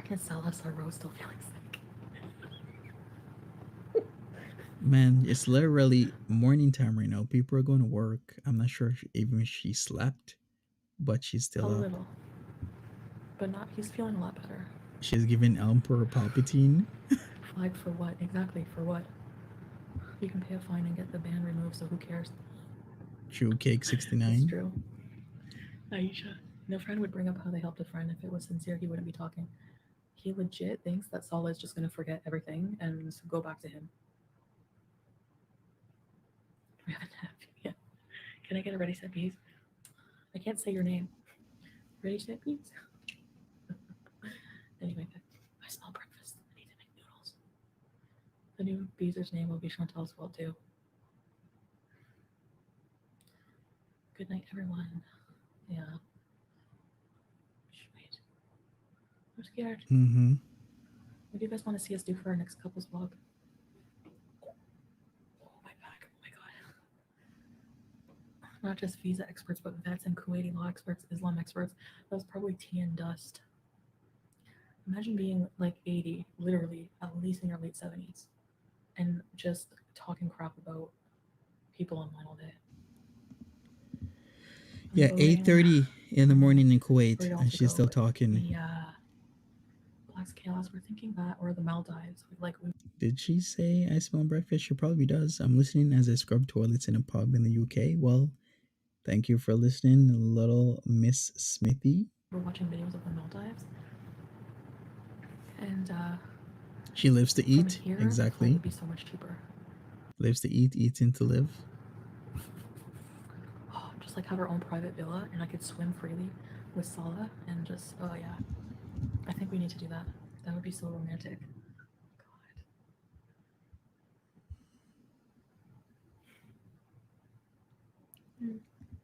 Can sell us our rose still feeling sick. Man, it's literally morning time right now. People are going to work. I'm not sure if even she slept, but she's A still up. little, but not. He's feeling a lot better. She's giving Emperor Palpatine. Flag for what? Exactly for what? You can pay a fine and get the ban removed, so who cares? True Cake It's 69. true. Aisha. No friend would bring up how they helped a friend. If it was sincere, he wouldn't be talking. He legit thinks that Saul is just going to forget everything and go back to him. We haven't had yet. Can I get a ready set, please? I can't say your name. Ready set, please? Anyway, I smell breakfast. I need to make noodles. The new Beezer's name will be Chantal's fault, too. Good night, everyone. Yeah. Wait. I'm scared. Mm-hmm. What do you guys want to see us do for our next couples vlog? Oh, my back. Oh, my God. Not just visa experts, but vets and Kuwaiti law experts, Islam experts. That was probably tea and dust. Imagine being like 80, literally, at least in your late 70s, and just talking crap about people online all day. I'm Yeah, voting 8:30 in the morning in Kuwait, for y'all and to she's still go. talking. Yeah, Black's Chaos. We're thinking that, or the Maldives. We Did she say I smell breakfast? She probably does. I'm listening as I scrub toilets in a pub in the UK. Well, thank you for listening, little Miss Smithy. were watching videos of the Maldives, and She lives to from eat. here the flight Exactly. would be so much cheaper. Lives to eat, eating to live. Oh, just like have our own private villa, and I could swim freely with Salah, and just oh yeah, I think we need to do that. That would be so romantic. God.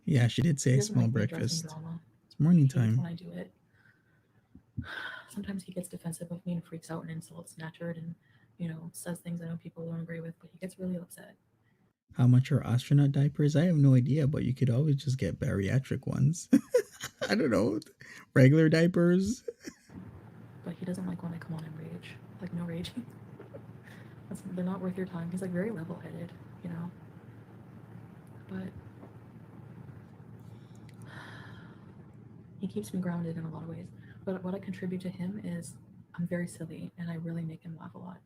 Yeah, she did say He I doesn't smell like me addressing breakfast. drama. It's morning He hates when time. I do it. Sometimes he gets defensive of me and freaks out and insults NADTURD and, says things I know people don't agree with, but he gets really upset. How much are astronaut diapers? I have no idea, but you could always just get bariatric ones. I don't know. Regular diapers. But he doesn't like when I come on and rage. Like, no raging. They're not worth your time. He's like very level headed, you know? But he keeps me grounded in a lot of ways. But what I contribute to him is I'm very silly and I really make him laugh a lot.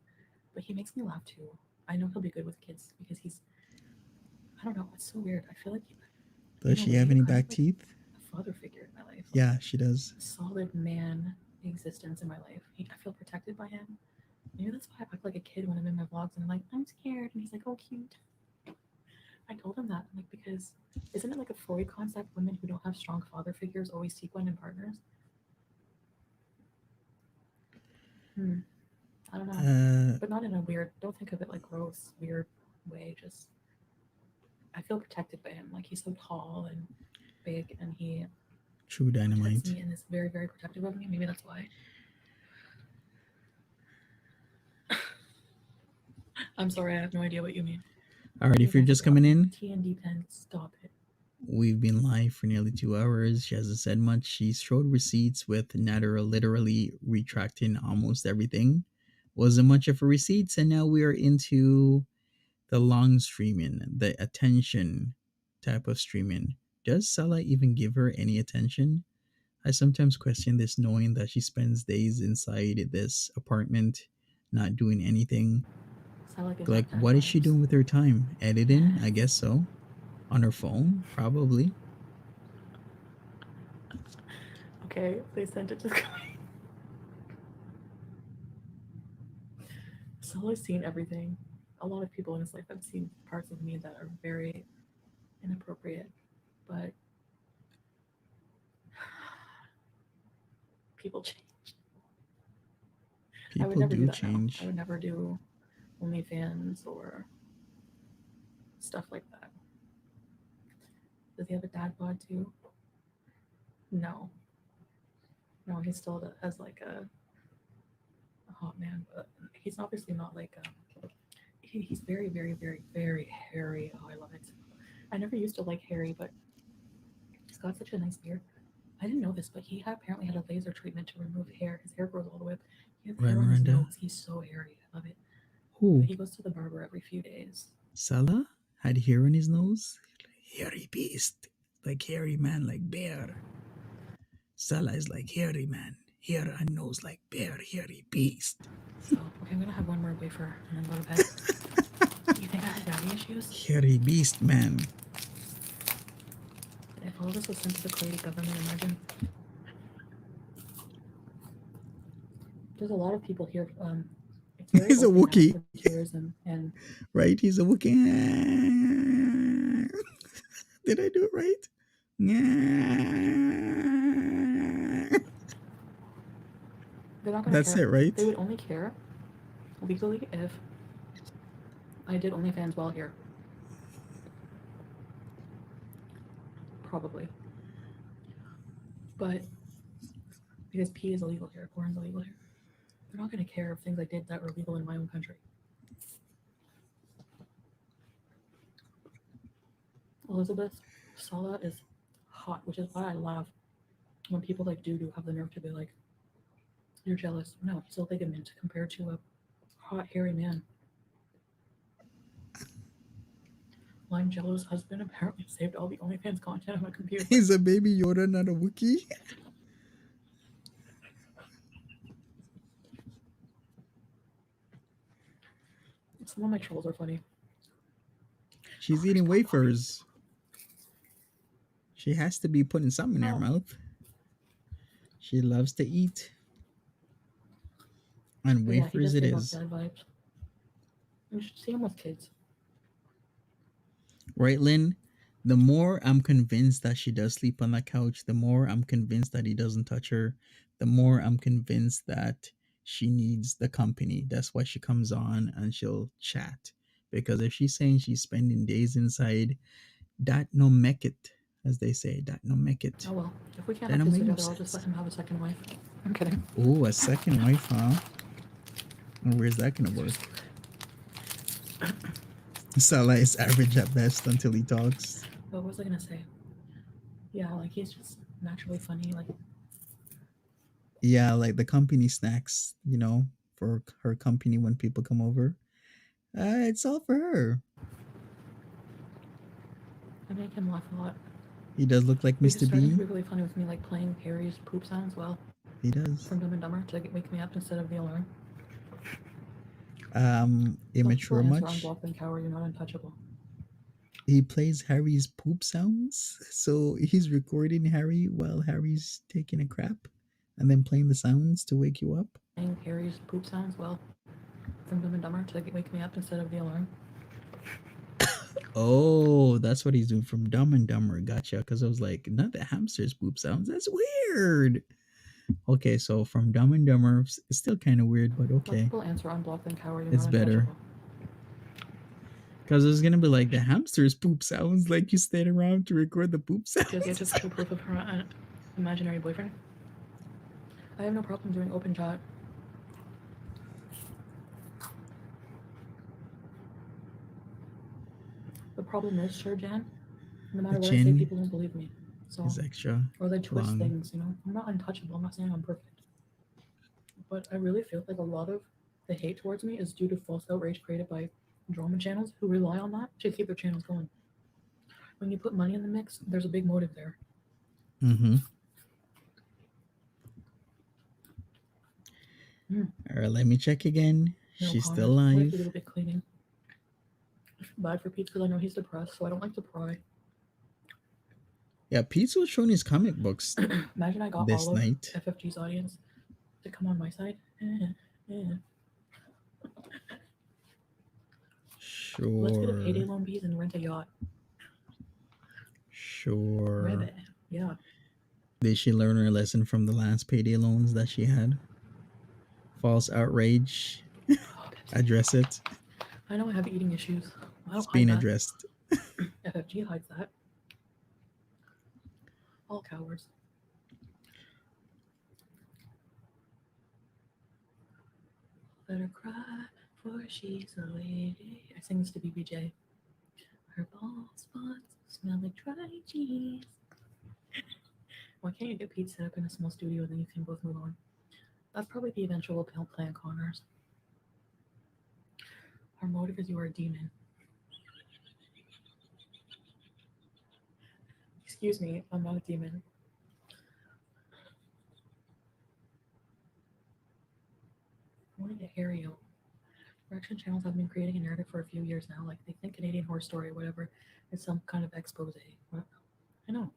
But he makes me laugh too. I know he'll be good with kids because I don't know, it's so weird. I feel like, Does in a she have way, any kind of back like teeth? a father figure in my life. Like Yeah, she does. a solid man existence in my life. I feel protected by him. Maybe that's why I act like a kid when I'm in my vlogs and I'm like, I'm scared. And he's like, oh, cute. I told him that. I'm like, because isn't it like a Freud concept? Women who don't have strong father figures always seek one in partners. Hmm. I don't know. Uh, But not in a weird, don't think of it like gross, weird way. Just, I feel protected by him. Like he's so tall and big and he True protects dynamite. me and is very, very protective of me. Maybe that's why. I'm sorry, I have no idea what you mean. All right, You if you're guys have just got coming me. in, TND pen, stop it. we've been live for nearly 2 hours. She hasn't said much. She showed receipts with Nader literally retracting almost everything. Wasn't much of a receipts, and now we are into the long streaming, the attention type of streaming. Does Salah even give her any attention? I sometimes question this, knowing that she spends days inside this apartment, not doing anything. Salah gives Like, off dad what is she vibes. doing with her time? Editing? I Yes. guess so. On her phone? Probably. Okay, they sent it to the guy. Salah's seen everything. A lot of people in his life have seen parts of me that are very inappropriate, but people change. I would People never do do that now. I change. would never do OnlyFans or stuff like that. Does he have a dad bod too? No. No, he still has like a hot man, but he's obviously not like he's very, very, very, very hairy. Oh, I love it. I never used to like hairy, but he's got such a nice beard. I didn't know this, but apparently had a laser treatment to remove hair. His hair grows all the way up. He has Right, hair on his Miranda? nose. He's so hairy. I love it. Who? He goes to the barber every few days. Salah had hair on his nose. Hairy beast. Like hairy man, like bear. Salah is like hairy man. Hair and nose like bear. Hairy beast. So, okay, I'm gonna have one more wafer and then go to bed. You think I have daddy issues? Hairy beast man. If all this was sent to the Kuwaiti government, imagine. There's a lot of people here. It's very He's a open now Wookiee, for tourism, and right? He's a Wookiee. Did I do it right? they're not gonna That's care. it, right? They would only care legally if I did OnlyFans while here. Probably. But because pee is illegal here, porn's illegal here, they're not going to care if things I did that were illegal in my own country. Elizabeth Sala is hot, which is why I laugh when people like do have the nerve to be like, "You're jealous." No, he's a ligament compared to a hot hairy man. Lime Jello's husband apparently saved all the OnlyFans content on my computer. He's a baby Yoda, not a Wookiee. Some of my trolls are funny. She's eating wafers. She has to be putting something in her mouth. She loves to eat. And But yeah, he wafers does it give off is. dad vibes. You should see him with kids. Right, Lynn? The more I'm convinced that she does sleep on that couch, the more I'm convinced that he doesn't touch her, the more I'm convinced that she needs the company. That's why she comes on and she'll chat. Because if she's saying she's spending days inside, that no make it, as they say, that no make it. Oh well, if we can't That have don't kids make no together, I'll just sense. let him have a second wife. I'm kidding. Oh, a second wife, huh? Where's that gonna work? Salah is average at best until he talks. What was I gonna say? Yeah, like he's just naturally funny. Like Yeah, like the company snacks, for her company when people come over. It's all for her. I make him laugh a lot. He does look like He was Mr. starting to Bean. be really funny with me, like playing Harry's poop sounds well He does. from Dumb and Dumber to wake me up instead of the alarm. Some people Immature answer much. unblock and cower. You're not untouchable. He plays Harry's poop sounds. So he's recording Harry while Harry's taking a crap and then playing the sounds to wake you up. Playing Harry's poop sounds well from Dumb and Dumber to wake me up instead of the alarm. Oh, that's what he's doing from Dumb and Dumber. Gotcha. Because I was like, not the hamster's poop sounds. That's weird. Okay, so from Dumb and Dumber, it's still kind of weird, but Some okay. people answer unblock and cower. You're It's not better. untouchable. Because it's going to be like the hamster's poop sounds, like you stayed around to record the poop sounds. She has yet to show proof of her imaginary boyfriend. I have no problem doing open chat. The problem is, sure, Jan, no matter what I say, people won't believe me. So, is extra or they twist long. things, I'm not untouchable. I'm not saying I'm perfect. But I really feel like a lot of the hate towards me is due to false outrage created by drama channels who rely on that to keep their channels going. When you put money in the mix, there's a big motive there. Mm-hmm. All right, let me check again. No She's comment. still I have alive. to do a bit cleaning. Bad for Pete because I know he's depressed, so I don't like to pry. Yeah, Pete's was showing his comic books Imagine I got this all of night. FFG's audience to come on my side. Sure. Let's get a payday loan bees and rent a yacht. Sure. Ribbit. Yeah. Did she learn her lesson from the last payday loans that she had? False outrage. Address it. I know I have eating issues. I don't It's being hide addressed. that. FFG hides that. All cowards. Let her cry, for she's a lady. I sing this to BBJ. Her bald spots smell like dry cheese. Why can't you get Pete set up in a small studio and then you can both move on? That's probably the eventual plan, Connors. Our motive is you are a demon. Excuse me, I'm not a demon. I want to get Ariel. Reaction channels have been creating a narrative for a few years now. Like, they think Canadian Horror Story or whatever is some kind of expose. What? I know.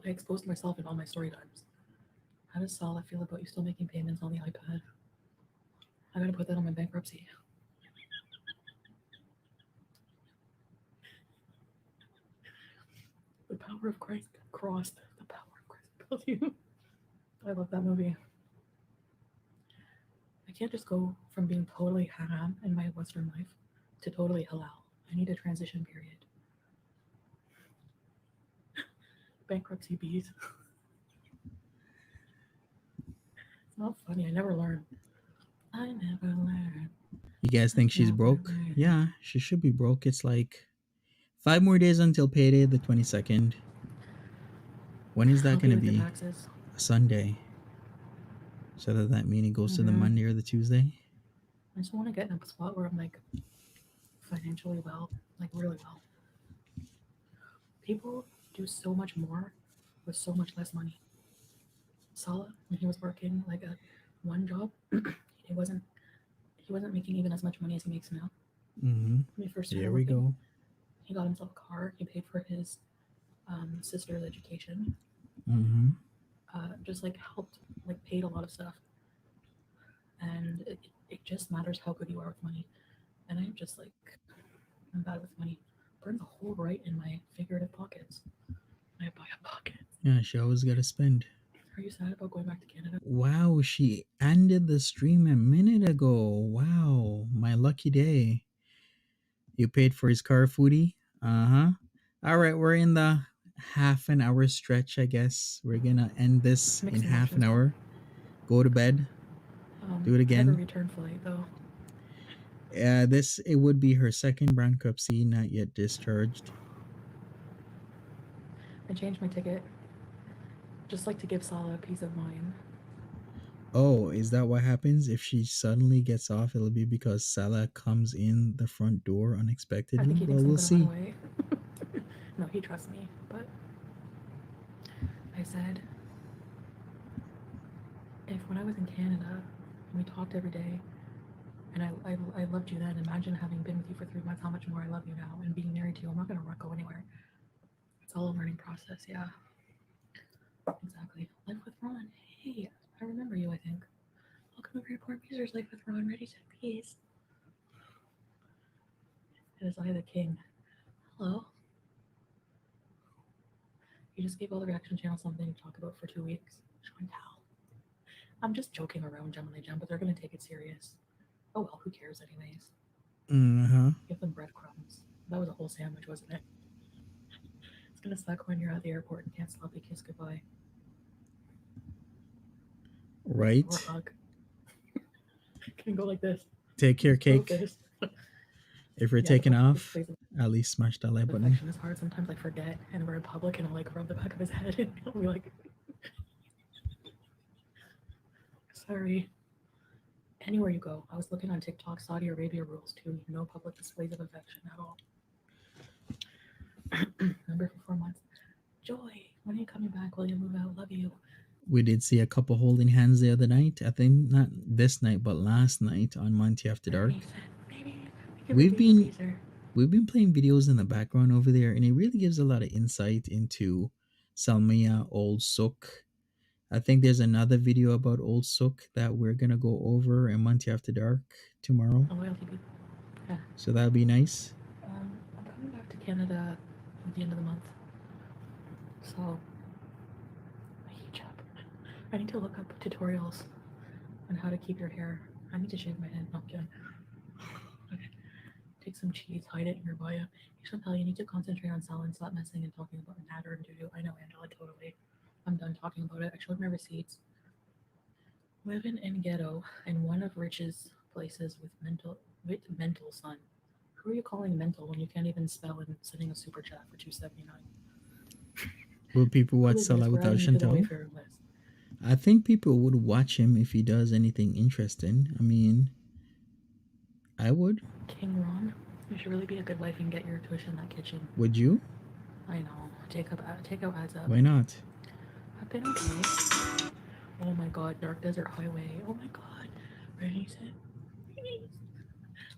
I exposed myself in all my story times. How does Sala feel about you still making payments on the iPad? I gotta put that on my bankruptcy. The power of Christ crossed. The power of Christ built you. I love that movie. I can't just go from being totally haram in my Western life to totally halal. I need a transition period. Bankruptcy bees. It's not funny. I never learn. I never learn. You guys think she's broke? Yeah, she should be broke. It's like 5 more days until payday, the 22nd. When is that Help going you to with your be? taxes. A Sunday. So does that mean it goes to the Monday or the Tuesday? I just want to get in a spot where I'm like financially well, like really well. People do so much more with so much less money. Salah, when he was working like a one job, he wasn't making even as much money as he makes now. Mm-hmm. When he first started Here we working, go. he got himself a car. He paid for his sister's education. Mm-hmm. Just like helped, like paid a lot of stuff. And it just matters how good you are with money. And I'm just like, I'm bad with money. Burns a hole right in my figurative pockets. I buy a pocket. Yeah, she always got to spend. Are you sad about going back to Canada? Wow, she ended the stream a minute ago. Wow, my lucky day. You paid for his car, Foodie? Uh-huh. All right, we're in the half an hour stretch, I guess. We're going to end this in Mixed half an emotions. hour. Go to bed. Do it I have a again. return flight though. It would be her second bankruptcy, not yet discharged. I changed my ticket just like to give Salah a peace of mind. Oh, is that what happens if she suddenly gets off? It'll be because Salah comes in the front door I unexpectedly. think he Well, thinks I'm we'll gonna run see. away. No, he trusts me. But I said, if when I was in Canada and we talked every day, and I loved you then, imagine having been with you for 3 months, how much more I love you now, and being married to you. I'm not gonna go anywhere. It's all a learning process. Yeah, exactly. Life with Ron. Hey, I remember you. I think. Welcome over to Port Musers. Life with Ron. Ready to peace. It is I, the king. Hello. You just gave all the reaction channels something to talk about for 2 weeks. Chantal. I'm just joking around, Gemini Gem, but they're gonna take it serious. Oh well, who cares anyways? Uh-huh. Give them breadcrumbs. That was a whole sandwich, wasn't it? It's gonna suck when you're at the airport and can't sloppy kiss goodbye. Right. Or hug. Can go like this. Take care, cake. If you're Yeah, the taking off, displays of at least smash that like button. affection is hard. Sometimes I forget and we're in public and I'll like rub the back of his head and he'll be like, sorry. Anywhere you go. I was looking on TikTok, Saudi Arabia rules too. No public displays of affection at all. Remember for 4 months. Joy, when are you coming back? Will you move out? Love you. We did see a couple holding hands the other night. I think not this night, but last night on Monty After Dark. We've been playing videos in the background over there, and it really gives a lot of insight into Salmiya, Old Sook. I think there's another video about Old Sook that we're gonna go over in Monty After Dark tomorrow. A loyalty group. Yeah. So that'll be nice. I'm coming back to Canada at the end of the month. So my hijab. I need to look up tutorials on how to keep your hair. I need to shave my head. Not kidding. Okay. Take some cheese, hide it in your bio. Chantal, you need to concentrate on selling, stop messing and talking about NADTURD and doo-doo. I know, Angela, totally. I'm done talking about it. I showed my receipts. Living in ghetto in one of Rich's places with mental son. Who are you calling mental when you can't even spell and sending a super chat for $2.79? Will people Who watch is Salah this? We're without adding you to the Chantal? Wayfarer list. I think people would watch him if he does anything interesting. I mean, I would. King Ron, you should really be a good wife and get your tuition in that kitchen. Would you? I know. Take out adds up. Why not? I've been okay. Oh my god, Dark Desert Highway. Oh my god. Raise it.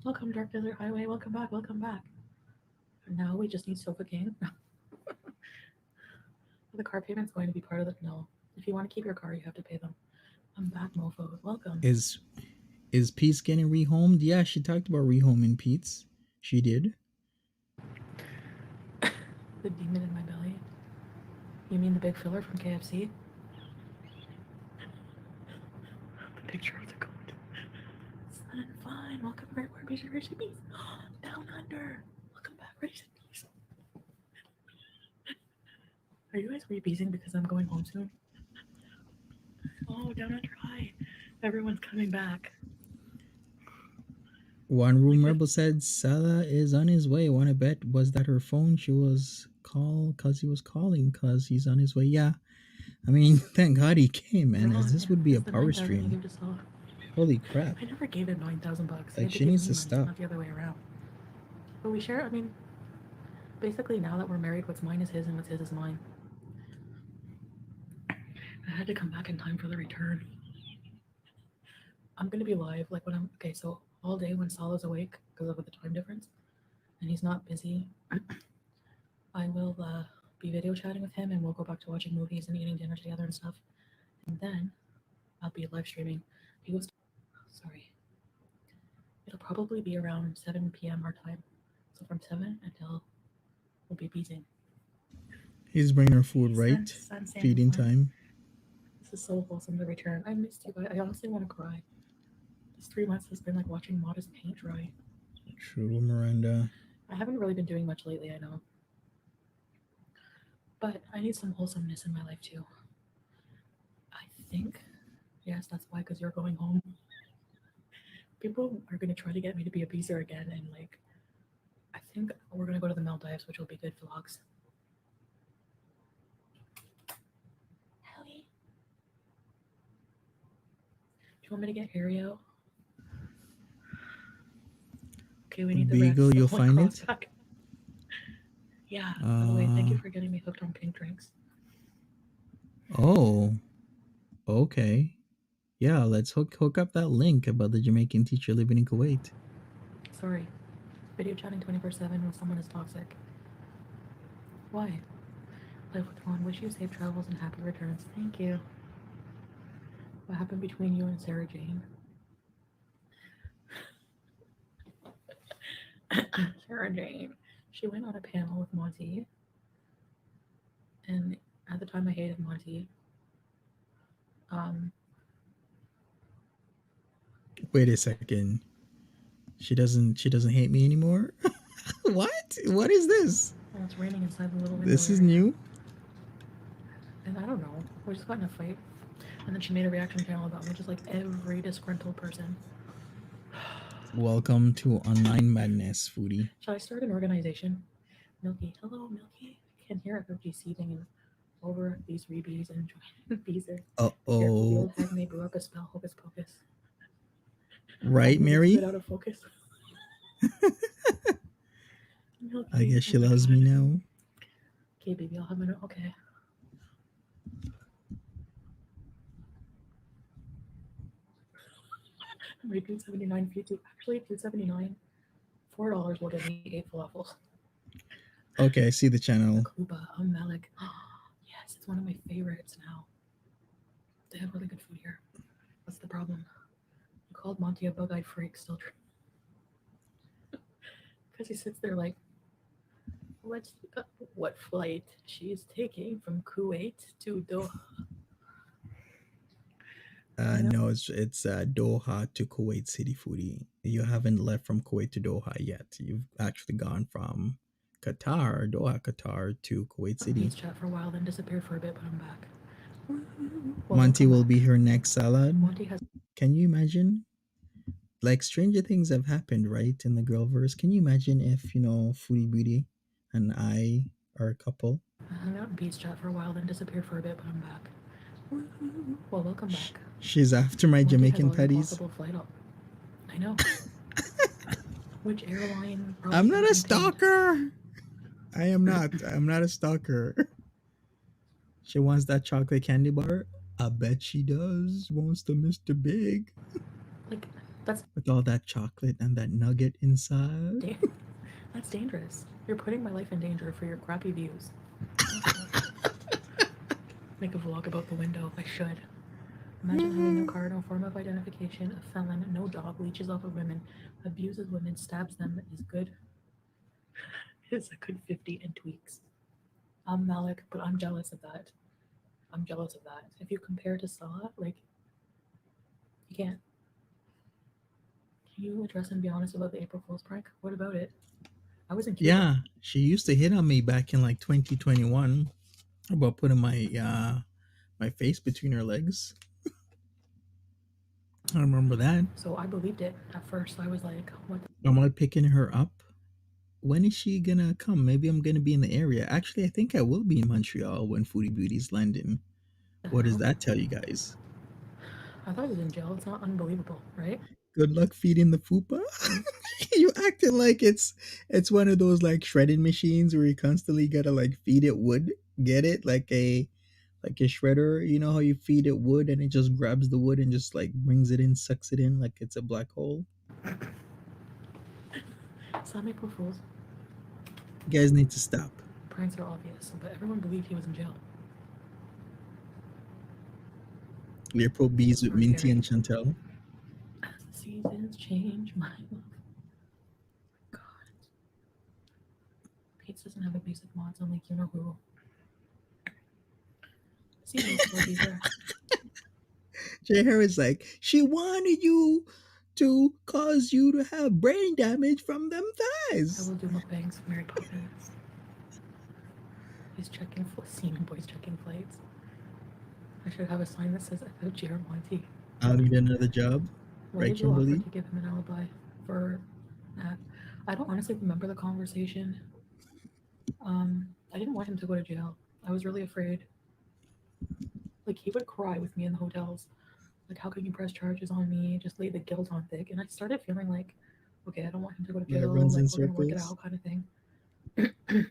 Welcome, Dark Desert Highway. Welcome back. Welcome back. Now we just need Sofa King. The car payment's going to be part of the. No. If you want to keep your car, you have to pay them. I'm back, mofo. Welcome. Is Pete's getting rehomed? Yeah, she talked about rehoming Pete's. She did. The demon in my belly. You mean the big filler from KFC? The picture of the goat. Sun, fine. Welcome back. Where is your recipes? Down under. Welcome back, recipes. Are you guys rebeasing because I'm going home soon? Oh, down under high. Everyone's coming back. One room rebel said Salah is on his way. Want to bet was that her phone? She was cause he was calling cause he's on his way. Yeah, I mean, thank God he came, man. As this would be a power stream. Holy crap! I never gave him $9,000. Like she needs to stop. Not the other way around. But we share. I mean, basically now that we're married, what's mine is his and what's his is mine. I had to come back in time for the return. I'm gonna be live like when I'm okay. So all day when Salah's awake because of the time difference, and he's not busy, I will be video chatting with him, and we'll go back to watching movies and eating dinner together and stuff. And then I'll be live streaming. He goes, sorry. It'll probably be around 7 p.m. our time. So from 7 until we'll be beating. He's bringing her food, right? Feeding time. This is so wholesome to return. I missed you. I honestly want to cry. This 3 months has been like watching Modest paint dry. True, Miranda. I haven't really been doing much lately, I know. But I need some wholesomeness in my life too. I think, yes, that's why, because you're going home. People are going to try to get me to be a beezer again, and like, I think we're going to go to the Maldives, which will be good vlogs. Howie. Do you want me to get Harry-O? Okay, we need the Beagle, you'll find it? Back. Yeah, by the way, thank you for getting me hooked on pink drinks. Oh, okay. Yeah, let's hook up that link about the Jamaican teacher living in Kuwait. Sorry. Video chatting 24/7 with someone is toxic. Why? Live with Ron. Wish you safe travels and happy returns. Thank you. What happened between you and Sarah Jane? Sarah Jane. She went on a panel with Monty. And at the time I hated Monty. Wait a second. She doesn't hate me anymore? What? What is this? Well, it's raining inside the little window. This is new? And I don't know. We just got in a fight. And then she made a reaction channel about me, just like every disgruntled person. Welcome to Online Madness, Foodie. Shall I start an organization? Milky. Hello, Milky. I can hear everybody seething over these rebees and joining beezer. Uh-oh. The old hag may brew up a spell, hocus pocus. Right, Mary? Out of focus. Milky, I guess she loves me now. Okay, baby, I'll have my... Okay. My $2.79 for YouTube. Actually, $2.79. $4 will get me 8 falafels. Okay, I see the channel. Kuba, Malik. Yes, it's one of my favorites now. They have really good food here. What's the problem? You called Monty a bug-eyed freak, still true. Because he sits there like, what flight she's taking from Kuwait to Doha? No, it's Doha to Kuwait City, Foodie. You haven't left from Kuwait to Doha yet. You've actually gone from Qatar, Doha, Qatar to Kuwait City. He's chat for a while, then disappeared for a bit, but I'm back. Monty will be her next salad. Can you imagine? Like stranger things have happened, right? In the girlverse. Can you imagine if Foodie Beauty and I are a couple? I hung out in Beach chat for a while, then disappeared for a bit, but I'm back. Well, welcome back. She's after my Monty has Jamaican all your patties. possible flight up. I know. Which airline I'm probably not isn't a being paid? stalker. I am not. I'm not a stalker. She wants that chocolate candy bar. I bet she does. Wants the Mr. Big Like, that's with all that chocolate and that nugget inside. da- that's dangerous. You're putting my life in danger for your crappy views. Oh god. Make a vlog about the window. I should. Imagine having no car, no form of identification, a felon, no job, leeches off of women, abuses women, stabs them, is good. Is a good 50 and tweaks. I'm Malik, but I'm jealous of that. I'm jealous of that. If you compare to Salah, like, you can't. Can you address and be honest about the April Fool's prank? What about it? I was in Cuba. Yeah, she used to hit on me back in like 2021 about putting my face between her legs. I remember that. So I believed it at first. I was like, what I'm like picking her up. When is she gonna come? Maybe I'm gonna be in the area. Actually, I think I will be in Montreal when Foodie Beauty's landing. the What does hell? that tell you guys? I thought I was in jail. It's not unbelievable, right? Good luck feeding the fupa. You acting like it's one of those like shredding machines where you constantly gotta like feed it wood. Get it? Like a shredder. You know how you feed it wood and it just grabs the wood and just like brings it in, sucks it in like it's a black hole. It's not April Fool's. You guys need to stop. Pranks are obvious, but everyone believed he was in jail. April bees with Or Minty Gary. and Chantel. As the seasons change, my love. God. Pates doesn't have a basic mods on like you know who. Seasons still beware. Jay Harris like she wanted you to cause you to have brain damage from them I thighs. will do mukbangs of Mary Poppins. He's checking semen boys checking flights. I should have a sign that says SFTImonty. I'll need another job, Why right, did you offer Kimberly? to give him an alibi for that? I don't honestly remember the conversation. I didn't want him to go to jail. I was really afraid. Like he would cry with me in the hotels. Like, how can you press charges on me? Just lay the guilt on thick. And I started feeling like, okay, I don't want him to go to Yeah, it jail. runs Like in we're gonna work it circles. out, kind of thing.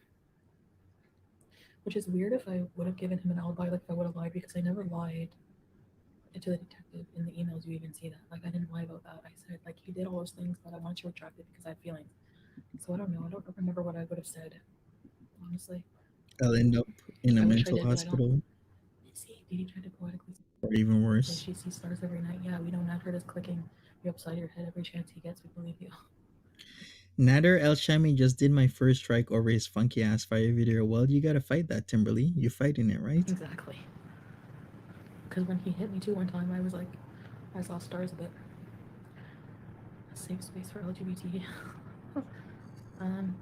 Which is weird if I would have given him an alibi, like if I would have lied, because I never lied to the detective in the emails. You even see that. Like I didn't lie about that. I said like he did all those things, but I wanted to retract it because I had feelings. So I don't know. I don't remember what I would have said. Honestly, I'll end up in a I wish I mental did, but I don't. hospital, See, Didi tried to poetically or even say worse. she sees stars every night. Yeah, we know NADTURD is clicking you upside your head every chance he gets. We believe you. Nader El Shami just did my first strike over his funky ass fire video. Well, you gotta fight that, Timberly. You're fighting it, right? Exactly. Because when he hit me too one time, I was like, I saw stars a bit. A safe space for LGBT.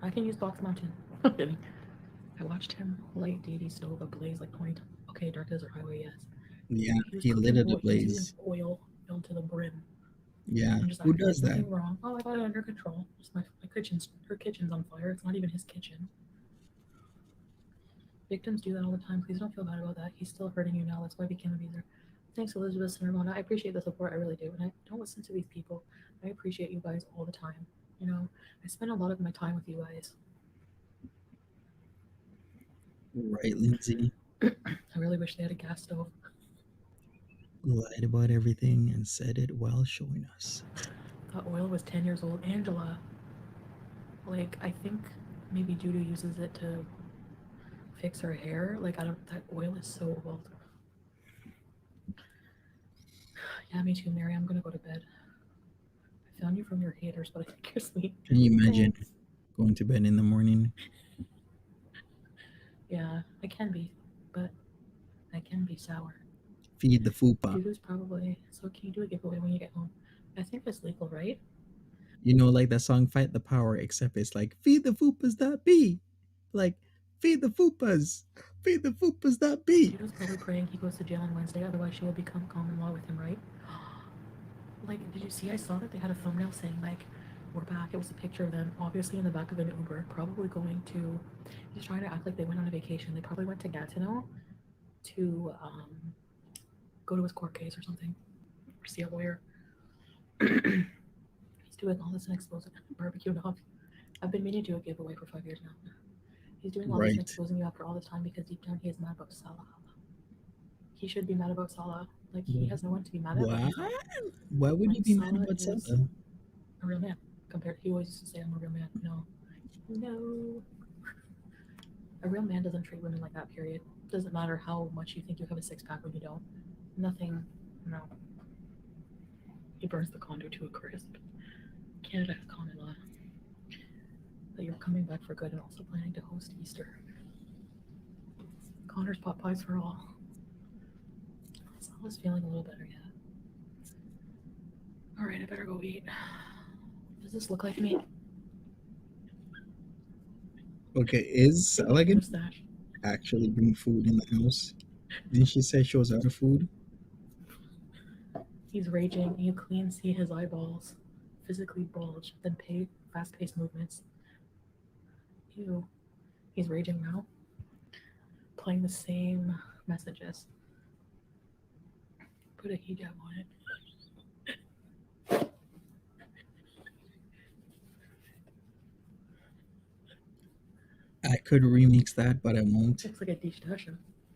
I can use Box Mountain. I'm kidding. I watched him light Didi stove ablaze like 20 times. Okay, Dark Desert Highway, yes. Yeah, He was he lit cooking it oil. He was using ablaze. oil filled to the brim Yeah, and just who acting like does that? nothing wrong. Oh, I got it under control. Just my kitchen's her kitchen's on fire. It's not even his kitchen. Victims do that all the time. Please don't feel bad about that. He's still hurting you now. That's why I became a abuser. Thanks, Elizabeth and Ramona. I appreciate the support. I really do. And I don't listen to these people. I appreciate you guys all the time. You know, I spend a lot of my time with you guys. Right, Lindsay I really wish they had a gas stove. lied about everything and said it while showing us. That oil was 10 years old. Angela, like, I think maybe Judy uses it to fix her hair. Like, I don't, that oil is so old. Yeah, me too, Mary. I'm gonna go to bed. I found you from your haters, but I think you're sweet. Can you imagine Thanks. going to bed in the morning? Yeah, I can be, but I can be sour. Feed the fupa. Dudu's probably. So, can you do a giveaway when you get home? I think that's legal, right? You know, like that song "Fight the Power," except it's like "Feed the fupas that be," like "Feed the fupas, feed the fupas that be." Dudu's probably praying he goes to jail on Wednesday, otherwise she will become common law with him, right? Like, did you see? I saw that they had a thumbnail saying, like, we're back. It was a picture of them, obviously in the back of an Uber, probably going to. He's trying to act like they went on a vacation. They probably went to Gatineau to go to his court case or something, or see a lawyer. He's doing all this and exposing barbecue dog. I've been meaning to do a giveaway for 5 years now. He's doing all this and Right. exposing you after all this time because deep down he is mad about Salah. He should be mad about Salah. Like, he has no one to be mad at but What? himself. Why would you Like, be mad Salah about is Salah? a real man. Compared, he always used to say, I'm a real man. No. No. A real man doesn't treat women like that, period. Doesn't matter how much you think you have a six pack when you don't. Nothing. No. He burns the condo to a crisp. Canada has common law. That you're coming back for good and also planning to host Easter. Connor's pot pies for all. Salah's feeling a little better yet. Alright, I better go eat. Does this look like me? Okay, is Salah gonna Mustache. actually bring food in the house? Didn't she say she was out of food? He's raging. You clean see his eyeballs physically bulge, then fast-paced movements. Ew. He's raging now. Playing the same messages. Put a hijab on it. I could remix that, but I won't. Looks like a dish dasha.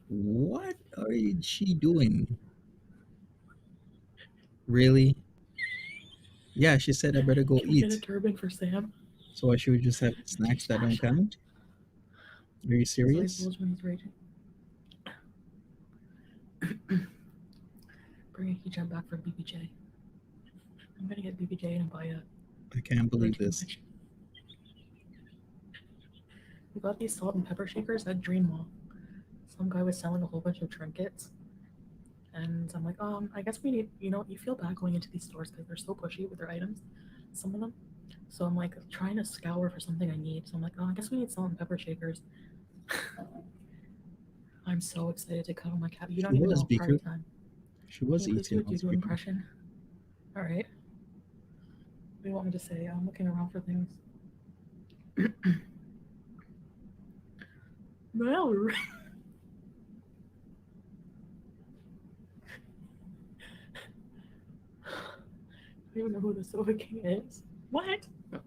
What are she doing? Really? Yeah, she said I better go Can we get a eat. turban for Sam? So I should just have snacks Dish that don't dasha. count? Are you His eyes serious? bulge when he's raging. Bring a hijab back for BBJ. I'm gonna get BBJ and buy a I can't believe this. merch. We got these salt and pepper shakers at Dream Mall. Some guy was selling a whole bunch of trinkets. And I'm like, I guess we need, you feel bad going into these stores because they're so pushy with their items, some of them. So I'm like trying to scour for something I need. So I'm like, I guess we need salt and pepper shakers. I'm so excited to cuddle my cat. You She don't even was know party Beaker. time. She Can was you please do eating a on Dudu speaker. impression? All right. What do you want me to say? I'm looking around for things. Mallory. I don't even know who the Sofa King is. What? I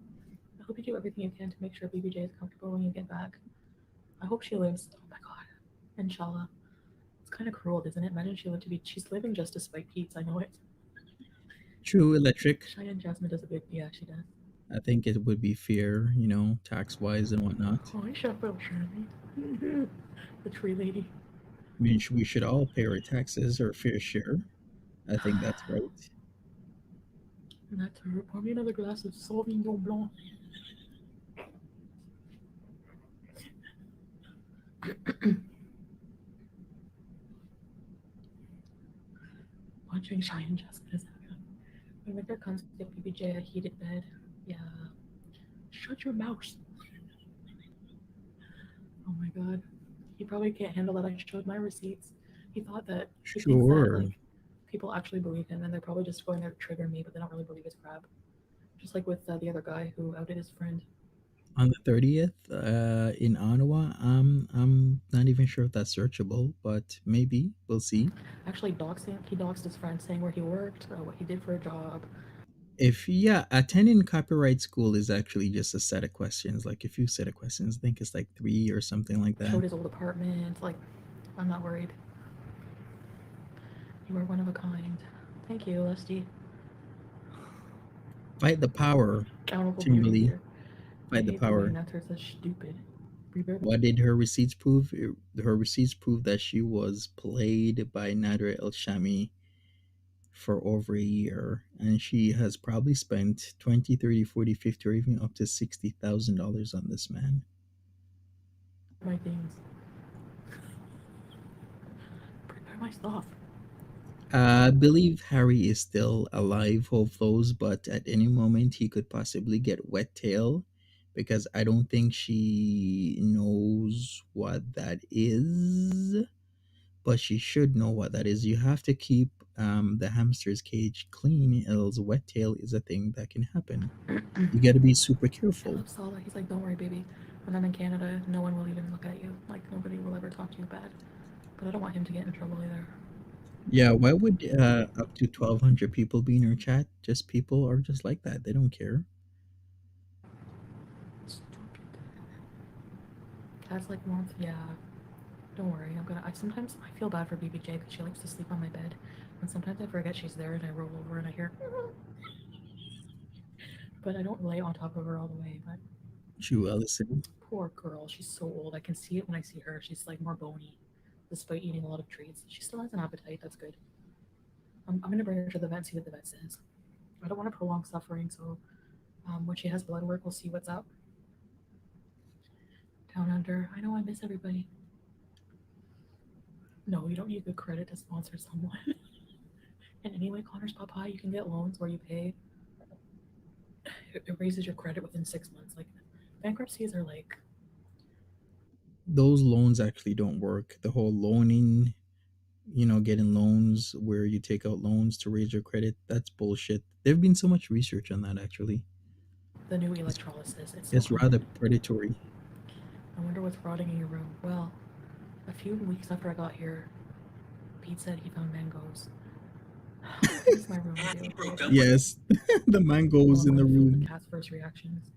hope you do everything you can to make sure BBJ is comfortable when you get back. I hope she lives. Oh my god. Inshallah. It's kind of cruel, isn't it? Imagine she lived to be. She's living just to spite Pete's. I know it. True Electric. Cheyenne Jasmine does a big. Yeah, she does. I think it would be fair, tax wise and whatnot. Oh, I shuffle Shirley. The tree lady. I mean, we should all pay our taxes, our fair share. I think that's right. And that's her. Pour me another glass of Sauvignon Blanc. Watching Cheyenne Jasmine is that good. When winter comes, get BBJ a heated bed. Yeah. Shut your mouth. Oh my god. He probably can't handle that I showed my receipts. He thinks that Sure. like people actually believe him and they're probably just going there to trigger me, but they don't really believe his crap. Just like with the other guy who outed his friend. On the 30th, in Ottawa, I'm not even sure if that's searchable, but maybe we'll see. Actually, he doxed his friend saying where he worked, what he did for a job. If yeah, attending copyright school is actually just a set of questions, like a few set of questions. I think it's like three or something like that. Showed his old apartment. Like, I'm not worried. You are one of a kind. Thank you, Lusty. Fight the power, Accountable Kimberly. behavior. I Fight the hate the way power. NADTURD says stupid. Reverb. What did her receipts prove? Her receipts prove that she was played by Nader El Shami for over a year, and she has probably spent 20, 30, 40, 50, or even up to $60,000 on this man. My things. Prepare my stuff. I believe Harry is still alive, hope flows, but at any moment he could possibly get wet tail because I don't think she knows what that is, but she should know what that is. You have to keep the hamster's cage clean, else wet tail is a thing that can happen. You got to be super I careful. love Salah. He's like, don't worry, baby. When I'm in Canada, no one will even look at you. Like, nobody will ever talk to you bad. But I don't want him to get in trouble either. Yeah, why would up to 1,200 people be in your chat? Just people are just like that. They don't care. Stupid. Cats like warmth. Yeah. Don't worry. I sometimes I feel bad for BBJ because she likes to sleep on my bed, and sometimes I forget she's there and I roll over and I hear. But I don't lay on top of her all the way. But True, Allison. poor girl. She's so old. I can see it when I see her. She's like more bony, despite eating a lot of treats. She still has an appetite. That's good. I'm gonna bring her to the vet and see what the vet says. I don't want to prolong suffering, so when she has blood work, we'll see what's up. Down under. I know I miss everybody. No, you don't need good credit to sponsor someone. And anyway, Connor's Papa, you can get loans where you pay. It raises your credit within 6 months. Like bankruptcies are like Those loans actually don't work. The whole loaning, getting loans where you take out loans to raise your credit, that's bullshit. There've been so much research on that actually. the new It's, electrolysis. It's so it's common. rather predatory. I wonder what's rotting in your room. Well, a few weeks after I got here, Pete said he found mangoes. What is my room do? Yes, the mangoes Along in with the a few of the room. cat's first reactions.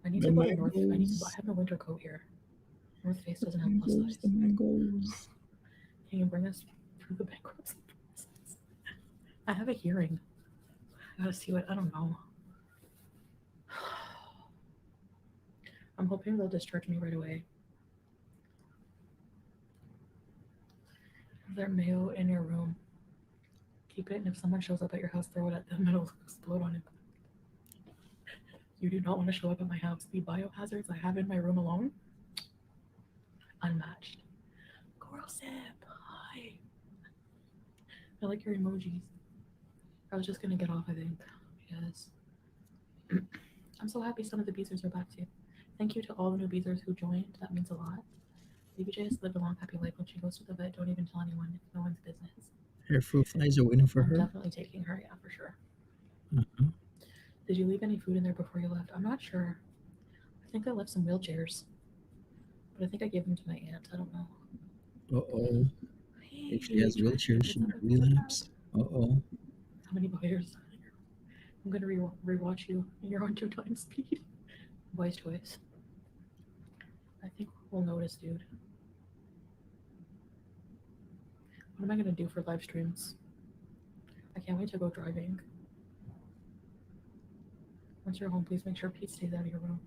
I need The to go to North. I mangoes. have no winter coat here. North Face doesn't have plus Mangoes, the size. mangoes. Can you bring us through the bankruptcy process? I have a hearing. I gotta see what I don't know. I'm hoping they'll discharge me right away. Is there mayo in your room? Keep it, and if someone shows up at your house, throw it at them. It'll explode on impact. You do not want to show up at my house. The biohazards I have in my room alone, unmatched. Coral Sip, hi. I like your emojis. I was just gonna get off, I think, because I'm so happy some of the Beezers are back too. Thank you to all the new Beezers who joined. That means a lot. BBJ has lived a long, happy life. When she goes to the vet, don't even tell anyone. It's no one's business. Her fruit flies are waiting for I'm her. definitely taking her, yeah, for sure. Uh-huh. Did you leave any food in there before you left? I'm not sure. I think I left some wheelchairs, but I think I gave them to my aunt. I don't know. Uh-oh. If she Hey, has wheelchair, tragic. she What's up? might What's up? What's up? relapse. Uh-oh. How many buyers? I'm gonna rewatch you, and you're on 2 times speed. Wise choice. I think we'll notice, dude. What am I gonna do for live streams? I can't wait to go driving. Once you're home, please make sure Pete stays out of your room.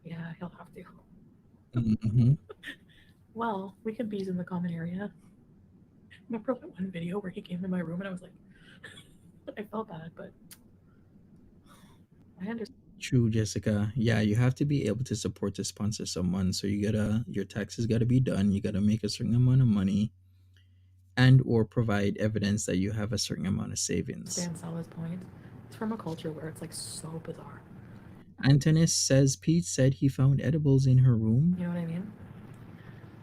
Yeah, he'll have to. Mm-hmm. Well, we can bees in the common area. Remember that one video where he came in my room and I was like, I felt bad, but I understand. True, Jessica. Yeah, you have to be able to support to sponsor someone. So your taxes gotta be done. You gotta make a certain amount of money and or provide evidence that you have a certain amount of savings. Salah's point. It's from a culture where it's like so bizarre. Antonis says Pete said he found edibles in her room. You know what I mean?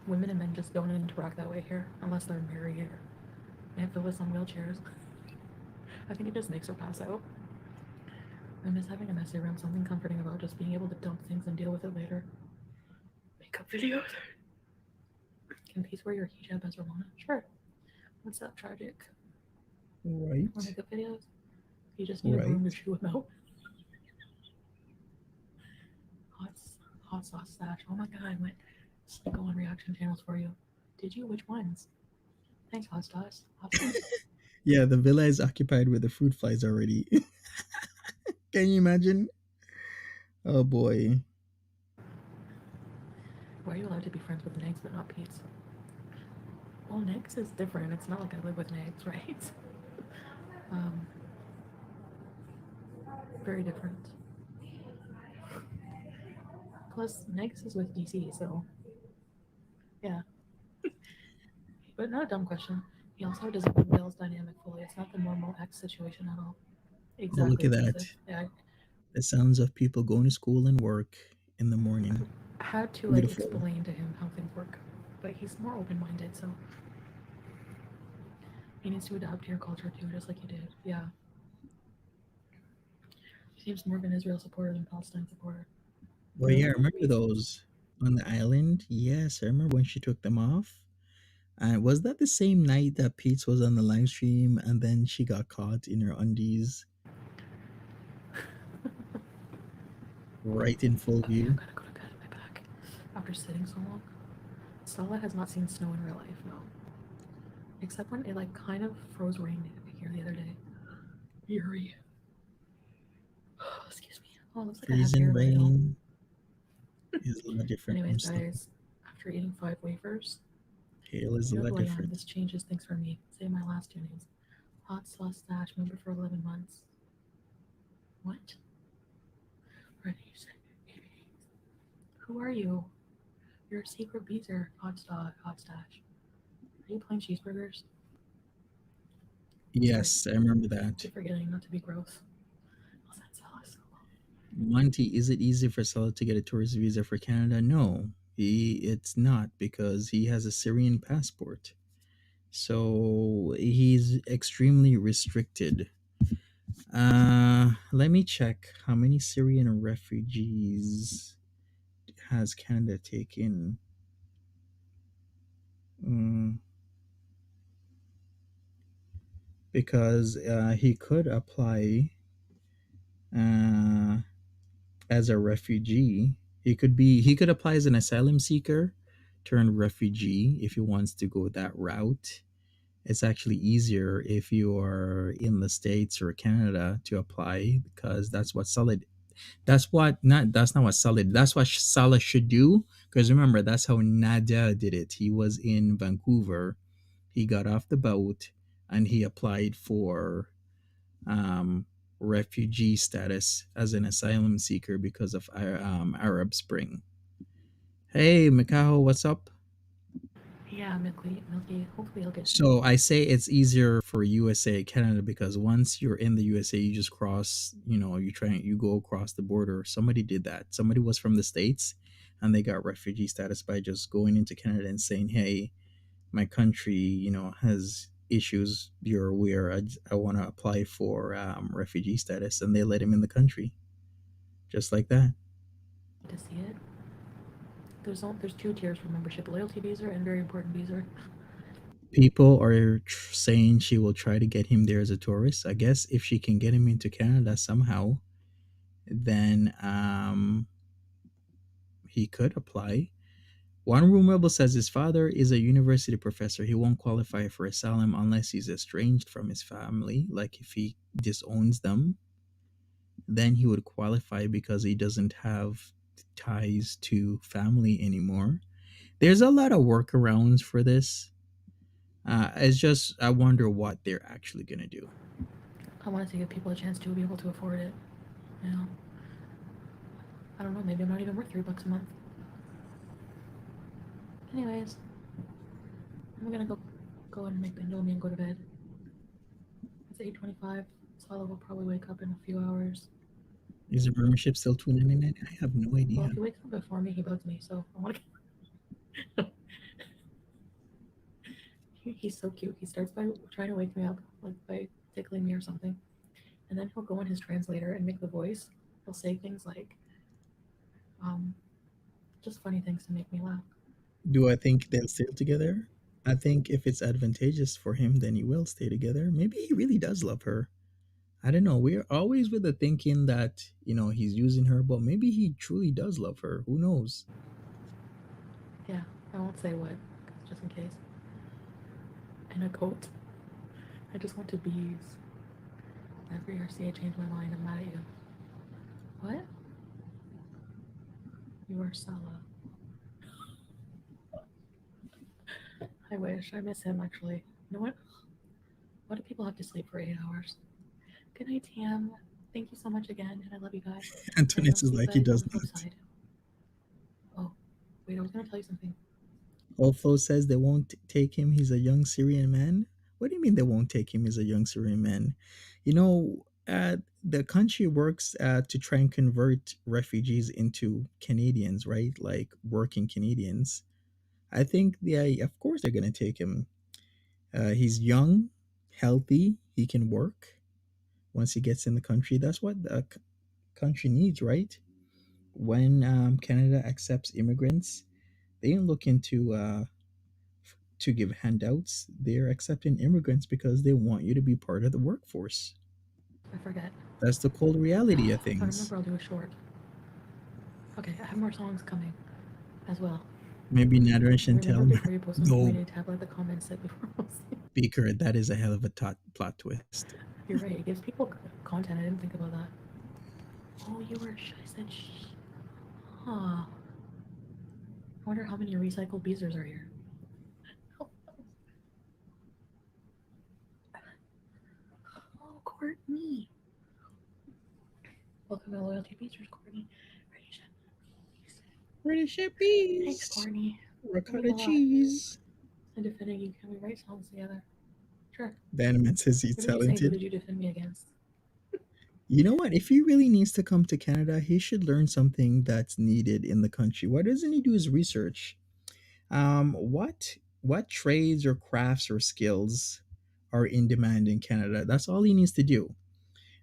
Women and men just don't interact that way here unless they're married or they have to list on wheelchairs. I think it just makes her pass out. I miss having a messy room, something comforting about just being able to dump things and deal with it later. Makeup videos. Can Peace wear your hijab as Ramona? Sure. What's that tragic? Or Right. makeup videos? You just need a Right. broom to chew them out. Hot, hot sauce stash. Oh my god, I went psycho on reaction channels for you. Did you? Which ones? Thanks, hot sauce. Hot sauce. Yeah, the villa is occupied with the fruit flies already. Can you imagine? Oh boy. Why are you allowed to be friends with Negs but not Pete's? Well, Negs is different. It's not like I live with Negs, right? um, very different. Plus, Negs is with DC, so yeah. But not a dumb question. He also doesn't know Bill's dynamic fully. It's not the normal X situation at all. Oh, look Exactly, at that. abusive. Yeah, The sounds of people going to school and work in the morning. I had to like Beautiful. explain to him how things work, but he's more open-minded, so he needs to adapt to your culture too, just like you did. Yeah, he seems more of an Israel supporter than Palestine supporter. Well, yeah, I Really? remember Wait, those on the island. Yes, I remember when she took them off. And was that the same night that Pete's was on the live stream and then she got caught in her undies right in full Okay, I've view? got to go to bed. My back. After sitting so long. Stella has not seen snow in real life, no. Except when it like kind of froze rain here the other day. Eerie. Excuse me. Oh, it looks like I have Freezing hair, but I don't. rain is a lot different Anyways, from snow. guys, after eating 5 wafers, Hail is a you know lot who I am. different. This changes things for me. Say my last two names. Hot Sauce Stash, member for 11 months. What? What did you say? Who are you? You're a secret beezer, Hot Stash. Are you playing cheeseburgers? Sorry, Yes, I remember I that. keep forgetting not to be gross. Oh, that's so long. Monty, is it easy for Salah to get a tourist visa for Canada? No, it's not because he has a Syrian passport. So he's extremely restricted. Let me check how many Syrian refugees has Canada taken. Mm, because he could apply uh, as a refugee. He could apply as an asylum seeker, turned refugee if he wants to go that route. It's actually easier if you are in the States or Canada to apply because that's not what Solid that's what Salah should do. Because remember, that's how Nadia did it. He was in Vancouver, he got off the boat, and he applied for um, refugee status as an asylum seeker because of Arab Spring. Hey, Mikaho, what's up? Yeah, Milky. Hopefully he'll get. So I say it's easier for USA Canada because once you're in the USA, you just cross. You go across the border. Somebody did that. Somebody was from the States, and they got refugee status by just going into Canada and saying, "Hey, my country, has issues. You're aware. I want to apply for refugee status," and they let him in the country, just like that. To see it. There's two tiers for membership: loyalty visa and very important visa. People are saying she will try to get him there as a tourist. I guess if she can get him into Canada somehow, then he could apply. One room rebel says his father is a university professor. He won't qualify for asylum unless he's estranged from his family. Like if he disowns them, then he would qualify because he doesn't have ties to family anymore. There's a lot of workarounds for this. It's just I wonder what they're actually gonna do. I wanted to give people a chance to be able to afford it. You know, I don't know. Maybe I'm not even worth $3 a month. Anyways, I'm gonna go and make the Indomie and go to bed. It's 8:25. Sala will probably wake up in a few hours. Is the membership still 299? I have no Well, idea. if he wakes up before me, he bugs me. So I want to. He's so cute. He starts by trying to wake me up, like by tickling me or something, and then he'll go in his translator and make the voice. He'll say things like, um, just funny things to make me laugh. Do I think they'll stay together? I think if it's advantageous for him, then he will stay together. Maybe he really does love her. I don't know. We're always with the thinking that, he's using her, but maybe he truly does love her. Who knows? Yeah, I won't say what, just in case. And a coat. I just want to bees. Every RC, I change my mind. I'm mad at you. What? You are Sala. I wish. I miss him, actually. You know what? Why do people have to sleep for 8 hours? Good night, Tam. Thank you so much again, and I love you guys. And Antoinette I'll is see you like he guys on does the flip not. side. Oh, wait, I was going to tell you something. Ofo says they won't take him. He's a young Syrian man. What do you mean they won't take him? He's a young Syrian man. The country works to try and convert refugees into Canadians, right? Like working Canadians. I think of course they're gonna take him. He's young, healthy. He can work once he gets in the country. That's what the country needs, right? When Canada accepts immigrants, they don't look into to give handouts. They're accepting immigrants because they want you to be part of the workforce. I forget. That's the cold reality of If I things. remember, I'll do a short. Okay, I have more songs coming as well. Maybe Nader and Remember Chantel. before you post on No, Foodie to have like the comments set before posting. Beaker, that is a hell of a plot twist. You're right. It gives people content. I didn't think about that. Oh, you were. I said shh. Huh. I wonder how many recycled beezers are here. Oh, Courtney. Welcome to Loyalty Beezers, Courtney. British Thanks, peas, Courtney. That means ricotta a lot. cheese. And defending you. Can we write songs together? Sure. Bannerman says he's What did you say? Who talented. did you defend me against? You know what? If he really needs to come to Canada, he should learn something that's needed in the country. What doesn't he do is research. What trades or crafts or skills are in demand in Canada? That's all he needs to do.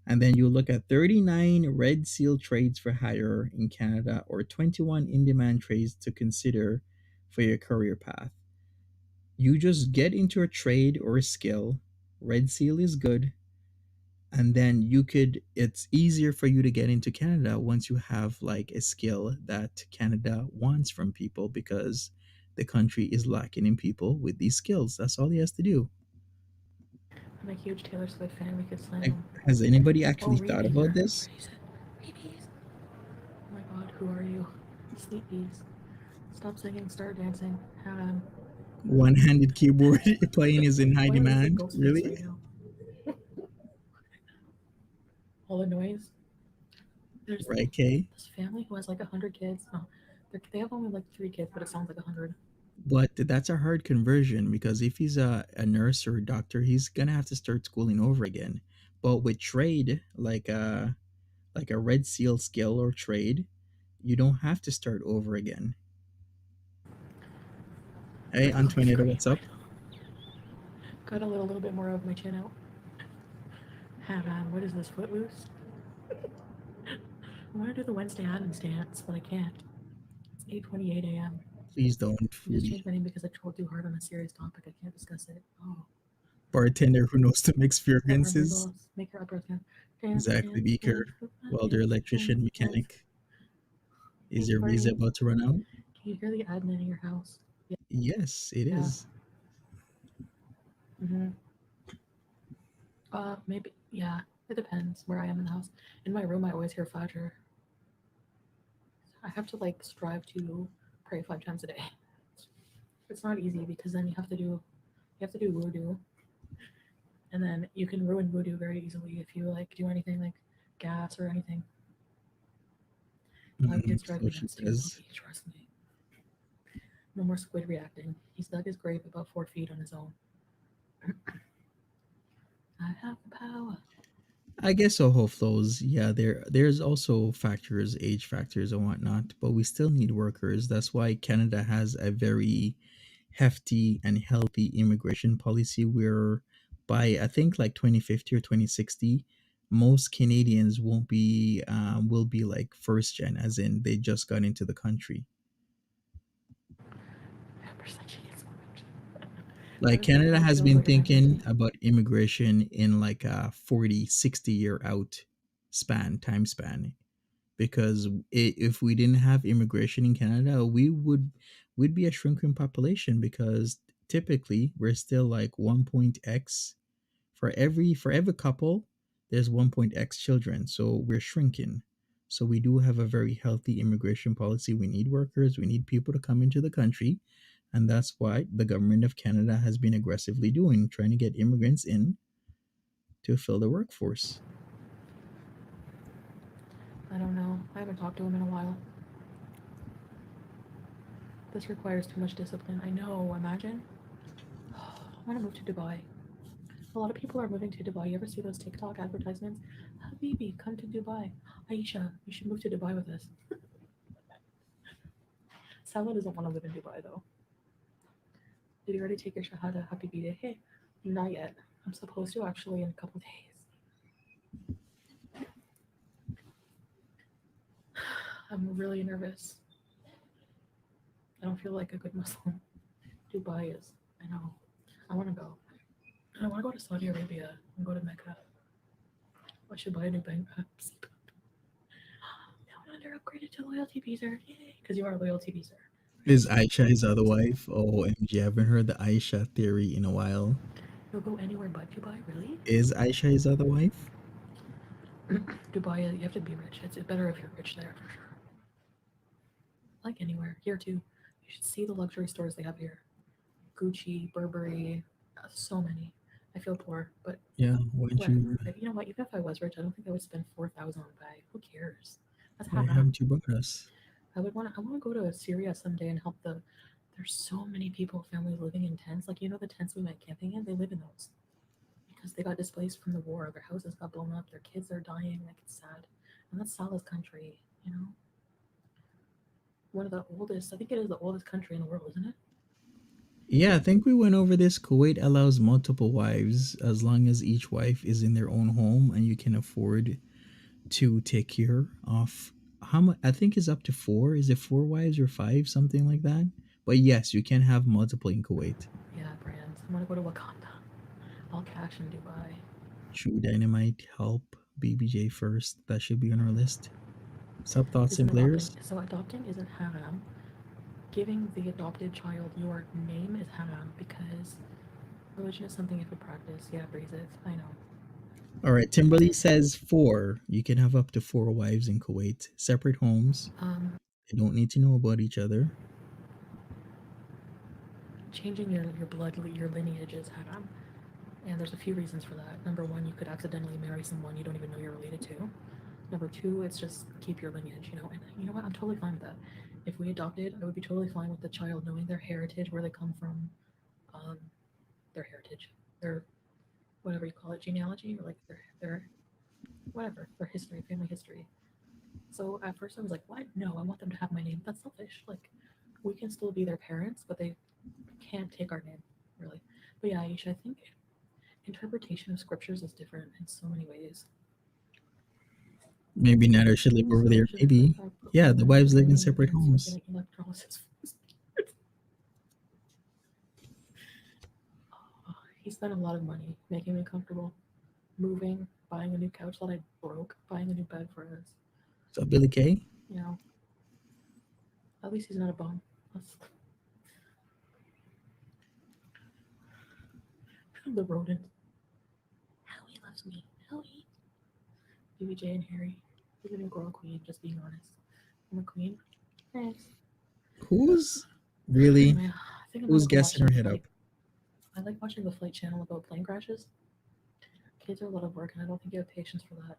And then you look at 39 Red Seal trades for hire in Canada or 21 in demand trades to consider for your career path. You just get into a trade or a skill. Red Seal is good. And then it's easier for you to get into Canada once you have like a skill that Canada wants from people because the country is lacking in people with these skills. That's all he has to do. I'm a huge Taylor Swift fan. We could slam Like, him. has anybody Oh, actually reed thought about beaver. this? What said? Reed bees. Oh my god, who are you? Sleep bees. Stop singing, start dancing. One-handed keyboard playing is in high Why do I look like demand. Ghostface Really? right now? All the noise. There's Right, Kay? this family who has like 100 kids. Oh, they have only like 3 kids, but it sounds like 100. But that's a hard conversion because if he's a nurse or a doctor, he's gonna have to start schooling over again. But with trade, like a red seal skill or trade, you don't have to start over again. Hey, I'll be Antoinette, screaming what's right up? now. Got a little bit more of my chin out. What is this? Footloose? I want to do the Wednesday Addams dance, but I can't. It's 8:28 a.m. Please don't, I just Foodie. changed my name because I trolled too hard on a serious topic. I can't discuss it. Oh, Bartender who knows to mix that rubber fragrances. gloves. Make your eyebrows dance. Dance, Exactly, dance, Beaker. dance with my Welder, hands. Dance, electrician, dance. mechanic. Is Thanks, your visa Barney. about to run out? Can you hear the admin in your house? Yes, it Yeah. is. Mm-hmm. Maybe. Yeah. It depends where I am in the house. In my room, I always hear Fajr. I have to like strive to pray 5 times a day. It's not easy because then you have to do wudu, and then you can ruin wudu very easily if you like do anything like gas or anything. My Mhm, kids drive so me she nuts too, says. Loki. Trust me. No more squid reacting. He's dug his grave about 4 feet on his own. I have the power. I guess Soho flows. Yeah, there's also factors, age factors and whatnot, but we still need workers. That's why Canada has a very hefty and healthy immigration policy where by I think like 2050 or 2060, most Canadians won't be will be like first gen, as in they just got into the country. Percentage is so much. Like What if the Canada flag has feels been like thinking emergency? about immigration in like a 40, 60 year out time span because if we didn't have immigration in Canada, we'd be a shrinking population because typically we're still like 1 point X for every couple there's 1 point X children, so we're shrinking. So we do have a very healthy immigration policy. We need workers, we need people to come into the country, and that's why the government of Canada has been aggressively doing trying to get immigrants in to fill the workforce. I don't know. I haven't talked to him in a while. This requires too much discipline. I know. Imagine. I want to move to Dubai. A lot of people are moving to Dubai. You ever see those TikTok advertisements? Habibi, come to Dubai. Aisha, you should move to Dubai with us. Salma doesn't want to live in Dubai though. Did you already take your Shahada Habibi Day? Hey, not yet. I'm supposed to actually in a couple days. I'm really nervous. I don't feel like a good Muslim. Dubai is. I know. I want to go. I want to go to Saudi Arabia and go to Mecca. I should buy a new bank app. Now I'm under upgraded to loyalty visa. Yay! Because you are a loyalty visa. Right? Is Aisha his other wife? Oh, MG, I haven't heard the Aisha theory in a while. You'll go anywhere but Dubai, really? Is Aisha his other wife? Dubai, you have to be rich. It's better if you're rich there for sure. Like anywhere. Here too. You should see the luxury stores they have here. Gucci, Burberry, so many. I feel poor, but Yeah, why you whatever. You know what? Even if I was rich, I don't think I would spend 4,000 on a bag. Who cares? That's why haram. haven't you brought us? I would want. I want to go to Syria someday and help the. There's so many people, families living in tents. Like the tents we went camping in. They live in those because they got displaced from the war. Their houses got blown up. Their kids are dying. Like it's sad. And that's Salah's country. One of the oldest. I think it is the oldest country in the world, isn't it? Yeah, I think we went over this. Kuwait allows multiple wives as long as each wife is in their own home and you can afford to take care of how much. I think it's up to four. Is it four wives or five, something like that? But yes, you can have multiple in Kuwait. Yeah, brands. I want to go to Wakanda. All cash in Dubai. True Dynamite, help BBJ first. That should be on our list. Sub thoughts Isn't and adopting. players. So adopting isn't haram. Giving the adopted child your name is haram because religion is something you have to practice. Yeah, Breezes. I know. All right, Timberly says four. You can have up to four wives in Kuwait. Separate homes. Um, They don't need to know about each other. Changing your blood, your lineage is haram. And there's a few reasons for that. Number one, you could accidentally marry someone you don't even know you're related to. Number two, it's just keep your lineage. And you know what? I'm totally fine with that. If we adopted, I would be totally fine with the child knowing their heritage, where they come from, um, their heritage, their whatever you call it, genealogy, or like their whatever, their history, family history. So at first I was like, what? No, I want them to have my name. That's selfish. Like, we can still be their parents, but they can't take our name, really. But yeah, Aisha, I think interpretation of scriptures is different in so many ways. Maybe Nada should live over there. Maybe. Yeah, the wives live in separate Parents are homes. getting electrolysis. Oh, he spent a lot of money making me comfortable, moving, buying a new couch that I broke, buying a new bed for us. So Billy K. You know, at least he's not a bum. That's the rodent. Howie loves me. Howie. BBJ and Harry. He's a new girl queen, just being honest. I'm a queen. Thanks. Who's really? Anyway, I think I'm gonna Who's go watch guessing some her head flight. up? I like watching the flight channel about plane crashes. Kids are a lot of work, and I don't think you have patience for that.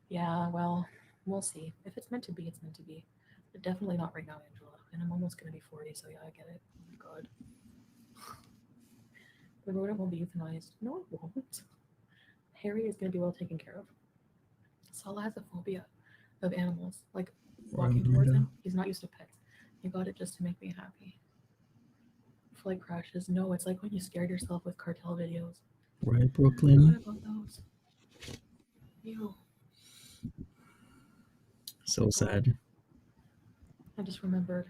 Yeah, well, we'll see. If it's meant to be, it's meant to be. But definitely not right now, Angela. And I'm almost gonna be 40, so yeah, I get it. Oh my god. The rodent will be euthanized. No, it won't. Harry is gonna be well taken care of. Salah has a phobia of animals, like Or walking towards Amanda? him. He's not used to pets. You got it just to make me happy. Flight crashes. No, it's like when you scared yourself with cartel videos. Right, I forgot Brooklyn? about those. Ew. Oh my So god. sad. I just remembered.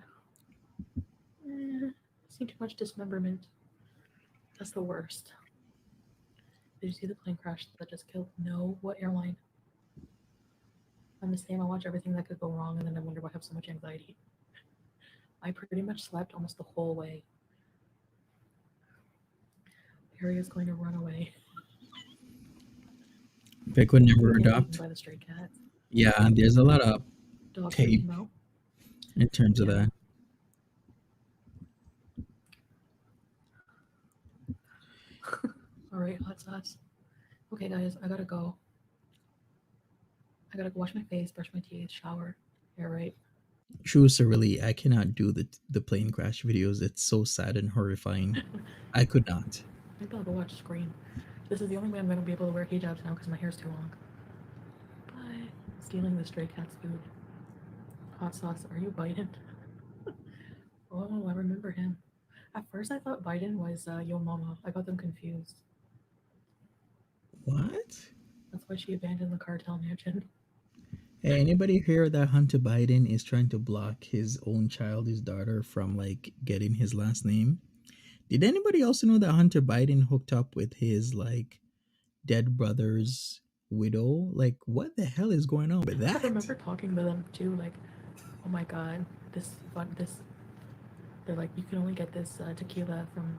Seen too much dismemberment. That's the worst. Did you see the plane crash that just killed? No. What airline? I'm the same. I watch everything that could go wrong and then I wonder why I have so much anxiety. I pretty much slept almost the whole way. Harry is going to run away. Vic would He's never getting eaten adopt. by the stray cats. Yeah, and there's a lot of Dogs freak tape him out. in terms of Yeah. that. All right, hot sauce. Okay, guys, I gotta go. I gotta go wash my face, brush my teeth, shower. Yeah, right. True, so really, I cannot do the plane crash videos. It's so sad and horrifying. I could not. Maybe I'll go watch Scream. This is the only way I'm gonna be able to wear hijabs now because my hair's too long. Bye. Stealing the stray cat's food. Hot sauce. Are you Biden? Oh, I remember him. At first, I thought Biden was Yo Mama. I got them confused. What? That's why she abandoned the cartel mansion. Hey, anybody hear that Hunter Biden is trying to block his own child, his daughter, from like getting his last name? Did anybody also know that Hunter Biden hooked up with his like dead brother's widow? Like, what the hell is going on with I that? remember talking to them too, like, oh my god, this. They're like, you can only get this tequila from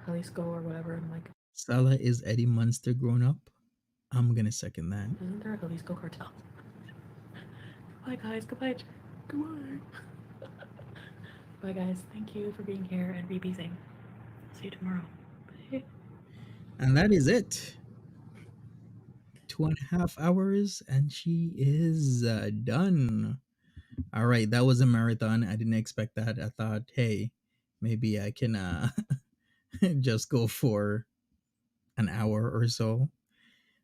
Jalisco or whatever. I'm like, Salah is Eddie Munster grown up. I'm gonna second that. isn't there a Jalisco cartel? Bye guys, goodbye. Goodbye. Bye guys, thank you for being here and rebeezing. See you tomorrow. Bye. And that is it. 2.5 hours, and she is done. All right, that was a marathon. I didn't expect that. I thought, hey, maybe I can just go for an hour or so.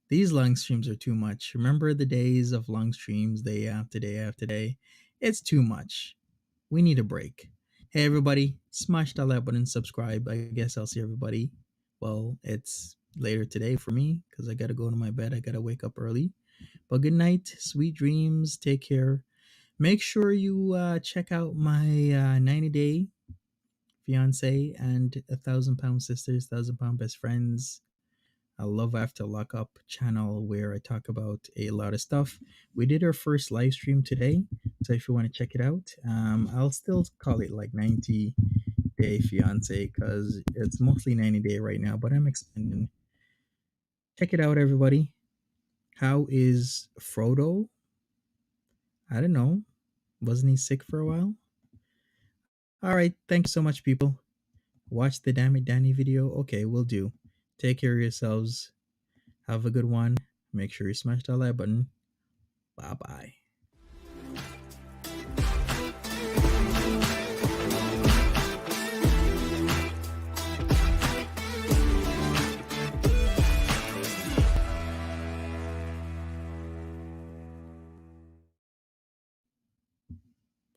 These long streams are too much. Remember the days of long streams, day after day after day? It's too much. We need a break. Hey, everybody, smash that like button, subscribe. I guess I'll see everybody. Well, it's later today for me because I got to go to my bed. I got to wake up early. But good night, sweet dreams. Take care. Make sure you check out my 90-day fiance and 1,000 pound sisters, 1,000 pound best friends. A Love After Lockup channel where I talk about a lot of stuff. We did our first live stream today, so if you want to check it out, I'll still call it like 90-day fiance because it's mostly 90-day right now, but I'm expanding. Check it out, everybody. How is Frodo? I don't know. Wasn't he sick for a while? All right. Thank you so much, people. Watch the Damn It Danny video. Okay, we'll do. Take care of yourselves. Have a good one. Make sure you smash that like button. Bye bye.